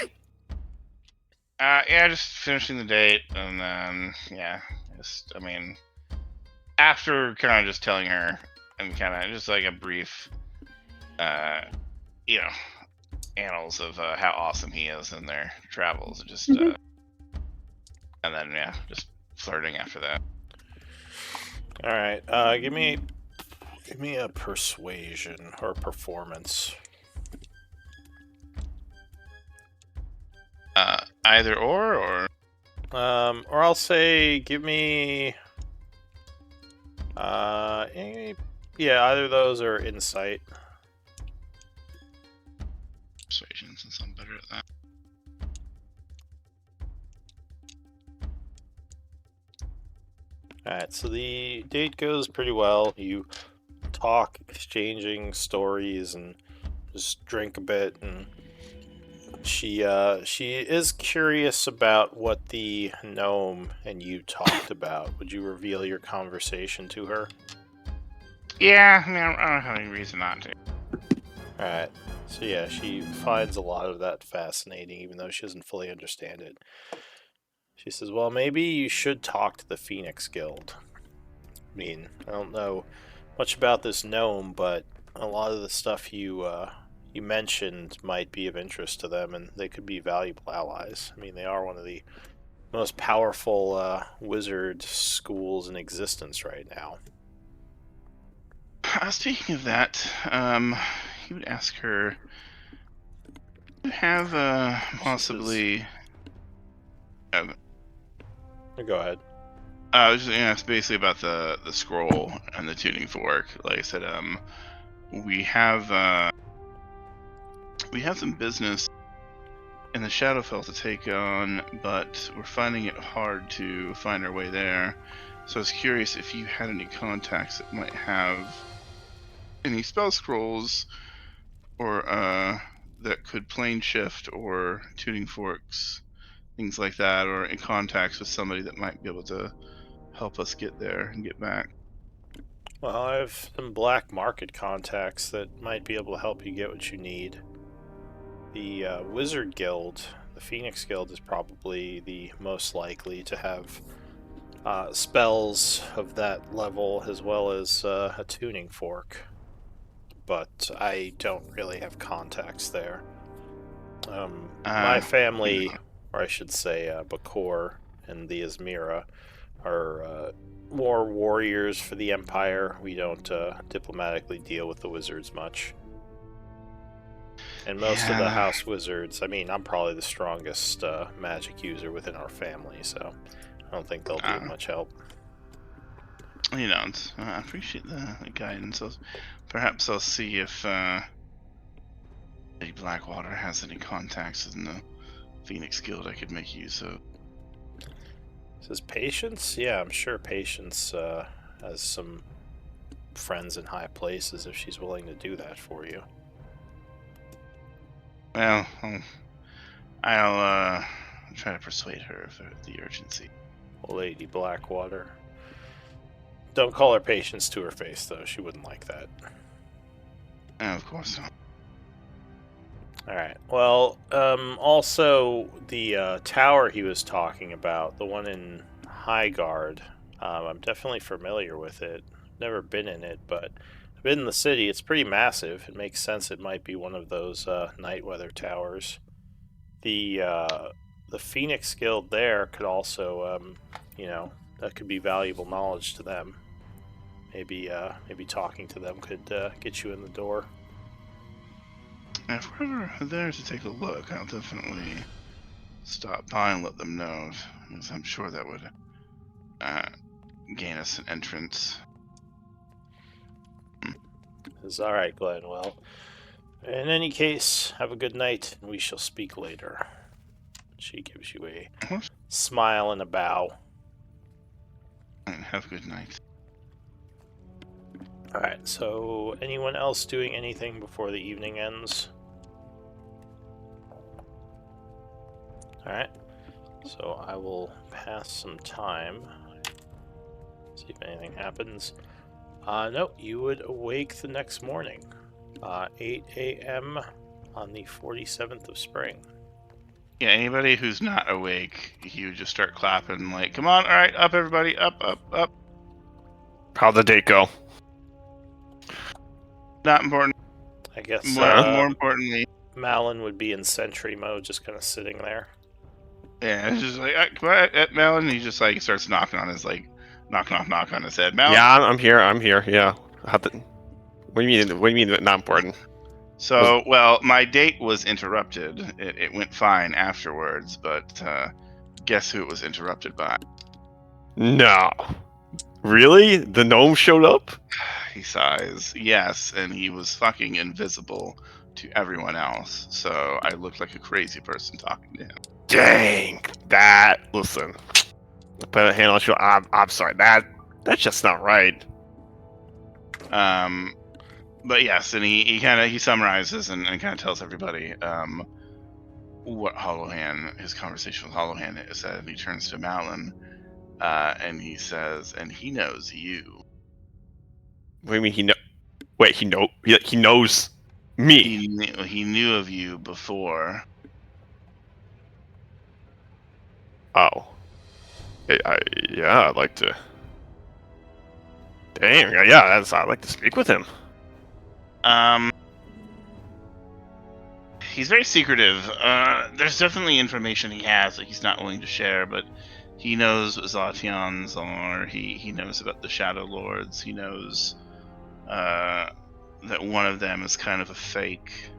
Yeah, just finishing the date, and then after kind of just telling her and kind of just like a brief, annals of how awesome he is in their travels, just and then just flirting after that. All right. Give me a persuasion or performance. Either or or I'll say give me either of those or insight. persuasion, since I'm better at that. Alright, so the date goes pretty well. You talk, exchanging stories, and just drink a bit, and she is curious about what the gnome and you talked about. Would you reveal your conversation to her? Yeah, I mean, I don't have any reason not to. Alright, so yeah, she finds a lot of that fascinating, even though she doesn't fully understand it. She says, well, maybe you should talk to the Phoenix Guild. I mean, I don't know much about this gnome, but a lot of the stuff you you mentioned might be of interest to them, and they could be valuable allies. I mean, they are one of the most powerful wizard schools in existence right now. Speaking of that, you would ask her, you have possibly. Go ahead. I was just gonna ask basically about the scroll and the tuning fork. Like I said, we have some business in the Shadowfell to take on, but we're finding it hard to find our way there. So I was curious if you had any contacts that might have any spell scrolls, or that could plane shift or tuning forks, things like that, or in contacts with somebody that might be able to help us get there and get back. Well, I have some black market contacts that might be able to help you get what you need. The Wizard Guild, the Phoenix Guild, is probably the most likely to have spells of that level, as well as a tuning fork. But I don't really have contacts there. My family, or I should say Bakor and the Izmira, are more warriors for the Empire. We don't diplomatically deal with the wizards much. And most of the house wizards, I mean, I'm probably the strongest magic user within our family, so I don't think they'll be much help. You know, I appreciate the guidance. Perhaps I'll see if Lady Blackwater has any contacts in the Phoenix Guild I could make use of. Says Patience? Yeah, I'm sure Patience has some friends in high places if she's willing to do that for you. Well, I'll try to persuade her of the urgency. Lady Blackwater. Don't call her Patience to her face, though. She wouldn't like that. Of course not. Alright, well, also, the tower he was talking about, the one in Highguard, I'm definitely familiar with it. Never been in it, but I've been in the city. It's pretty massive. It makes sense it might be one of those night weather towers. The Phoenix Guild there could also, that could be valuable knowledge to them. Maybe talking to them could get you in the door. If we're ever there to take a look, I'll definitely stop by and let them know, because I'm sure that would gain us an entrance. It's alright, Glenn. Well, in any case, have a good night, and we shall speak later. She gives you a smile and a bow. Have a good night. Alright, so anyone else doing anything before the evening ends? Alright, so I will pass some time. See if anything happens. No, you would awake the next morning. 8 a.m. on the 47th of spring. Yeah, anybody who's not awake, he would just start clapping like, come on, alright, up everybody, up, up, up. How'd the date go? Not important. I guess More importantly, Malin would be in sentry mode, just kind of sitting there. yeah, it's just like, come on, at Malin, he just like starts knocking on his knock on his head. Malin? Yeah, I'm here, yeah. What do you mean not important? So, well, my date was interrupted. It went fine afterwards, but guess who it was interrupted by? No. Really? The gnome showed up? He sighs. Yes, and he was fucking invisible to everyone else, so I looked like a crazy person talking to him. Dang. Listen. Put a hand on your I'm sorry, that's just not right. But yes, and he summarizes and kind of tells everybody what his conversation with Hollowhand is, and he turns to Malin, and he says, and he knows you. What do you mean he knows me? He knew of you before. Oh. I'd like to. Dang, yeah, I'd like to speak with him. He's very secretive. There's definitely information he has that he's not willing to share, but he knows what Zatyans are. He knows about the Shadowlords. He knows that one of them is kind of a fake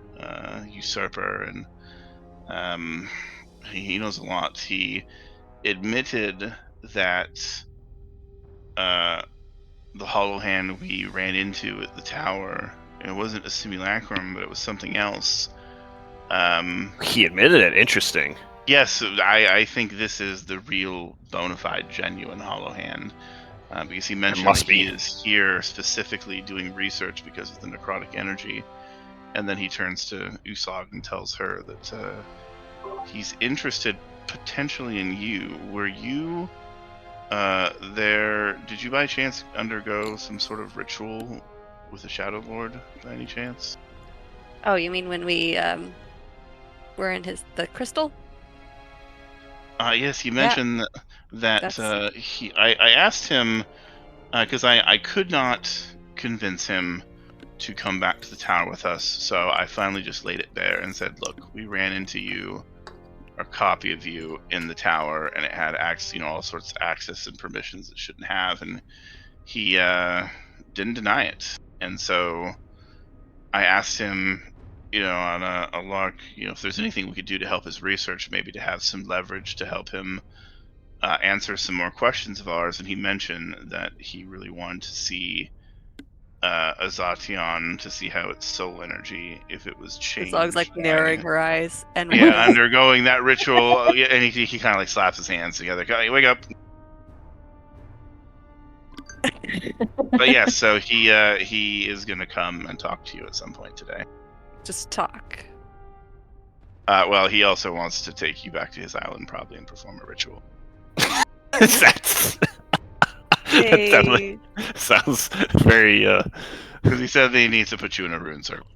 usurper, and he knows a lot. He admitted that the hollow hand we ran into at the tower, it wasn't a simulacrum, but it was something else. He admitted it. Interesting. Yes, I think this is the real bona fide, genuine hollow hand. Because he mentioned must that he be. is here specifically doing research because of the necrotic energy. And then he turns to Usog and tells her that he's interested potentially in you. Were you there? Did you by chance undergo some sort of ritual with the Shadowlord by any chance? Oh, you mean when we were in the crystal? Yes, he mentioned that that's- I asked him because I could not convince him to come back to the tower with us, so I finally just laid it bare and said, "Look, we ran into you, a copy of you in the tower, and it had all sorts of access and permissions it shouldn't have," and he didn't deny it. And so I asked him, on a lark, if there's anything we could do to help his research, maybe to have some leverage to help him answer some more questions of ours. And he mentioned that he really wanted to see a Zation to see how its soul energy, if it was changed. As long as like narrowing her eyes and undergoing that ritual. And he kind of like slaps his hands together. Wake up. But yeah, so he is gonna come and talk to you at some point today. just talk. Well, he also wants to take you back to his island, probably, and perform a ritual. That's Yay. sounds very. Because he said that he needs to put you in a rune circle.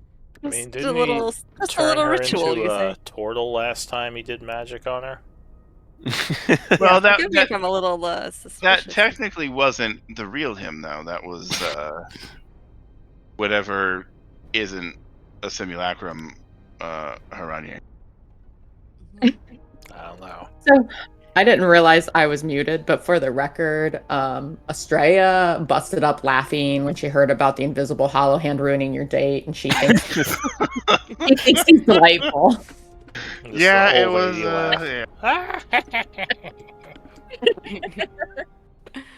I mean, Just didn't a little, he just a turn little her ritual, into you a say. turtle last time he did magic on her? Well, Yeah, forgive me if I'm a little that suspicious. technically wasn't the real him, though. That was whatever isn't a simulacrum, Haranye. I don't know. So I didn't realize I was muted, but for the record, Estrella busted up laughing when she heard about the invisible hollow hand ruining your date, and she thinks he's delightful. Just the Yeah, it old was. lady laugh.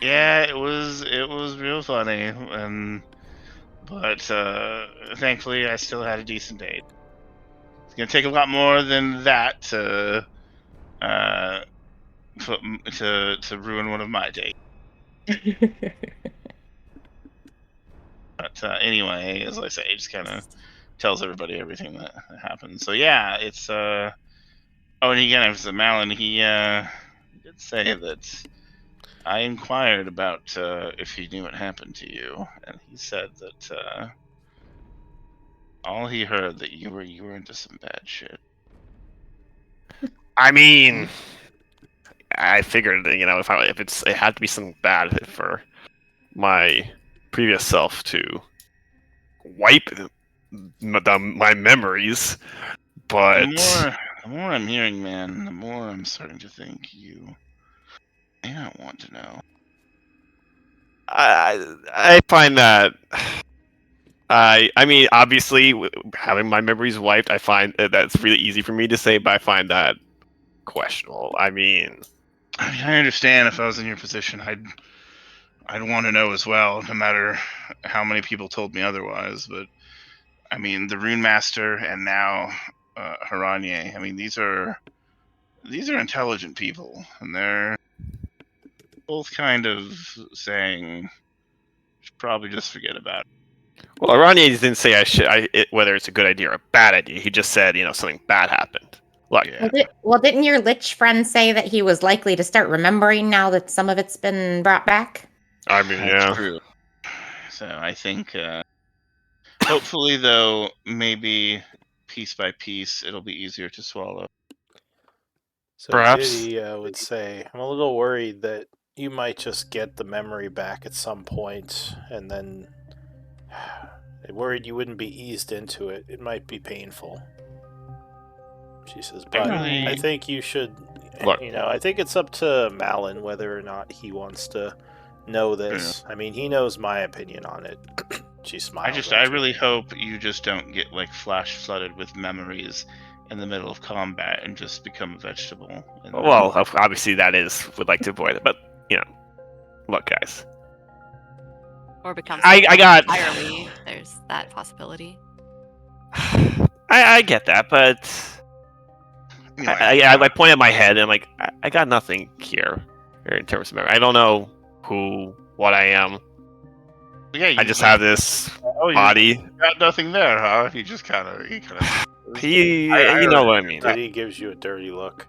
Yeah, it was real funny, but thankfully I still had a decent date. It's gonna take a lot more than that to to ruin one of my dates. But anyway, as I say, it just kind of tells everybody everything that happened. So yeah, it's oh, and again, it was Malin. He did say that I inquired about if he knew what happened to you, and he said that all he heard that you were into some bad shit. I mean, I figured if it had to be something bad for my previous self to wipe my memories, but The more I'm hearing, man, the more I'm starting to think you may not want to know. I find that I mean, obviously, having my memories wiped, I find that's really easy for me to say, but I find that questionable. I mean, I understand if I was in your position, I'd want to know as well, no matter how many people told me otherwise. But I mean, the Rune Master and now Haranye. I mean, these are intelligent people, and they're both kind of saying should probably just forget about it. well, Aranya didn't say whether it's a good idea or a bad idea. He just said, something bad happened. Look, Yeah. Well, didn't your lich friend say that he was likely to start remembering now that some of it's been brought back? I mean, That's yeah. true. So I think, hopefully, though, maybe piece by piece, it'll be easier to swallow. So Perhaps. Diddy would say, I'm a little worried that you might just get the memory back at some point, and then worried you wouldn't be eased into it. It might be painful. She says, but I think you should. Look. I think it's up to Malin whether or not he wants to know this. I mean, he knows my opinion on it. She smiles. I really hope you just don't get like flash flooded with memories in the middle of combat and just become a vegetable. Well, obviously would like to avoid it, but look, guys. Or become I got entirely. There's that possibility. I get that, but I point at my head and like I got nothing here in terms of memory. I don't know what I am. Yeah, I just have this body. You got nothing there, huh? You just kind of. You know what I mean. Diddy gives you a dirty look,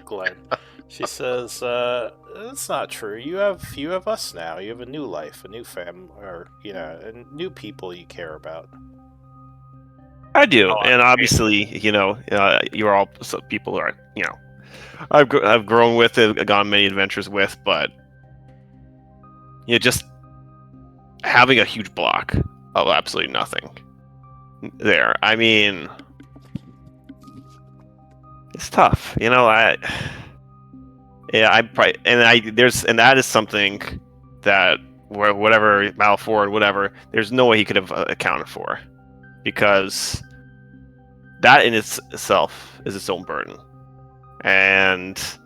Glenn. She says, "That's not true. You have us now. You have a new life, a new family, or and new people you care about." I do, and obviously, you're all people who are, I've grown with it, gone on many adventures with, but just having a huge block of absolutely nothing there. I mean, it's tough, that is something that whatever Malford, whatever, there's no way he could have accounted for, because that in itself is its own burden, and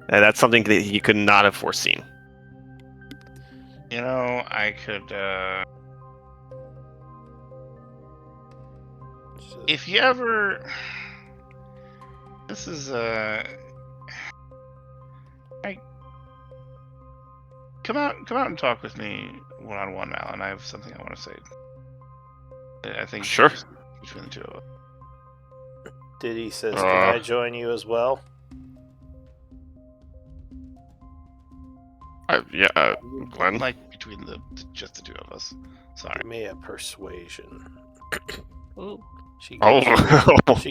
that's something that he could not have foreseen. I could. If you ever, this is come out and talk with me one-on-one, Malin. I have something I want to say. I think sure. Between the two of us. Diddy says, "Can I join you as well?" Glenn? Like between just the two of us. Sorry. Give me a persuasion. Ooh. She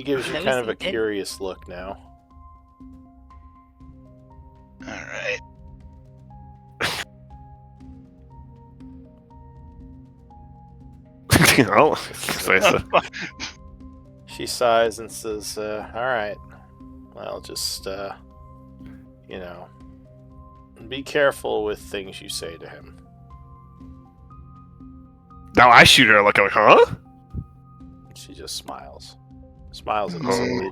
gives you kind of a curious look now. All right. She sighs and says, "All right. Well, just be careful with things you say to him." Now I shoot her like, huh? She just smiles. Smiles at the Cindy.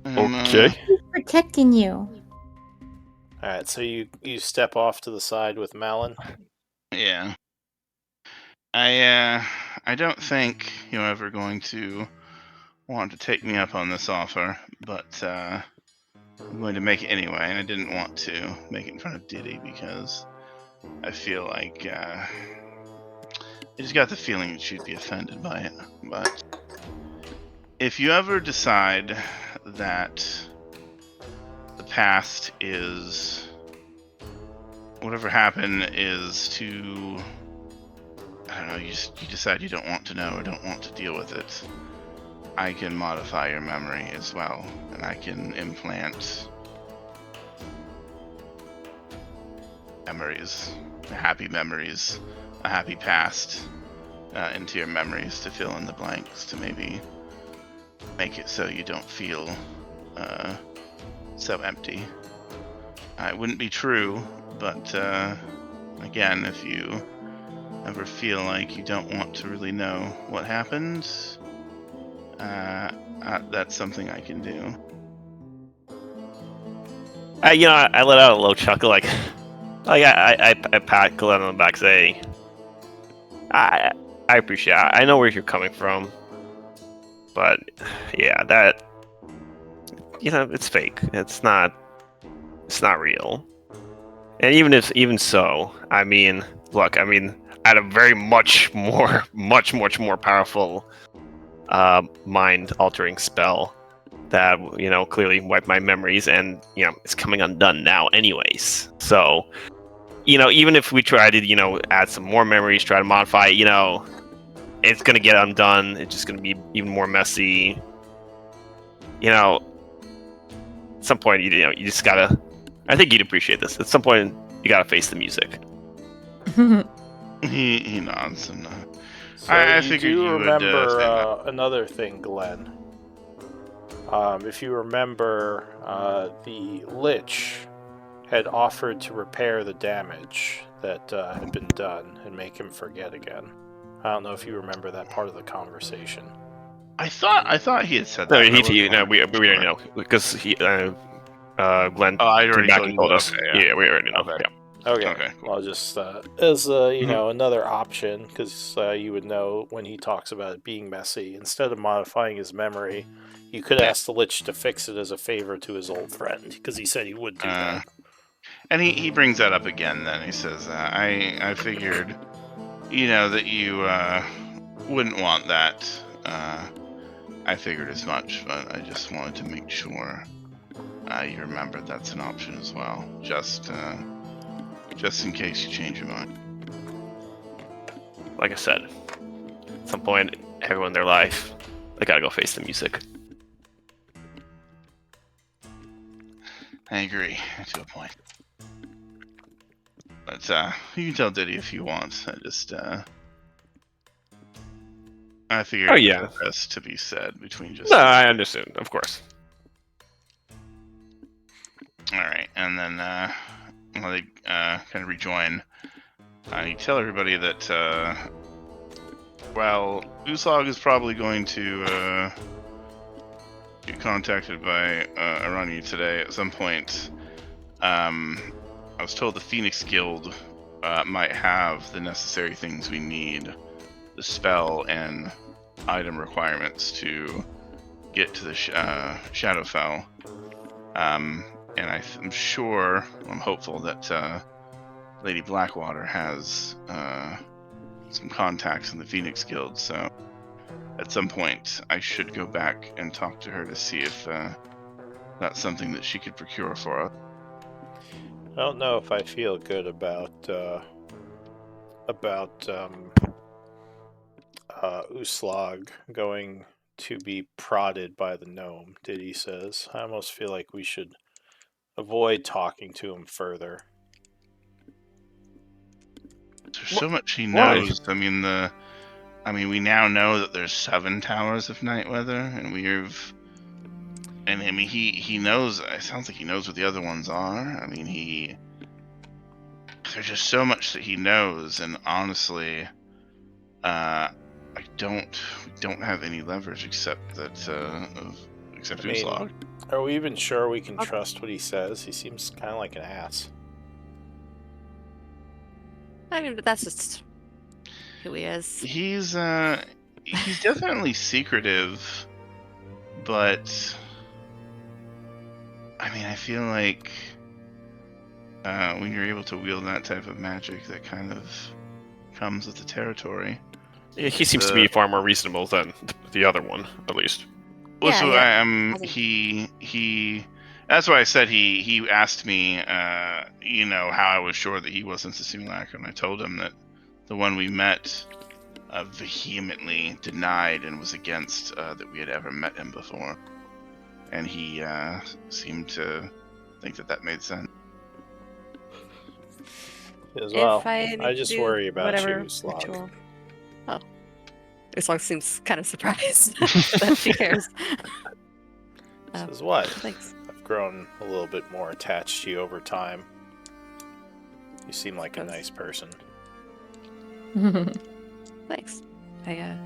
Okay. He's protecting you. Alright, so you step off to the side with Malin? Yeah. I don't think you're ever going to want to take me up on this offer, but I'm going to make it anyway, and I didn't want to make it in front of Diddy because I feel like I just got the feeling that she'd be offended by it. But if you ever decide that the past is whatever happened is to, I don't know, you decide you don't want to know or don't want to deal with it, I can modify your memory as well, and I can implant memories, happy memories, a happy past into your memories to fill in the blanks, to maybe make it so you don't feel so empty. It wouldn't be true, but again, if you ever feel like you don't want to really know what happened, that's something I can do. I let out a low chuckle, I pat Glenn on the back, say, I appreciate it. I know where you're coming from, but yeah, that, it's fake. It's not real. And even so, I mean, look, I had a very much more powerful mind-altering spell that, clearly wiped my memories, and, it's coming undone now anyways. So, even if we try to, add some more memories, try to modify it, it's going to get undone. It's just going to be even more messy. At some point, you just gotta, I think you'd appreciate this. At some point, you gotta face the music. He nods and So I you figured do you would remember say that. another thing, Glenn. If you remember, the Lich had offered to repair the damage that had been done and make him forget again. I don't know if you remember that part of the conversation. I thought he had said No, that. but I he, wasn't we 100% already sure. know because Glenn Oh, I came already back told and you. told us. Okay, yeah. We already know. Okay. Yeah. Okay. Okay, cool. Well, just as another option, because you would know when he talks about it being messy. Instead of modifying his memory, you could ask the Lich to fix it as a favor to his old friend, because he said he would do that. And he brings that up again. Then he says, "I figured, that you wouldn't want that. I figured as much, but I just wanted to make sure you remembered that's an option as well, just in case you change your mind." Like I said, at some point, everyone in their life, they gotta go face the music. I agree to a point. But you can tell Diddy if you want. I figured Oh, it yeah. was best to be said between just No, you. I understand, of course. All right, and then when they kind of rejoin, you tell everybody that while Uslag is probably going to get contacted by Arani today at some point, I was told the Phoenix Guild might have the necessary things we need, the spell and item requirements to get to the Shadowfell. And I'm sure, I'm hopeful that Lady Blackwater has some contacts in the Phoenix Guild, so at some point I should go back and talk to her to see if that's something that she could procure for us. I don't know if I feel good about Uslag going to be prodded by the gnome, Diddy says. I almost feel like we should avoid talking to him further. There's so much he Why? knows. We now know that there's 7 towers of Nightweather, and he knows. It sounds like he knows what the other ones are. There's just so much that he knows, and honestly, we don't have any leverage except Uslag. Are we even sure we can trust what he says? He seems kind of like an ass. I mean, but that's just who he is. He's definitely secretive, but I feel like when you're able to wield that type of magic, that kind of comes with the territory. Yeah, he seems to be far more reasonable than the other one, at least. Well, Yeah, so yeah. he. That's why I said he asked me, how I was sure that he wasn't the simulacrum. And I told him that the one we met vehemently denied and was against that we had ever met him before, and he seemed to think that made sense. As well, If I just do worry about whatever you, Slag. ritual- Oh. Uslag seems kind of surprised that she cares. Says what? Thanks. I've grown a little bit more attached to you over time. You seem like a nice person. Thanks. I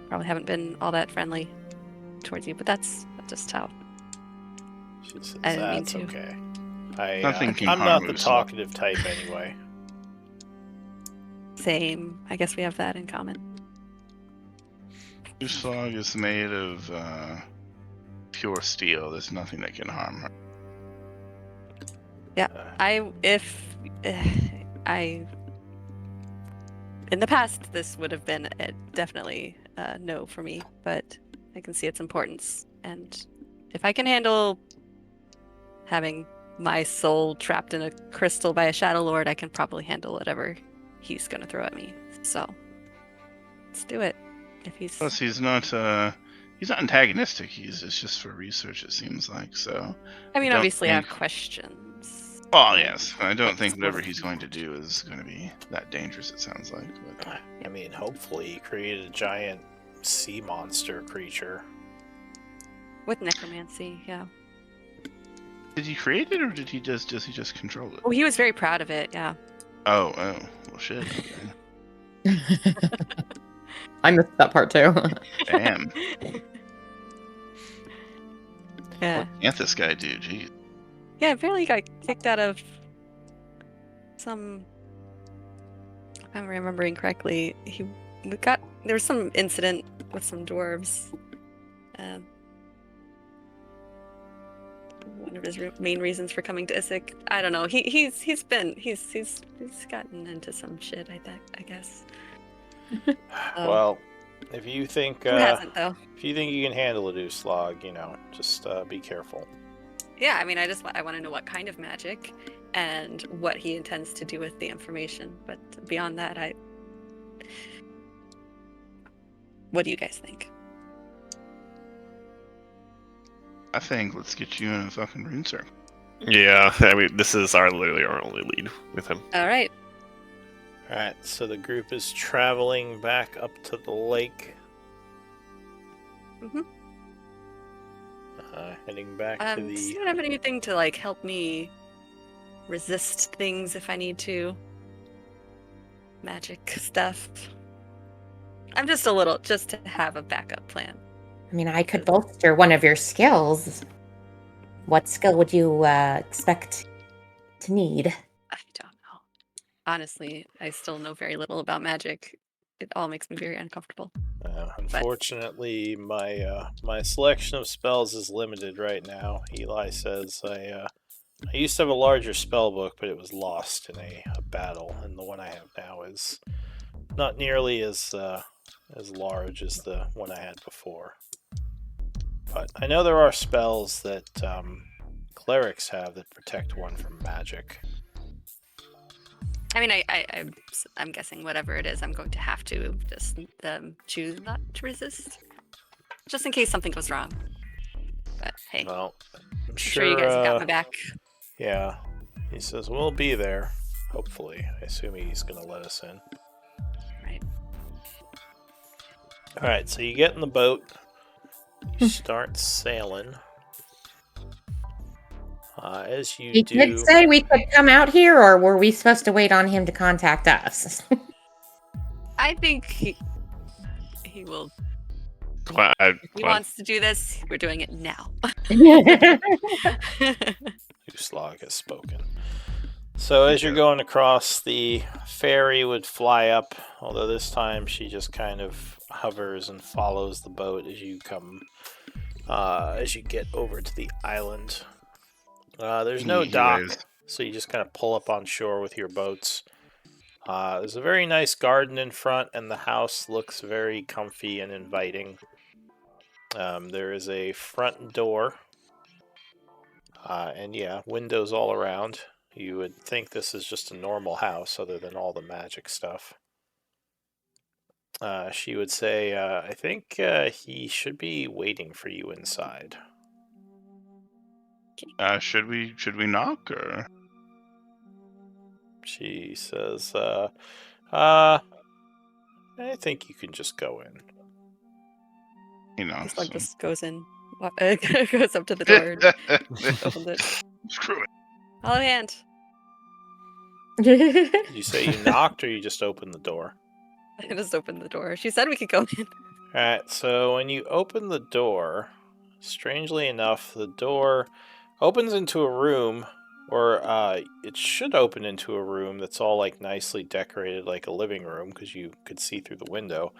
probably haven't been all that friendly towards you, but that's just how. She says, I didn't mean that's to. okay. Nothing can I'm harm not the Uslag. talkative type anyway. Same. I guess we have that in common. Uslag is made of pure steel. There's nothing that can harm her. In the past, this would have been definitely a no for me, but I can see its importance. And if I can handle having my soul trapped in a crystal by a Shadowlord, I can probably handle whatever he's going to throw at me. So let's do it. If he's Plus, he's not antagonistic. It's just for research. It seems like so. I mean, don't obviously, I have think- questions. Well, yes. I don't think whatever he's going to do is going to be that dangerous. It sounds like. But I mean, hopefully he created a giant sea monster creature. With necromancy, yeah. Did he create it, or did he just control it? Oh, he was very proud of it, yeah. Oh, well, shit. Okay. I missed that part too. Damn. Yeah. What can't this guy do? Jeez. Yeah, apparently he got kicked out of some. If I'm remembering correctly, there was some incident with some dwarves. One of his main reasons for coming to Issyk. I don't know. He's gotten into some shit. I guess. Well, if you think Who hasn't though? if you think you can handle a Dooslog, just be careful. Yeah, I mean, I want to know what kind of magic and what he intends to do with the information. But beyond that, what do you guys think? I think let's get you in a fucking rune circle. Yeah, I mean, this is literally our only lead with him. All right. All right, so the group is traveling back up to the lake. Mm-hmm. Heading back to Does the. anyone have anything to help me resist things if I need to? Magic stuff. I'm just to have a backup plan. I mean, I could bolster one of your skills. What skill would you expect to need? I don't know. Honestly, I still know very little about magic. It all makes me very uncomfortable. Unfortunately, my selection of spells is limited right now. Eli says I used to have a larger spell book, but it was lost in a battle, and the one I have now is not nearly as large as the one I had before. But I know there are spells that clerics have that protect one from magic. I mean, I'm guessing whatever it is, I'm going to have to just choose not to resist, just in case something goes wrong. But hey, Well, I'm sure you guys have got my back. Yeah, he says we'll be there. Hopefully, I assume he's gonna let us in. Right. All right, so you get in the boat. You start sailing. As you He do. did say we could come out here, or were we supposed to wait on him to contact us? I think he will. Well, If he wants to do this, we're doing it now. Uslog has spoken. So as you're going across, the fairy would fly up, although this time she just kind of hovers and follows the boat as you come, as you get over to the island. There's no dock, so you just kind of pull up on shore with your boats. There's a very nice garden in front, and the house looks very comfy and inviting. There is a front door, and yeah, windows all around. You would think this is just a normal house, other than all the magic stuff. She would say, I think he should be waiting for you inside. Should we knock, or? She says, I think you can just go in. Slug just goes in, goes up to the door, opens it. Screw it. Hollow hand. Did you say you knocked, or you just opened the door? I just opened the door. She said we could go in. Alright, so when you open the door, strangely enough, the door opens into a room, or it should open into a room that's all nicely decorated like a living room, because you could see through the window,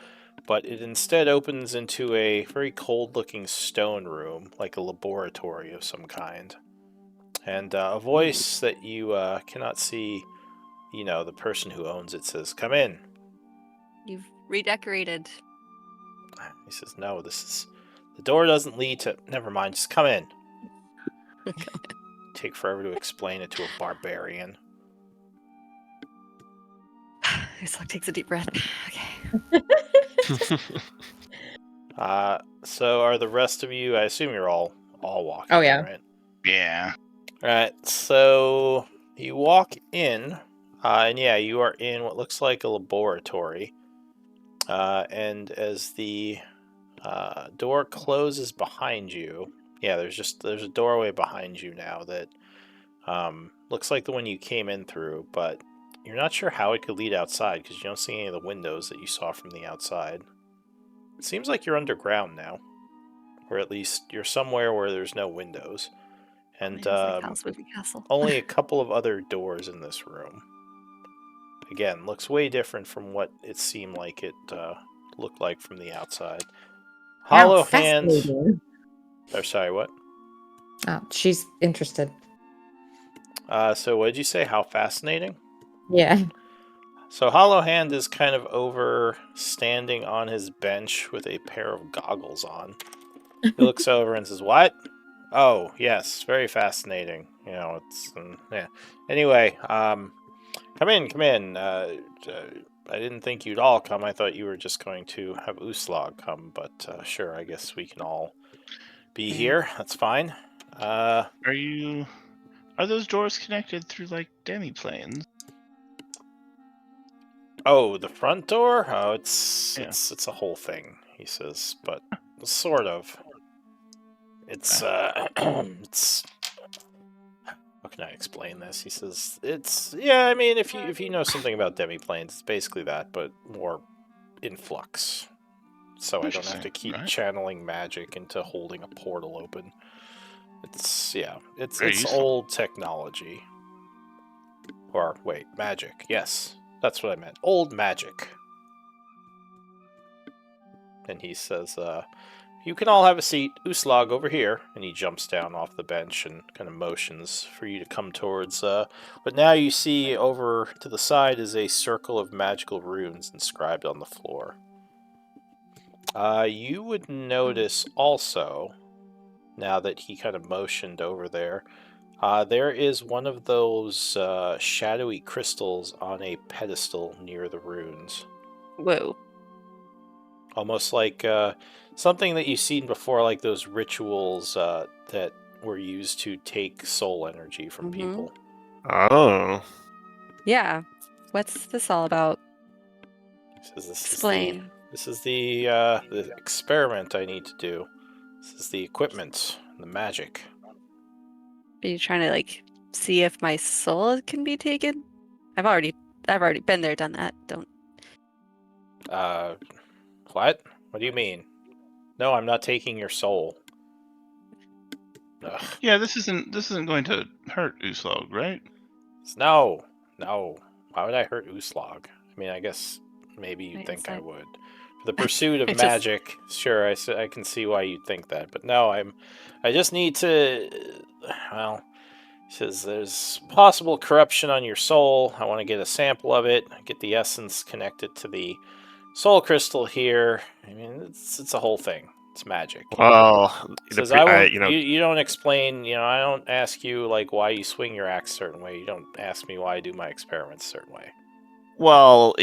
but it instead opens into a very cold-looking stone room, like a laboratory of some kind. And a voice that you cannot see, the person who owns it says, "Come in." You've redecorated. He says, "No, the door doesn't lead to, never mind, just come in." Take forever to explain it to a barbarian. Slug takes a deep breath. Okay. So are the rest of you, I assume you're all walking, Oh, yeah. right? Yeah. Alright, so you walk in, and yeah, you are in what looks like a laboratory. And as the door closes behind you, Yeah, there's a doorway behind you now that looks like the one you came in through, but you're not sure how it could lead outside because you don't see any of the windows that you saw from the outside. It seems like you're underground now, or at least you're somewhere where there's no windows, and It's like House Moving Castle. only a couple of other doors in this room. Again, looks way different from what it seemed like it looked like from the outside. Hollow Hand. fascinating. Or sorry, what? Oh, she's interested. So what did you say? How fascinating? Yeah. So Hollow Hand is kind of over standing on his bench with a pair of goggles on. He looks over and says, "What? Oh, yes, very fascinating. You know, it's yeah. Anyway, come in. I didn't think you'd all come. I thought you were just going to have Uslag come, but sure, I guess we can all be here. That's fine. Are those doors connected through like demi-planes? Oh, the front door? Oh, Yeah. it's a whole thing," he says, but sort of. It's it's how can I explain this? He says it's I mean if you know something about demiplanes, it's basically that, but more in flux. So I don't have to keep Right. channeling magic into holding a portal open. It's Very it's useful. old technology. Or wait, magic. Yes. That's what I meant. Old magic. And he says, "You can all have a seat. Uslag over here." And he jumps down off the bench and kind of motions for you to come towards. But now you see over to the side is a circle of magical runes inscribed on the floor. You would notice also, now that he kind of motioned over there, there is one of those shadowy crystals on a pedestal near the runes. Whoa. Almost like something that you've seen before, like those rituals that were used to take soul energy from people. Oh. Yeah. What's this all about? He says, Explain. This is the experiment I need to do. This is the equipment, the magic. Are you trying to like see if my soul can be taken? I've already been there, done that. Don't. What? What do you mean? No, I'm not taking your soul. Ugh. Yeah, this isn't going to hurt Uslog, right? No. Why would I hurt Uslag? I mean, I guess maybe you'd Wait, think is I that- would. For the pursuit of I just- magic, sure, I can see why you'd think that. But no, I just need to. Well, he says there's possible corruption on your soul. I want to get a sample of it, get the essence connected to the soul crystal here. I mean, it's a whole thing. It's magic. Well, Says you don't explain. I don't ask you like why you swing your axe a certain way. You don't ask me why I do my experiments a certain way. well,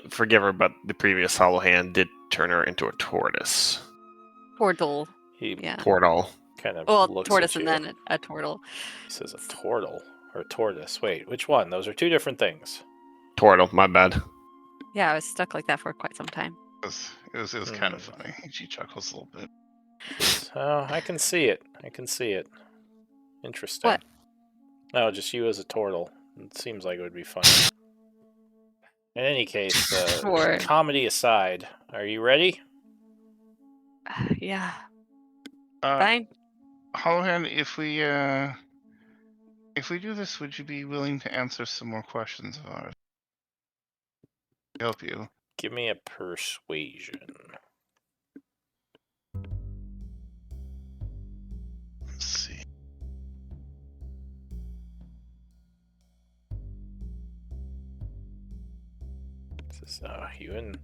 forgive her, but the previous Hollow Hand did turn her into a tortoise. Portal. He Yeah. Portal. kind of Well, looks tortoise at you. and then a turtle. He says a turtle or a tortoise. Wait, which one? Those are two different things. Turtle, my bad. Yeah, I was stuck like that for quite some time. It was kind of funny. She chuckles a little bit. Oh, I can see it. Interesting. What? No, just you as a turtle. It seems like it would be funny. In any case, Sure. comedy aside, are you ready? Yeah. Uh, Fine. Hollowhand, if we do this, would you be willing to answer some more questions of ours? Help you. Give me a persuasion. Let's see. Says,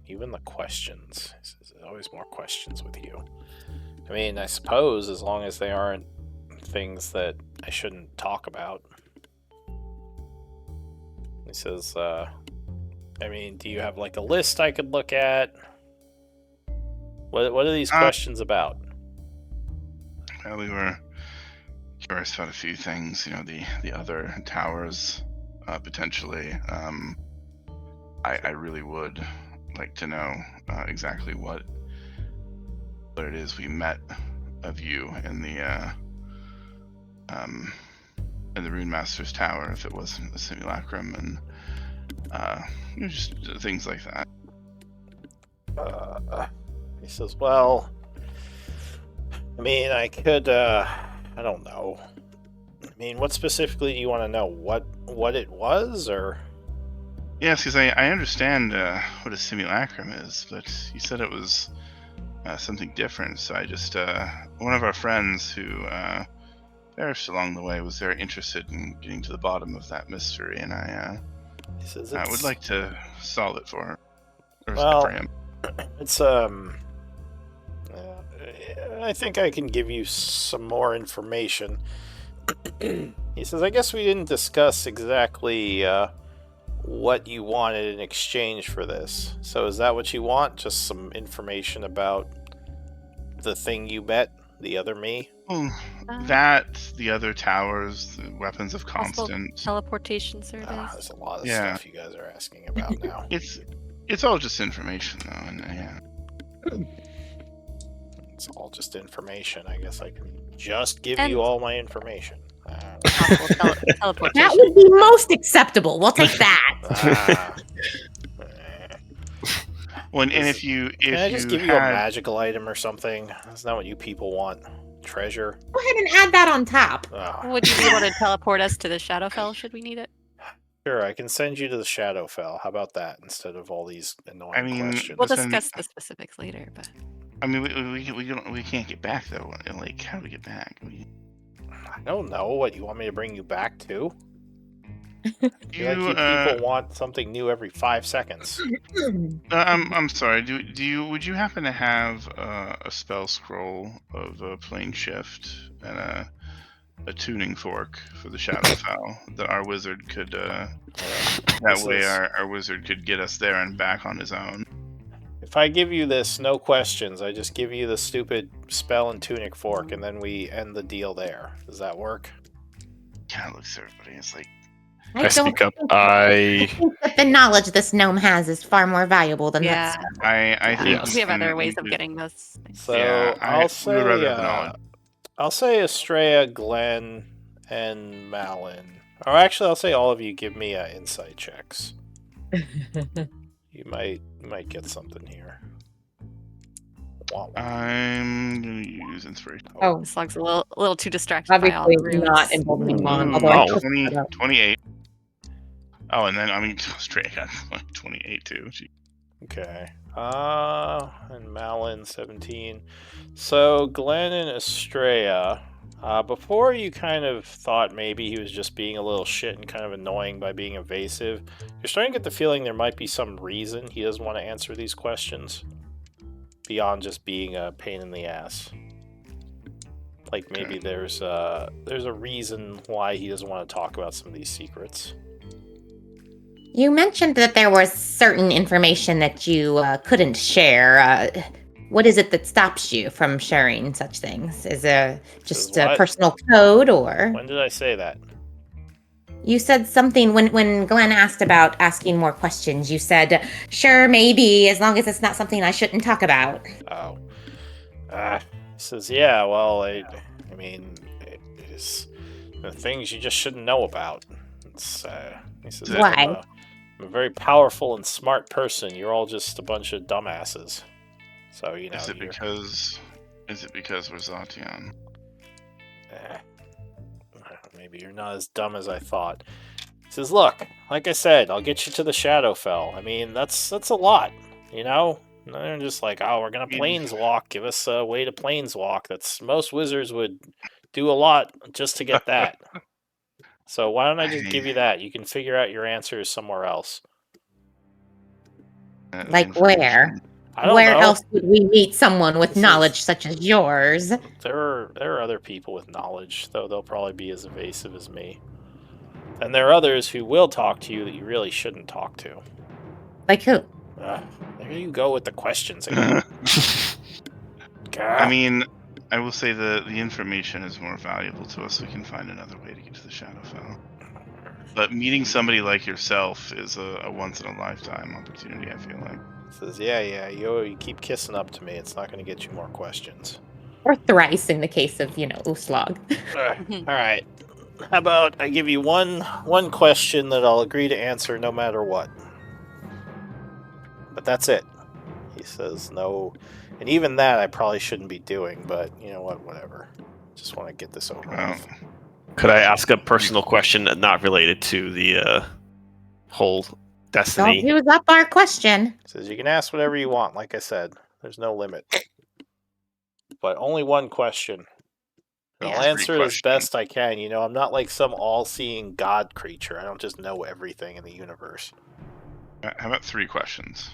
even the questions. He says, there's always more questions with you. I mean, I suppose as long as they aren't things that I shouldn't talk about. He says, I mean, do you have like a list I could look at? What are these questions about? Well, we were curious about a few things. The other towers, potentially. I really would like to know exactly what it is we met of you in the in the Rune Master's tower if it wasn't a simulacrum, and just things like that. He says, well, I mean, I could, I don't know. I mean, what specifically do you want to know? What it was, or? Yes, because I understand what a simulacrum is, but you said it was something different, so I just, one of our friends who perished along the way was very interested in getting to the bottom of that mystery, and I would like to solve it for her. Or for him. It's, I think I can give you some more information. He says, I guess we didn't discuss exactly what you wanted in exchange for this. So is that what you want? Just some information about the thing you bet? The other me? That, the other towers, the weapons of constant. Teleportation service. There's a lot of stuff you guys are asking about now. It's all just information, though, and yeah. It's all just information. I guess I can just give you all my information. Teleportation. That would be most acceptable. We'll take that. Well, and if you can I just give you a magical item or something? That's not what you people want. Treasure. Go ahead and add that on top. Would you be able to teleport us to the Shadowfell should we need it? Sure, I can send you to the Shadowfell. How about that instead of all these annoying questions? We'll discuss the specifics later, but I mean, we can't get back though. Like, how do we get back? I don't know. What you want me to bring you back to? You people want something new every 5 seconds. I'm sorry. Would you happen to have a spell scroll of a plane shift and a tuning fork for the Shadowfell that our wizard could? That way, our wizard could get us there and back on his own. If I give you this, no questions. I just give you the stupid spell and tunic fork, and then we end the deal there. Does that work? Kind of looks at everybody. It's like. I speak up. I think that the knowledge this gnome has is far more valuable than that stuff. I think we have other ways of getting those things. So yeah, I'll say Estrella, Glenn, and Malin. Or actually, I'll say all of you give me insight checks. You might get something here. I'm gonna use inspiration. Oh, this looks a little too distracted. Obviously, not involving Mon. Although 28. Oh, and then straight got 28 too. Okay. And Malin 17. So Glenn and Estrella. Before you kind of thought maybe he was just being a little shit and kind of annoying by being evasive, you're starting to get the feeling there might be some reason he doesn't want to answer these questions beyond just being a pain in the ass. Like maybe there's a reason why he doesn't want to talk about some of these secrets. You mentioned that there was certain information that you couldn't share. What is it that stops you from sharing such things? Is it just a personal code, or? When did I say that? You said something when Glenn asked about asking more questions. You said, sure, maybe, as long as it's not something I shouldn't talk about. Oh. He says, yeah, well, I mean, it's the things you just shouldn't know about. He says, why? I'm a very powerful and smart person. You're all just a bunch of dumbasses. So, you know. Is it because we're Zatian? Maybe you're not as dumb as I thought. He says, look, like I said, I'll get you to the Shadowfell. I mean, that's a lot, you know? And they're just like, oh, we're gonna planeswalk. Give us a way to planeswalk. Most wizards would do a lot just to get that. So why don't I just give you that? You can figure out your answers somewhere else. Like where? I don't Where know. else would we meet someone with knowledge such as yours? There are other people with knowledge, though they'll probably be as evasive as me. And there are others who will talk to you that you really shouldn't talk to. Like who? There you go with the questions again. I mean, I will say the information is more valuable to us. We can find another way to get to the Shadowfell. But meeting somebody like yourself is a once-in-a-lifetime opportunity, I feel like. Says, yeah, you keep kissing up to me. It's not going to get you more questions. Or thrice in the case of, Uslog. All right. How about I give you one question that I'll agree to answer no matter what. But that's it. He says no. And even that I probably shouldn't be doing, but you know what? Whatever. Just want to get this over with. Could I ask a personal question not related to the whole Destiny? Don't use up our question. Says you can ask whatever you want, like I said. There's no limit. But only one question. And I'll answer it as best I can. I'm not like some all-seeing god creature. I don't just know everything in the universe. How about 3 questions?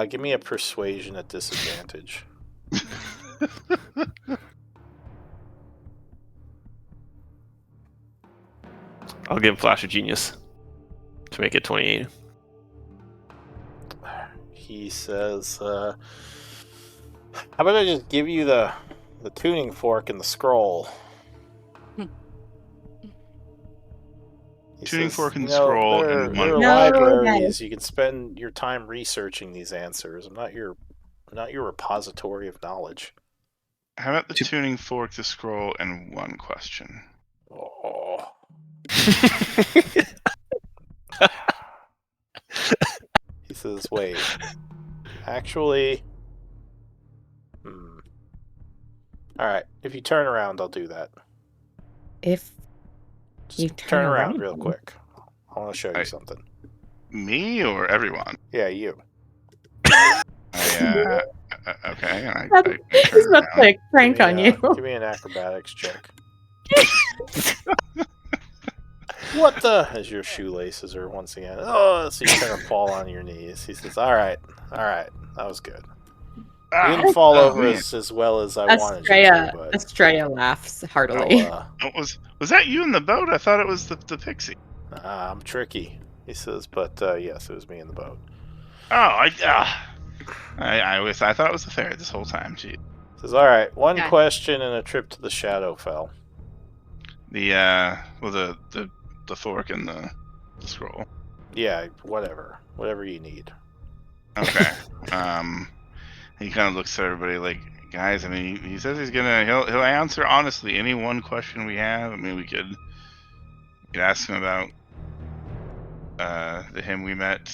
Give me a persuasion at disadvantage. I'll give Flash of Genius to make it 28. He says, how about I just give you the tuning fork and the scroll? Tuning fork and scroll and there are one. libraries. You can spend your time researching these answers. I'm not your repository of knowledge. How about the tuning fork, the scroll, and 1 question? Oh. He says, wait. Actually... Alright, if you turn around, I'll do that. If Just you turn around real quick. I want to show you something. Me or everyone? Yeah, you. Okay. He's about to play a prank on you. Give me an acrobatics check. What the? As your shoelaces are once again. Oh, so you're going to fall on your knees. He says, all right, that was good. You didn't fall over as well as I wanted you to, but... Estrella laughs heartily. Was that you in the boat? I thought it was the pixie. I'm tricky, he says, but yes, it was me in the boat. Oh, I thought it was the fairy this whole time. Gee. Says, all right, one question and a trip to the Shadowfell. The fork and the scroll. Yeah, whatever you need. Okay. He kind of looks at everybody like, guys. I mean, he says he'll answer honestly any one question we have. I mean, we could ask him about the him we met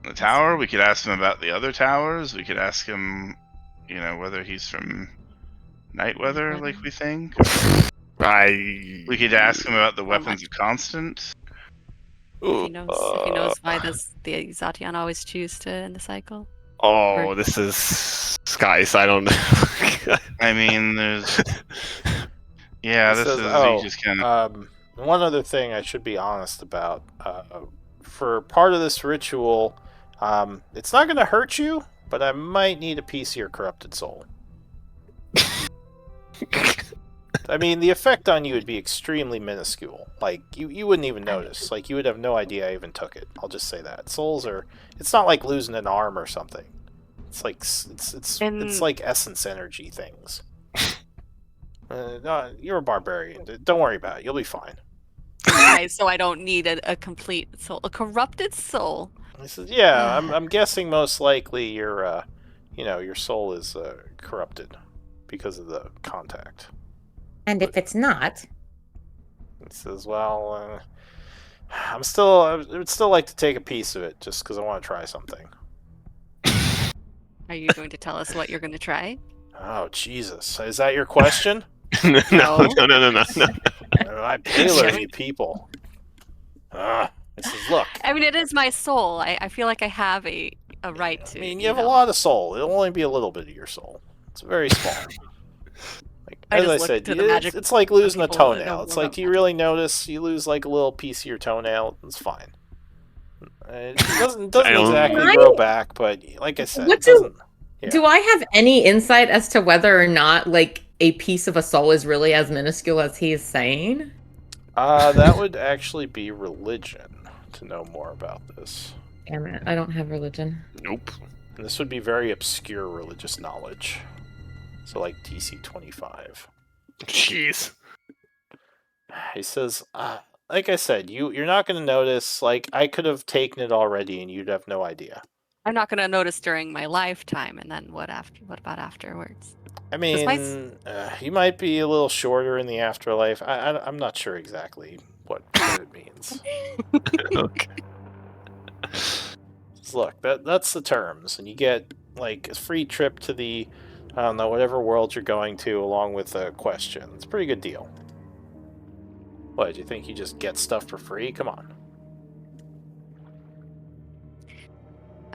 in the tower. We could ask him about the other towers. We could ask him, whether he's from Nightweather, like we think. We could ask him about the weapons of Constant. If he knows why the Zatian always choose to end the cycle. Oh, this is Skies. I don't know. I mean, there's... Yeah, he just kind of... one other thing I should be honest about. For part of this ritual, it's not going to hurt you, but I might need a piece of your corrupted soul. I mean, the effect on you would be extremely minuscule. Like, you wouldn't even notice. Like, you would have no idea I even took it. I'll just say that. Souls are... It's not like losing an arm or something. It's like... It's like essence energy things. No, you're a barbarian. Don't worry about it. You'll be fine. Okay, so I don't need a complete soul. A corrupted soul? He says, yeah, I'm guessing most likely your soul is corrupted because of the contact. And if it's not, he says, "Well, I would still like to take a piece of it, just because I want to try something." Are you going to tell us what you're going to try? Oh Jesus! Is that your question? No. I tailor you people. He says, "Look." I mean, it is my soul. I feel like I have a right to. I mean, you have a lot of soul. It'll only be a little bit of your soul. It's very small. As I said, it's like losing a toenail. It's like, do you really notice you lose like a little piece of your toenail? It's fine. It doesn't exactly grow back, but like I said, do I have any insight as to whether or not like a piece of a soul is really as minuscule as he is saying? That would actually be religion to know more about this. Damn it, I don't have religion. Nope. And this would be very obscure religious knowledge. So like DC 25. Jeez. He says, like I said, you're not going to notice. Like, I could have taken it already and you'd have no idea. I'm not going to notice during my lifetime, and then what about afterwards? I Does my mean, you might be a little shorter in the afterlife. I'm not sure exactly what it means. Okay. Just look, that's the terms, and you get like a free trip to the, I don't know, whatever world you're going to, along with a question. It's a pretty good deal. What, do you think you just get stuff for free? Come on.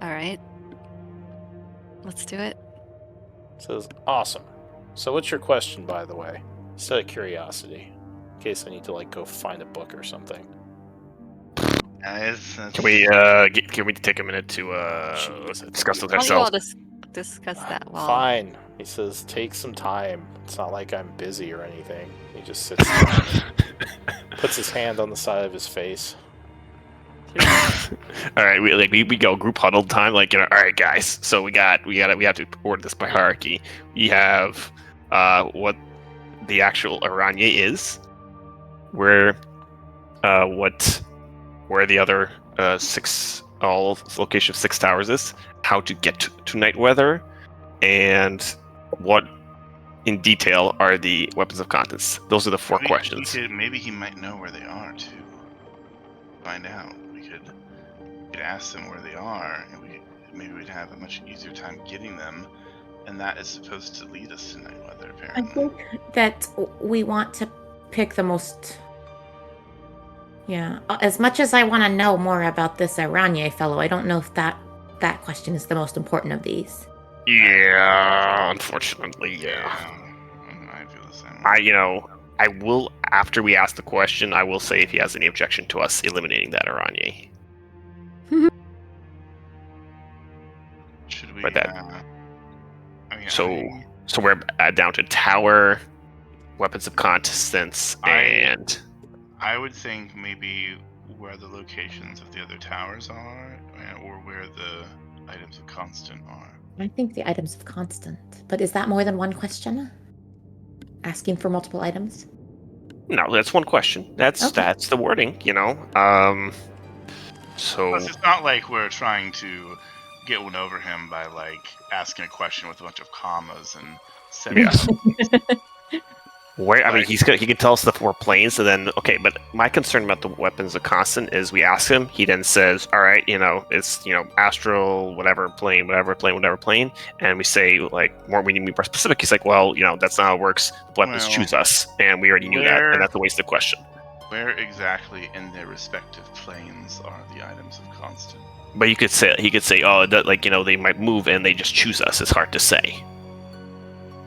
All right. Let's do it. Says, awesome. So what's your question, by the way? Just out of curiosity. In case I need to, like, go find a book or something. Can we take a minute to Jeez, discuss with How do you all ourselves? discuss that? Well, Fine. He says, take some time. It's not like I'm busy or anything. He just sits down and puts his hand on the side of his face. All right, we go group huddle time. Like, all right, guys. So we have to order this by hierarchy. We have what the actual Aranye is, where the other location of 6 towers is, how to get to Nightweather, and what in detail are the weapons of contents. Those are the 4 questions. Maybe he might know where they are too. Find out. We could ask them where they are, and maybe we'd have a much easier time getting them. And that is supposed to lead us to Nightweather, I apparently. think that we want to pick the most. Yeah, as much as I want to know more about this Aranye fellow, I don't know if that question is the most important of these. Yeah, unfortunately, yeah. I feel the same way. I will, after we ask the question, I will say if he has any objection to us eliminating that Aranye. Should we? But that- I mean, So we're down to tower, weapons of contents, and I would think maybe where the locations of the other towers are, or where the items of constant are. I think the items of constant. But is that more than one question? Asking for multiple items? no, that's one question. That's the wording, So Plus, it's not like we're trying to get one over him by like asking a question with a bunch of commas and setting up. where I mean, he can tell us the 4 planes, and then But my concern about the weapons of constant is we ask him, he then says, "All right, it's astral, whatever plane," and we say like we need to be more specific. He's like, "Well, that's not how it works. The weapons choose us," and we already knew that, and that's a waste of question. Where exactly in their respective planes are the items of constant? But he could say, "Oh, they might move and they just choose us." It's hard to say.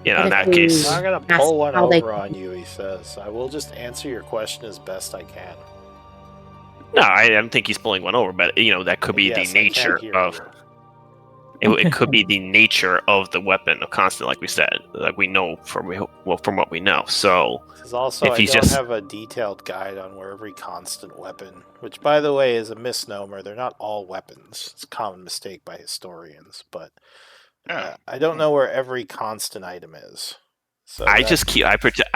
In that case, I'm not gonna pull one over on you, he says. I will just answer your question as best I can. no, I don't think he's pulling one over, but that could be the nature of. It could be the nature of the weapon of constant, like we said, like we know from what we know. So also, I don't have a detailed guide on where every constant weapon, which by the way is a misnomer. They're not all weapons. It's a common mistake by historians, but I don't know where every constant item is. So I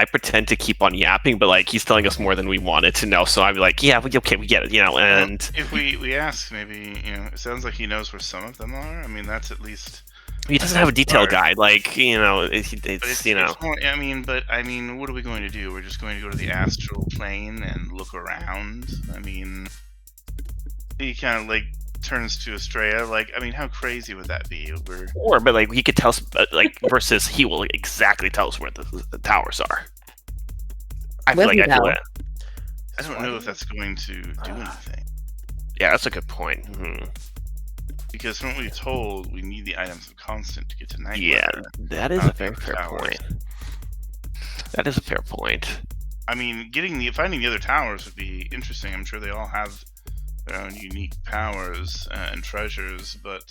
pretend to keep on yapping, but like he's telling us more than we wanted to know. So I'm like, yeah, okay, we get it, And if we ask, maybe it sounds like he knows where some of them are. I mean, that's at least. He doesn't have a detailed guide, like it's more, I mean, what are we going to do? We're just going to go to the astral plane and look around. I mean, he kind of like turns to Estrella. Like, I mean, how crazy would that be? But like he could tell us, versus he will exactly tell us where the towers are. I feel like I do that. I don't know if that's going to do anything. Yeah, that's a good point. Mm-hmm. Because from what we've told, we need the items of constant to get to Nightweather. Yeah, that is a very fair point. That is a fair point. I mean, finding the other towers would be interesting. I'm sure they all have their own unique powers and treasures, but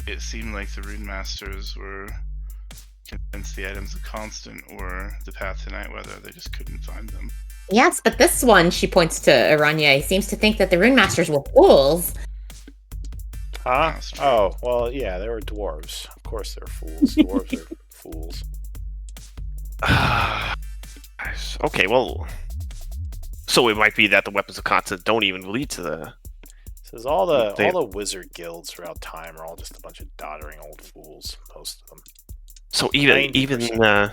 it seemed like the Rune Masters were convinced the items of constant were the path to Nightweather. They just couldn't find them. Yes, but this one, she points to Aranye, seems to think that the Rune Masters were fools. Huh? Oh, well, yeah, they were dwarves. Of course they're fools. Dwarves are fools. Okay, well... So it might be that the weapons of constant don't even lead to the Says all the wizard guilds throughout time are all just a bunch of doddering old fools, most of them. So 90%.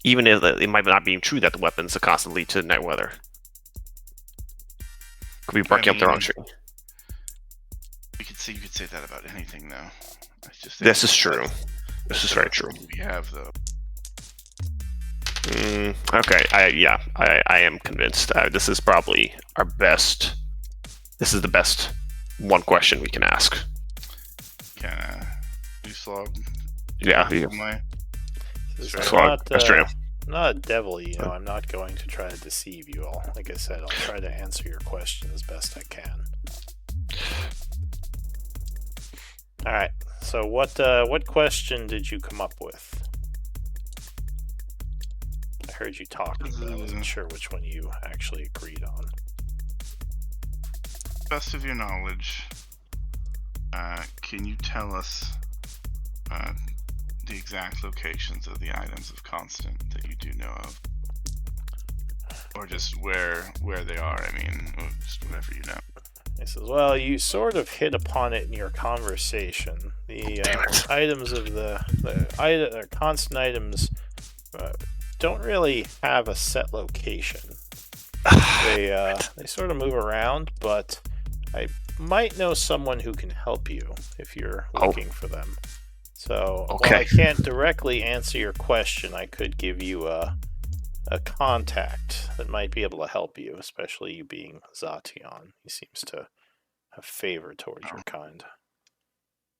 even if it might not be true that the weapons are constantly to night weather, could be barking up the wrong tree. You could say that about anything, though. This is true. This is very true. We have though. Okay, I am convinced. This is probably our best. This is the best one question we can ask. Uslog. Yeah. I'm not a devil, I'm not going to try to deceive you all. Like I said, I'll try to answer your question as best I can. All right. So what question did you come up with? I heard you talking, but I wasn't sure which one you actually agreed on. Best of your knowledge, can you tell us the exact locations of the items of constant that you do know of? Or just where they are, just whatever you know. He says, well, you sort of hit upon it in your conversation. The items of the constant items don't really have a set location. They sort of move around, but I might know someone who can help you if you're looking for them. So while I can't directly answer your question, I could give you a contact that might be able to help you, especially you being Zation. He seems to have favor towards your kind.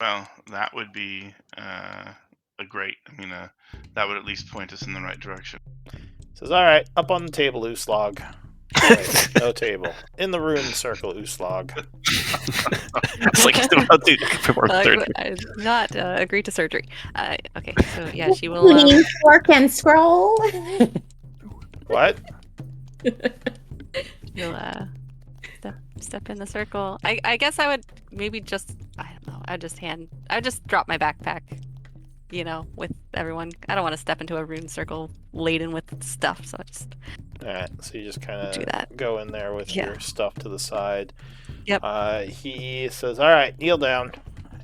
Well, that would be that would at least point us in the right direction. Says, all right, up on the table, Uslog. Wait, no table. In the rune circle, Uslog. It's like he's about to surgery. I not agree to surgery. Okay, so yeah, she will. Fork and scroll. What? You'll step in the circle. I guess I would maybe just, I don't know, I just drop my backpack, with everyone. I don't want to step into a rune circle laden with stuff, so I just... Alright, so you just kind of go in there with your stuff to the side. Yep. He says, alright, kneel down.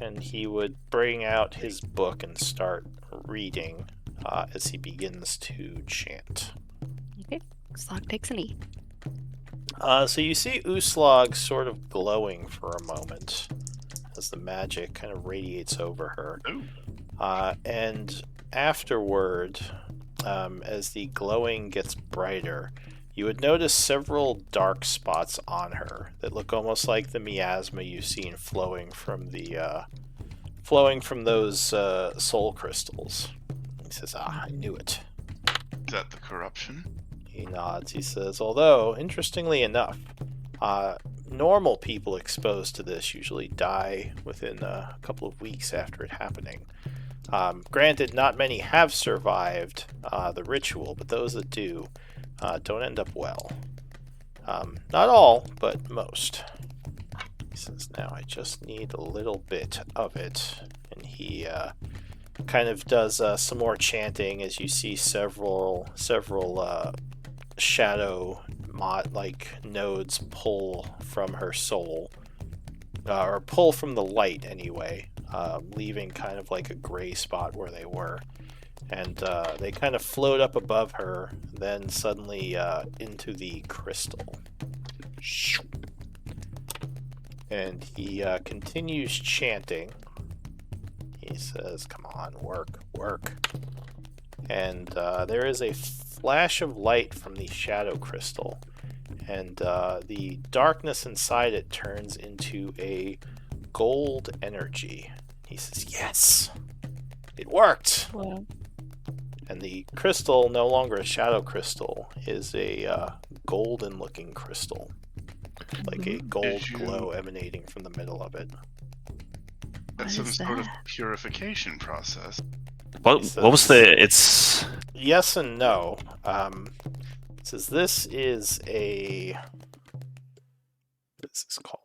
And he would bring out his book and start reading as he begins to chant. Okay, Uslog takes a knee. So you see Uslog sort of glowing for a moment as the magic kind of radiates over her. And afterward, as the glowing gets brighter, you would notice several dark spots on her that look almost like the miasma you've seen flowing from those soul crystals. He says, I knew it. Is that the corruption? He nods. He says, although, interestingly enough, normal people exposed to this usually die within a couple of weeks after it happening. Granted, not many have survived the ritual, but those that do don't end up well. Not all, but most. He says, now I just need a little bit of it. And he kind of does some more chanting as you see several shadow like nodes pull from her soul, or pull from the light anyway, leaving kind of like a gray spot where they were, and they kind of float up above her, then suddenly into the crystal. And he continues chanting. He says, come on, work. And there is a flash of light from the shadow crystal, and the darkness inside it turns into a gold energy. He says, yes, it worked. Wow. And the crystal, no longer a shadow crystal, is a golden looking crystal, like a gold glow emanating from the middle of it. That's some sort of purification process. What was the... It's... Yes and no. It says this is a... What is this called?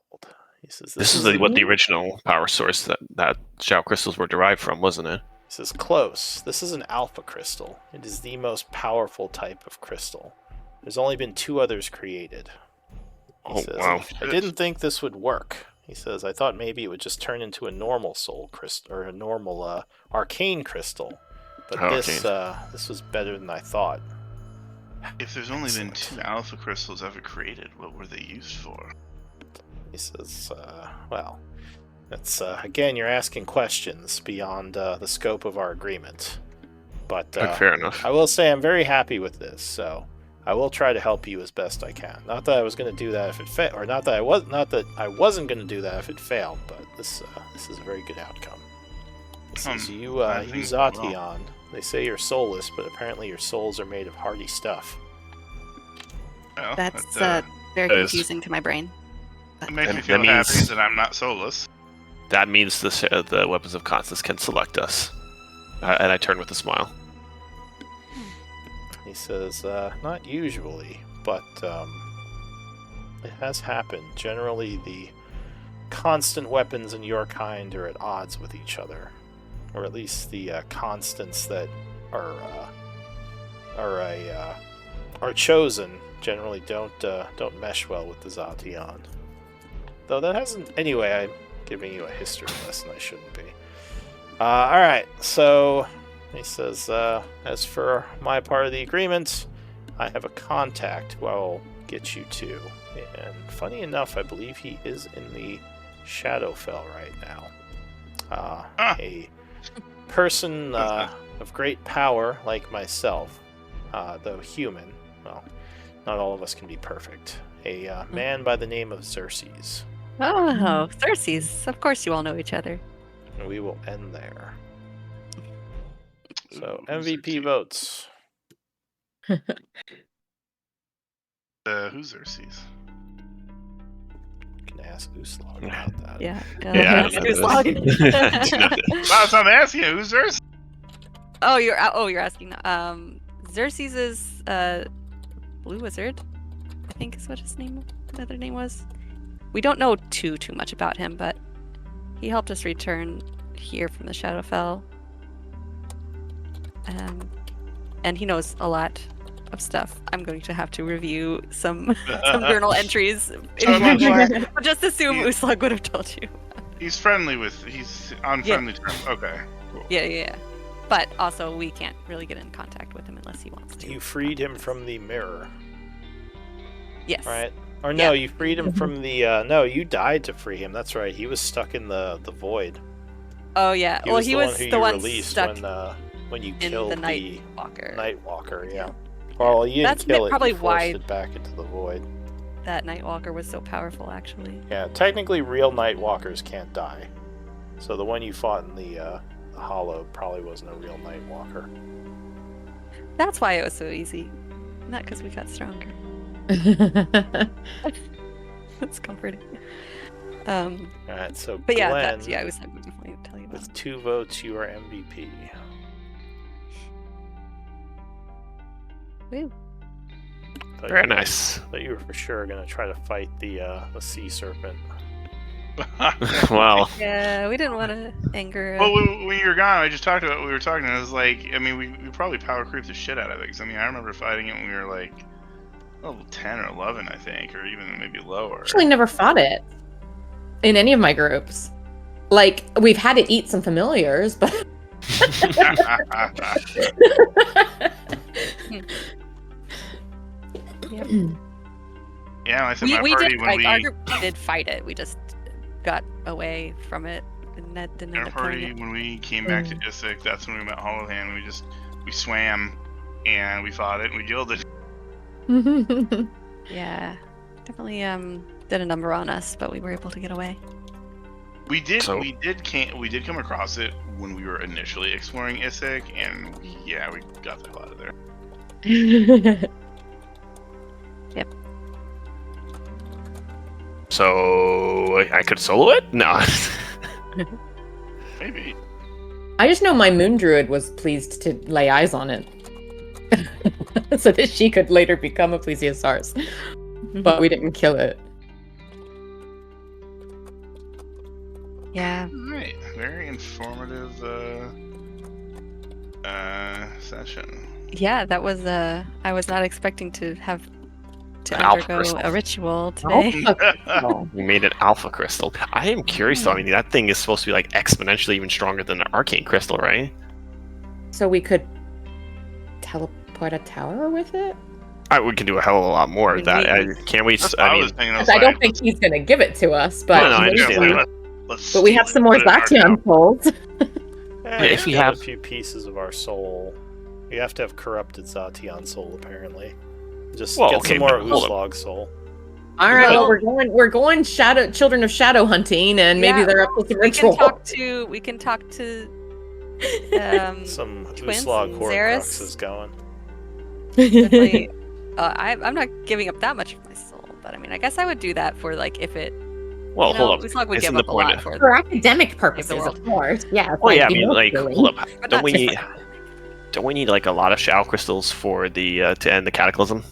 He says this is what the original power source that shadow crystals were derived from, wasn't it? This is close. This is an alpha crystal. It is the most powerful type of crystal. There's only been 2 others created. He says, wow. I didn't think this would work. He says, I thought maybe it would just turn into a normal soul crystal, or a normal arcane crystal. But this was better than I thought. If there's only been 2 alpha crystals ever created, what were they used for? He says, well, that's, again, you're asking questions beyond the scope of our agreement. But fair enough. I will say I'm very happy with this, so I will try to help you as best I can. Not that I was going to do that if it failed, or not that I wasn't going to do that if it failed. But this is a very good outcome. This is you, Zation. They say you're soulless, but apparently your souls are made of hardy stuff. Well, That's that very that is- confusing to my brain. makes me that feel means- happy that I'm not soulless. That means the weapons of Constance can select us. And I turn with a smile. He says, not usually, but it has happened. Generally, the constant weapons in your kind are at odds with each other, or at least the constants that are chosen generally don't mesh well with the Zation. Though that hasn't. Anyway, I'm giving you a history lesson. I shouldn't be. All right, so. He says, as for my part of the agreement, I have a contact who I will get you to. And funny enough, I believe he is in the Shadowfell right now. A person of great power like myself, though human. Well, not all of us can be perfect. A man by the name of Xerxes. Oh, Xerxes. Of course you all know each other. And we will end there. So, Ooh, MVP Xerxes. votes. Who's Xerxes? You can ask Uslog about that. Yeah. Yeah, I don't know Who's this. log? Well, so I'm asking you, who's Xerxes? You're asking. Xerxes is Blue Wizard, I think is what his other name was. We don't know too much about him, but he helped us return here from the Shadowfell. And he knows a lot of stuff. I'm going to have to review some journal entries before, but just assume Uslug would have told you. He's on friendly terms. Okay. Cool. Yeah. But also, we can't really get in contact with him unless he wants to. You freed him from the mirror, Yes. right? Or no, Yeah. you freed him from the. No, you died to free him. That's right. He was stuck in the void. Oh yeah. He was who the you one released stuck when you in killed the Night Walker. Nightwalker. Yeah. Well, you didn't That's kill it. probably You forced why- it back into the void. That Night Walker was so powerful, actually. Yeah. Technically, real Nightwalkers can't die. So the one you fought in the Hollow probably wasn't a real Nightwalker. That's why it was so easy. Not because we got stronger. That's comforting. All right. So But yeah, Glenn, I was definitely tell you about. with 2 votes, you are MVP. Woo. Very nice. Thought you were for sure gonna try to fight the sea serpent. Wow. Yeah, we didn't want to anger. Well, when you were gone, I just talked about what we were talking. And I was like, I mean, we probably power creeped the shit out of it. Because I mean, I remember fighting it when we were like level 10 or 11, I think, or even maybe lower. Actually, never fought it in any of my groups. Like, we've had it eat some familiars, but Yeah, I said my we party did when like our we group did fight it. We just got away from it, and that didn't end our up killing party it. when we came back to Issyk, that's when we met Hollow Hand. We swam and we fought it and we killed it. Yeah, definitely did a number on us, but we were able to get away. We did So- come across it when we were initially exploring Issyk, and we got the hell out of there. So I could solo it? No. Maybe. I just know my moon druid was pleased to lay eyes on it. So that she could later become a plesiosaurus. But we didn't kill it. Yeah. Alright. Very informative session. Yeah, that was I was not expecting to have to An alpha undergo crystal. a ritual today. We made an alpha crystal. I am curious though. I mean, that thing is supposed to be like exponentially even stronger than an arcane crystal, right? So we could teleport a tower with it? We can do a hell of a lot more I with mean, that. Can't we? That's what I was thinking. I was I don't like, think he's going to give it to us, but No, I yeah, understand. let's But we steal have it, some more put it in our town. Zacian souls. Yeah, if we get have- a few pieces of our soul, you have to have corrupted Zatian soul apparently. Just Well, get okay, some more but hold up. Uslog soul. All right, well, Well- we're going children of shadow hunting, and maybe Yeah, they're up to some we can ritual. we can talk to Some Twins, Uslog Xeris. Horcrux is going. definitely, I'm not giving up that much of my soul, but I mean, I guess I would do that for like if it. Well, you know, hold up. Uslog would Isn't give the up a point lot of- for For academic the purposes, world. of course. Yeah. Well, yeah. I mean, like, emotionally. hold up. But Don't not we just need? Don't we need like a lot of shadow crystals for the to end the cataclysm?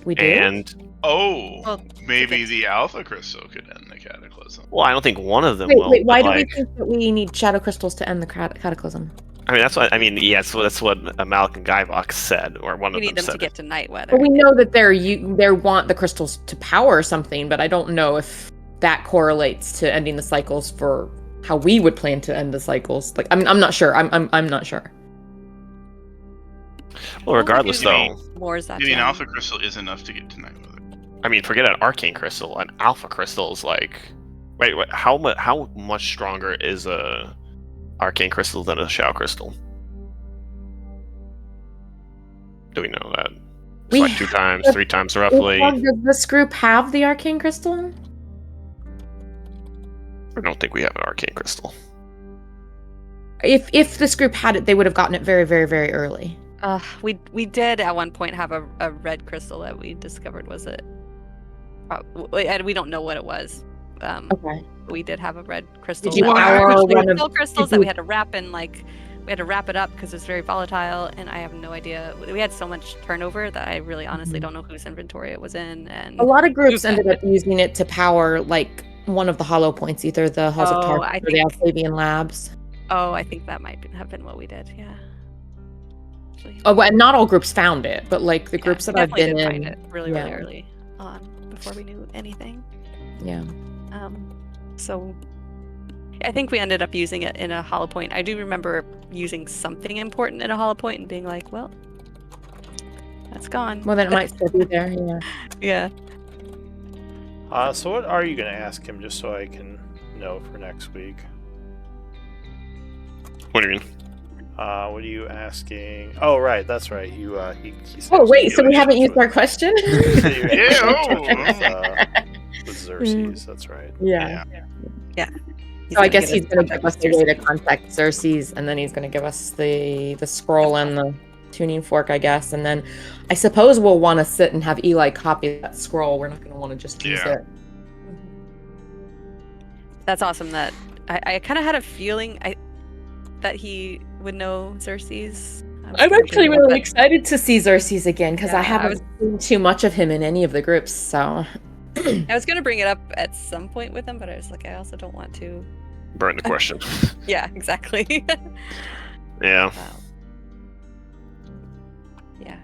We do. And Oh, Well, maybe fix- the alpha crystal could end the cataclysm. well, I don't think one of them Wait, will. wait. Why but, do like, we think that we need shadow crystals to end the cataclysm? I mean, that's what I mean. Yeah, that's what Malik and Guyvox said, or one we of need them them said. to get to night weather. Well, we know that they want the crystals to power something, but I don't know if that correlates to ending the cycles for how we would plan to end the cycles. Like, I'm not sure. I'm not sure. Well, regardless, You mean- though, More Zacian. You mean alpha crystal is enough to get tonight with it? I mean, forget an arcane crystal. An alpha crystal is like, wait, how much stronger is a arcane crystal than a shadow crystal? Do we know that? It's We like 2 times, 3 times roughly. Does this group have the arcane crystal? I don't think we have an arcane crystal. If this group had it, they would have gotten it very, very, very early. We did at one point have a red crystal that we discovered was it. And we don't know what it was. Okay. We did have a red crystal. you that we power actually one of- still crystals did that you- we had to wrap in we had to wrap it up because it's very volatile, and I have no idea. We had so much turnover that I really honestly don't know whose inventory it was in. And A lot of groups ended up using it to power like one of the hollow points, either the Halls of Oh, Tarth I or the think- Alsavian Labs. I think that might have been what we did. Yeah. Actually, Oh, well, not all groups found it, but like the yeah, groups we that I've definitely been did in, find it really yeah. early on before we knew anything. yeah. So I think we ended up using it in a hollow point. I do remember using something important in a hollow point and being like, well, that's gone. Well, then it might still be there. Yeah. Yeah. So what are you going to ask him, just so I can know for next week? What do you mean? What are you asking? Oh, right, that's right. He said Oh, wait. you So we haven't used our with- question. you had Yeah, with Xerxes, that's right. Yeah. He's So I gonna guess give he's us going to give us contact the way to contact Xerxes, and then he's going to give us the scroll and the tuning fork, I guess. And then I suppose we'll want to sit and have Eli copy that scroll. We're not going to want to just use Yeah. it. That's awesome. That I kind of had a feeling that he would know Xerxes. I'm actually really excited to see Xerxes again because I Yeah, I haven't seen too much of him in any of the groups. So I was gonna bring it up at some point with him, but I was like, I also don't want to. Burn the question. Yeah, exactly. Yeah. Yeah.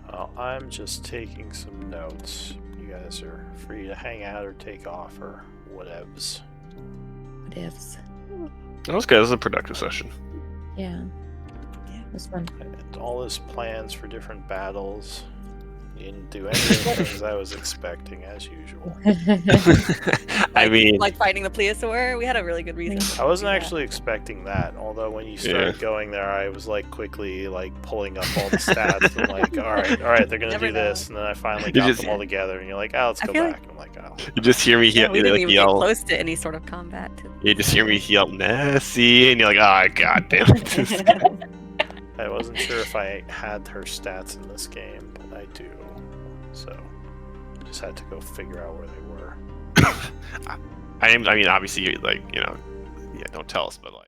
Well, I'm just taking some notes. You guys are free to hang out or take off or whatevs. what ifs? That was good. It was a productive session. Yeah. Yeah. It was fun. And all his plans for different battles. He didn't do any of the things I was expecting, as usual. I mean, like fighting the plesiosaur, we had a really good reason. I wasn't Yeah. actually expecting that, although when you started going there, I was like quickly like pulling up all the stats and like, all right, they're gonna Never do this, and then I finally You got just- them all together, and you're like, oh, let's I go feel back. I'm like, oh. you just hear me Yeah, we didn't like even get yell. close to any sort of combat. You just hear me yell, Nessie, and you're like, ah, god damn it. I wasn't sure if I had her stats in this game, but I do. So just had to go figure out where they were. I mean, obviously, like, yeah, don't tell us, but like.